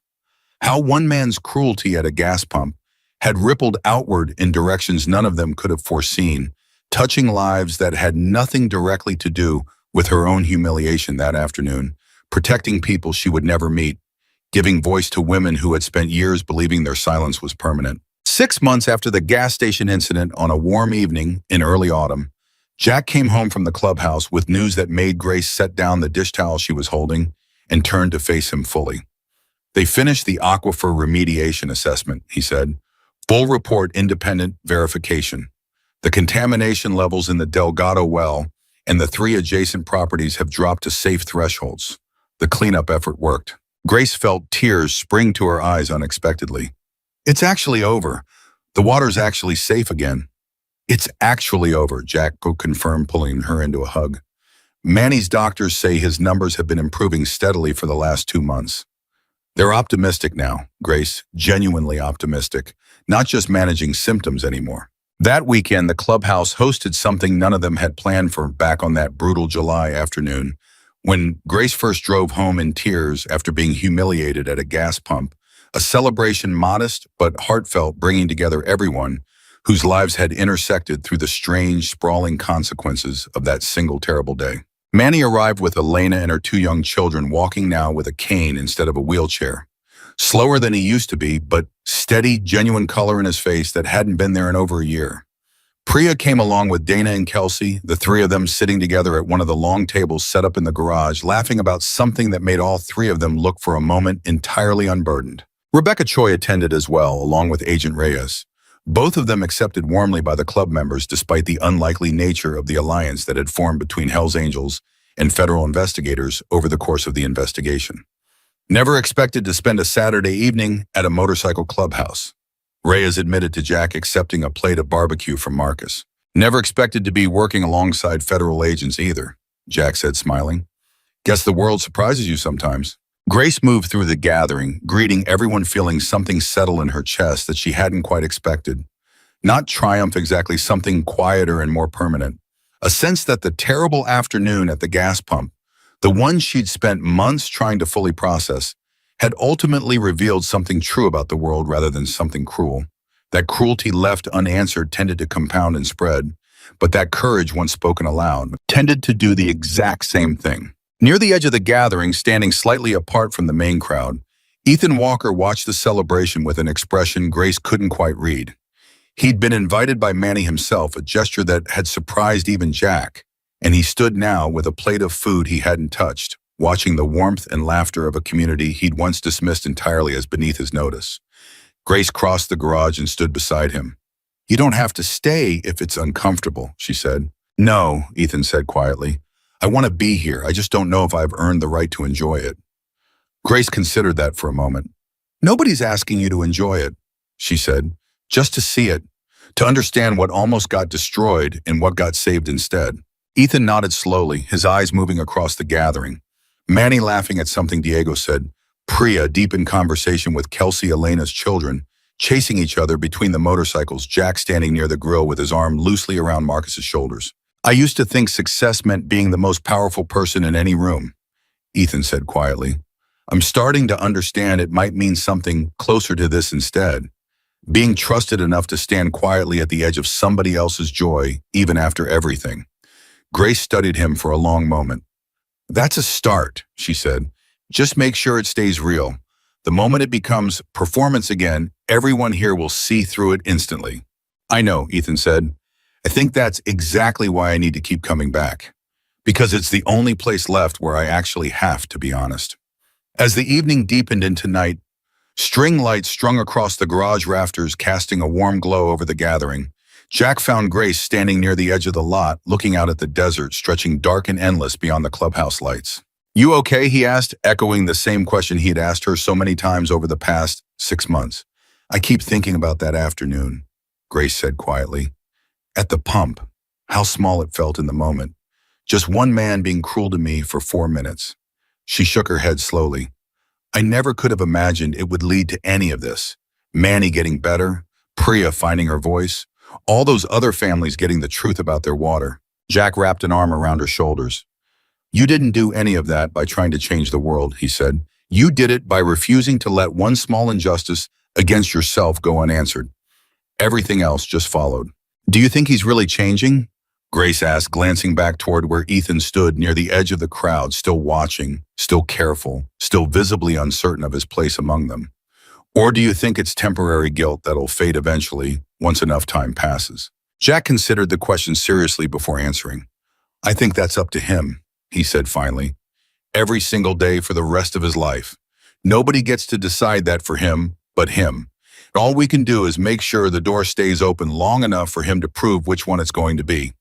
How one man's cruelty at a gas pump had rippled outward in directions none of them could have foreseen, touching lives that had nothing directly to do with her own humiliation that afternoon, protecting people she would never meet, giving voice to women who had spent years believing their silence was permanent. 6 months after the gas station incident on a warm evening in early autumn, Jack came home from the clubhouse with news that made Grace set down the dish towel she was holding and turned to face him fully. They finished the aquifer remediation assessment, he said. Full report independent verification. The contamination levels in the Delgado well and the 3 adjacent properties have dropped to safe thresholds. The cleanup effort worked. Grace felt tears spring to her eyes unexpectedly. It's actually over. The water's actually safe again. It's actually over, Jack confirmed, pulling her into a hug. Manny's doctors say his numbers have been improving steadily for the last 2 months. They're optimistic now, Grace, genuinely optimistic, not just managing symptoms anymore. That weekend, the clubhouse hosted something none of them had planned for back on that brutal July afternoon, when Grace first drove home in tears after being humiliated at a gas pump, a celebration modest but heartfelt, bringing together everyone whose lives had intersected through the strange, sprawling consequences of that single terrible day. Manny arrived with Elena and her 2 young children, walking now with a cane instead of a wheelchair. Slower than he used to be, but steady, genuine color in his face that hadn't been there in over a year. Priya came along with Dana and Kelsey, the 3 of them sitting together at one of the long tables set up in the garage, laughing about something that made all 3 of them look for a moment entirely unburdened. Rebecca Choi attended as well, along with Agent Reyes. Both of them accepted warmly by the club members despite the unlikely nature of the alliance that had formed between Hell's Angels and federal investigators over the course of the investigation. Never expected to spend a Saturday evening at a motorcycle clubhouse. Reyes admitted to Jack accepting a plate of barbecue from Marcus. Never expected to be working alongside federal agents either, Jack said, smiling. Guess the world surprises you sometimes. Grace moved through the gathering, greeting everyone, feeling something settle in her chest that she hadn't quite expected. Not triumph exactly, something quieter and more permanent. A sense that the terrible afternoon at the gas pump, the one she'd spent months trying to fully process, had ultimately revealed something true about the world rather than something cruel. That cruelty left unanswered tended to compound and spread, but that courage, once spoken aloud, tended to do the exact same thing. Near the edge of the gathering, standing slightly apart from the main crowd, Ethan Walker watched the celebration with an expression Grace couldn't quite read. He'd been invited by Manny himself, a gesture that had surprised even Jack, and he stood now with a plate of food he hadn't touched, watching the warmth and laughter of a community he'd once dismissed entirely as beneath his notice. Grace crossed the garage and stood beside him. "You don't have to stay if it's uncomfortable," she said. "No," Ethan said quietly. "I want to be here. I just don't know if I've earned the right to enjoy it." Grace considered that for a moment. "Nobody's asking you to enjoy it," she said. "Just to see it, to understand what almost got destroyed and what got saved instead." Ethan nodded slowly, his eyes moving across the gathering. Manny laughing at something Diego said. Priya deep in conversation with Kelsey, Elena's children, chasing each other between the motorcycles, Jack standing near the grill with his arm loosely around Marcus's shoulders. "I used to think success meant being the most powerful person in any room," Ethan said quietly. "I'm starting to understand it might mean something closer to this instead. Being trusted enough to stand quietly at the edge of somebody else's joy, even after everything." Grace studied him for a long moment. "That's a start," she said. "Just make sure it stays real. The moment it becomes performance again, everyone here will see through it instantly." "I know," Ethan said. "I think that's exactly why I need to keep coming back. Because it's the only place left where I actually have to be honest." As the evening deepened into night, string lights strung across the garage rafters casting a warm glow over the gathering, Jack found Grace standing near the edge of the lot, looking out at the desert stretching dark and endless beyond the clubhouse lights. "You okay?" he asked, echoing the same question he had asked her so many times over the past 6 months. "I keep thinking about that afternoon," Grace said quietly. "At the pump. How small it felt in the moment. Just one man being cruel to me for 4 minutes." She shook her head slowly. "I never could have imagined it would lead to any of this. Manny getting better, Priya finding her voice, all those other families getting the truth about their water." Jack wrapped an arm around her shoulders. "You didn't do any of that by trying to change the world," he said. "You did it by refusing to let one small injustice against yourself go unanswered. Everything else just followed." "Do you think he's really changing?" Grace asked, glancing back toward where Ethan stood near the edge of the crowd, still watching, still careful, still visibly uncertain of his place among them. "Or do you think it's temporary guilt that'll fade eventually, once enough time passes?" Jack considered the question seriously before answering. "I think that's up to him," he said finally. "Every single day for the rest of his life. Nobody gets to decide that for him but him. All we can do is make sure the door stays open long enough for him to prove which one it's going to be."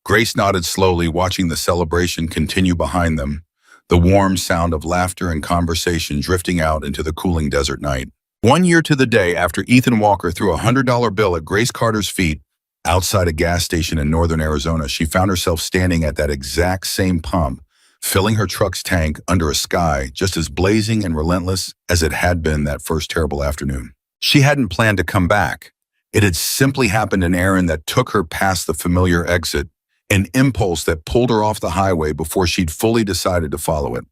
Grace nodded slowly, watching the celebration continue behind them, the warm sound of laughter and conversation drifting out into the cooling desert night. 1 year to the day after Ethan Walker threw a $100 bill at Grace Carter's feet, outside a gas station in northern Arizona, she found herself standing at that exact same pump, filling her truck's tank under a sky just as blazing and relentless as it had been that first terrible afternoon. She hadn't planned to come back. It had simply happened an errand that took her past the familiar exit, an impulse that pulled her off the highway before she'd fully decided to follow it.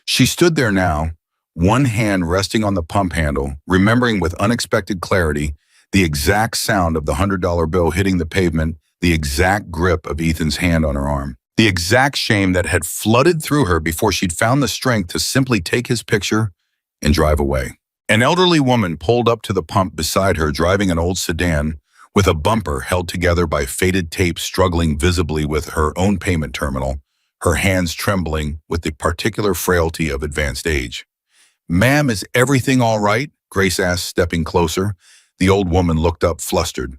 She stood there now, one hand resting on the pump handle, remembering with unexpected clarity the exact sound of the $100 bill hitting the pavement, the exact grip of Ethan's hand on her arm, the exact shame that had flooded through her before she'd found the strength to simply take his picture and drive away. An elderly woman pulled up to the pump beside her, driving an old sedan with a bumper held together by faded tape, struggling visibly with her own payment terminal, her hands trembling with the particular frailty of advanced age. "Ma'am, is everything all right?" Grace asked, stepping closer. The old woman looked up, flustered.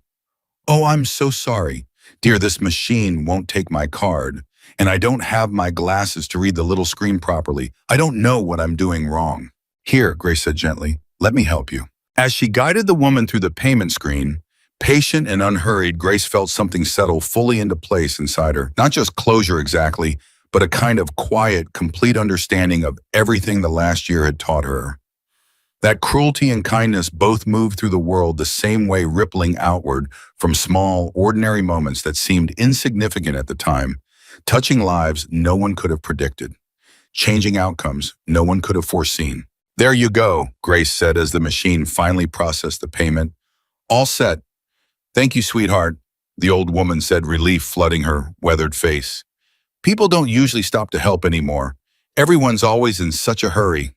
"Oh, I'm so sorry. Dear, this machine won't take my card, and I don't have my glasses to read the little screen properly. I don't know what I'm doing wrong." "Here," Grace said gently, "let me help you." As she guided the woman through the payment screen, patient and unhurried, Grace felt something settle fully into place inside her. Not just closure exactly, but a kind of quiet, complete understanding of everything the last year had taught her. That cruelty and kindness both moved through the world the same way, rippling outward from small, ordinary moments that seemed insignificant at the time, touching lives no one could have predicted, changing outcomes no one could have foreseen. "There you go," Grace said as the machine finally processed the payment. "All set." "Thank you, sweetheart," the old woman said, relief flooding her weathered face. "People don't usually stop to help anymore. Everyone's always in such a hurry."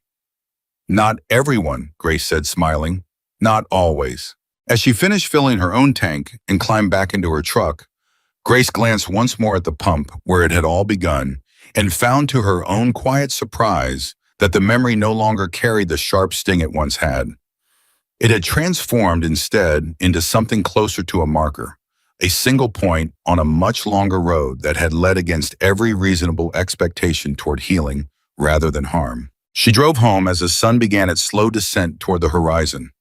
"Not everyone," Grace said, smiling. "Not always." As she finished filling her own tank and climbed back into her truck, Grace glanced once more at the pump where it had all begun and found to her own quiet surprise that the memory no longer carried the sharp sting it once had. It had transformed instead into something closer to a marker, a single point on a much longer road that had led against every reasonable expectation toward healing rather than harm. She drove home as the sun began its slow descent toward the horizon,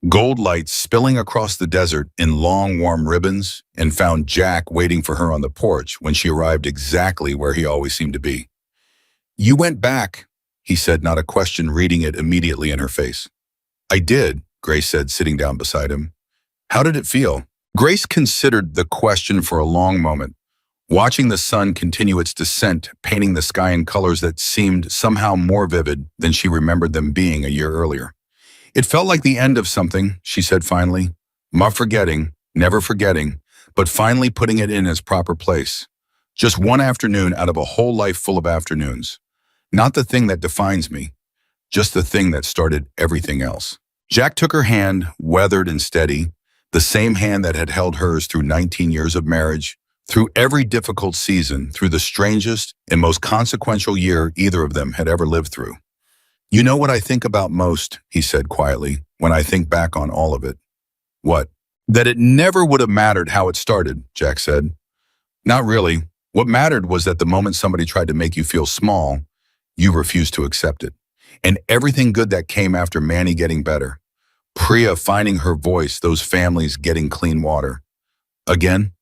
gold lights spilling across the desert in long, warm ribbons, and found Jack waiting for her on the porch when she arrived exactly where he always seemed to be. "You went back," he said, not a question reading it immediately in her face. "I did," Grace said, sitting down beside him. "How did it feel?" Grace considered the question for a long moment, watching the sun continue its descent, painting the sky in colors that seemed somehow more vivid than she remembered them being a year earlier. "It felt like the end of something," she said finally. "Not forgetting, never forgetting, but finally putting it in its proper place. Just one afternoon out of a whole life full of afternoons. Not the thing that defines me, just the thing that started everything else." Jack took her hand, weathered and steady, the same hand that had held hers through 19 years of marriage, through every difficult season, through the strangest and most consequential year either of them had ever lived through. You know what I think about most, he said quietly, when I think back on all of it. What? That it never would have mattered how it started, Jack said. Not really. What mattered was that the moment somebody tried to make you feel small, you refused to accept it. And everything good that came after Manny getting better, Priya finding her voice, those families getting clean water. Again,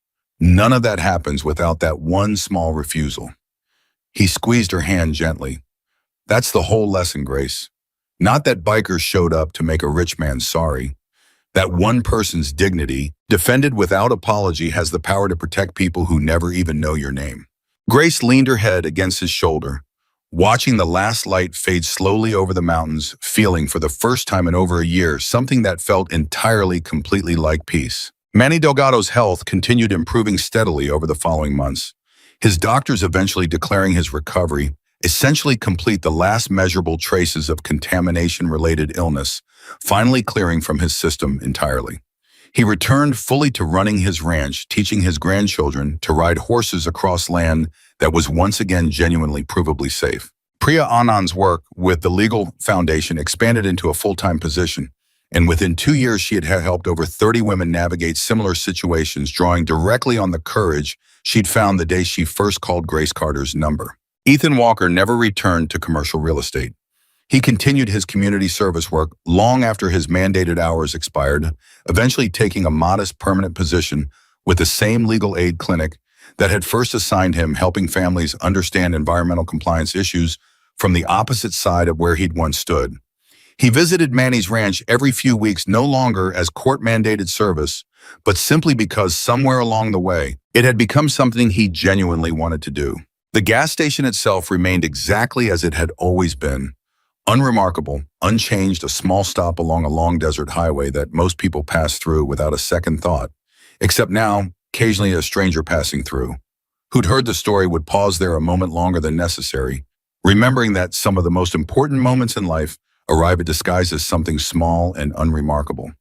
none of that happens without that one small refusal. He squeezed her hand gently. That's the whole lesson, Grace. Not that bikers showed up to make a rich man sorry. That one person's dignity, defended without apology, has the power to protect people who never even know your name. Grace leaned her head against his shoulder, watching the last light fade slowly over the mountains, feeling for the first time in over a year something that felt entirely, completely like peace. Manny Delgado's health continued improving steadily over the following months, his doctors eventually declaring his recovery essentially complete, the last measurable traces of contamination-related illness finally clearing from his system entirely. He returned fully to running his ranch, teaching his grandchildren to ride horses across land that was once again genuinely provably safe. Priya Anand's work with the legal foundation expanded into a full-time position, and within 2 years she had helped over 30 women navigate similar situations, drawing directly on the courage she'd found the day she first called Grace Carter's number. Ethan Walker never returned to commercial real estate. He continued his community service work long after his mandated hours expired, eventually taking a modest permanent position with the same legal aid clinic that had first assigned him, helping families understand environmental compliance issues from the opposite side of where he'd once stood. He visited Manny's ranch every few weeks, no longer as court-mandated service, but simply because somewhere along the way, it had become something he genuinely wanted to do. The gas station itself remained exactly as it had always been. Unremarkable, unchanged, a small stop along a long desert highway that most people pass through without a second thought, except now, occasionally a stranger passing through, who'd heard the story, would pause there a moment longer than necessary, remembering that some of the most important moments in life arrive disguised as something small and unremarkable.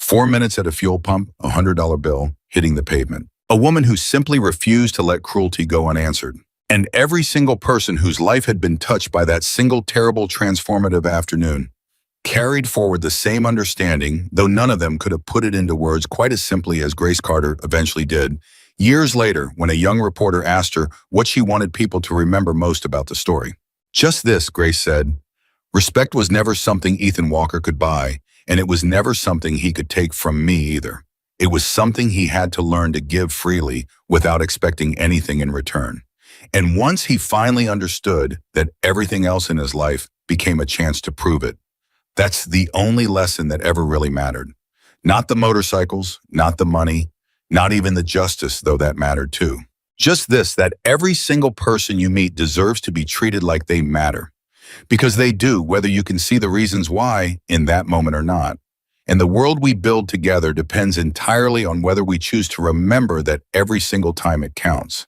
4 minutes at a fuel pump, a $100 bill hitting the pavement. A woman who simply refused to let cruelty go unanswered. And every single person whose life had been touched by that single terrible transformative afternoon carried forward the same understanding, though none of them could have put it into words quite as simply as Grace Carter eventually did, years later when a young reporter asked her what she wanted people to remember most about the story. Just this, Grace said. Respect was never something Ethan Walker could buy, and it was never something he could take from me either. It was something he had to learn to give freely without expecting anything in return. And once he finally understood that, everything else in his life became a chance to prove it. That's the only lesson that ever really mattered. Not the motorcycles, not the money, not even the justice, though that mattered too. Just this, that every single person you meet deserves to be treated like they matter. Because they do, whether you can see the reasons why in that moment or not. And the world we build together depends entirely on whether we choose to remember that every single time it counts.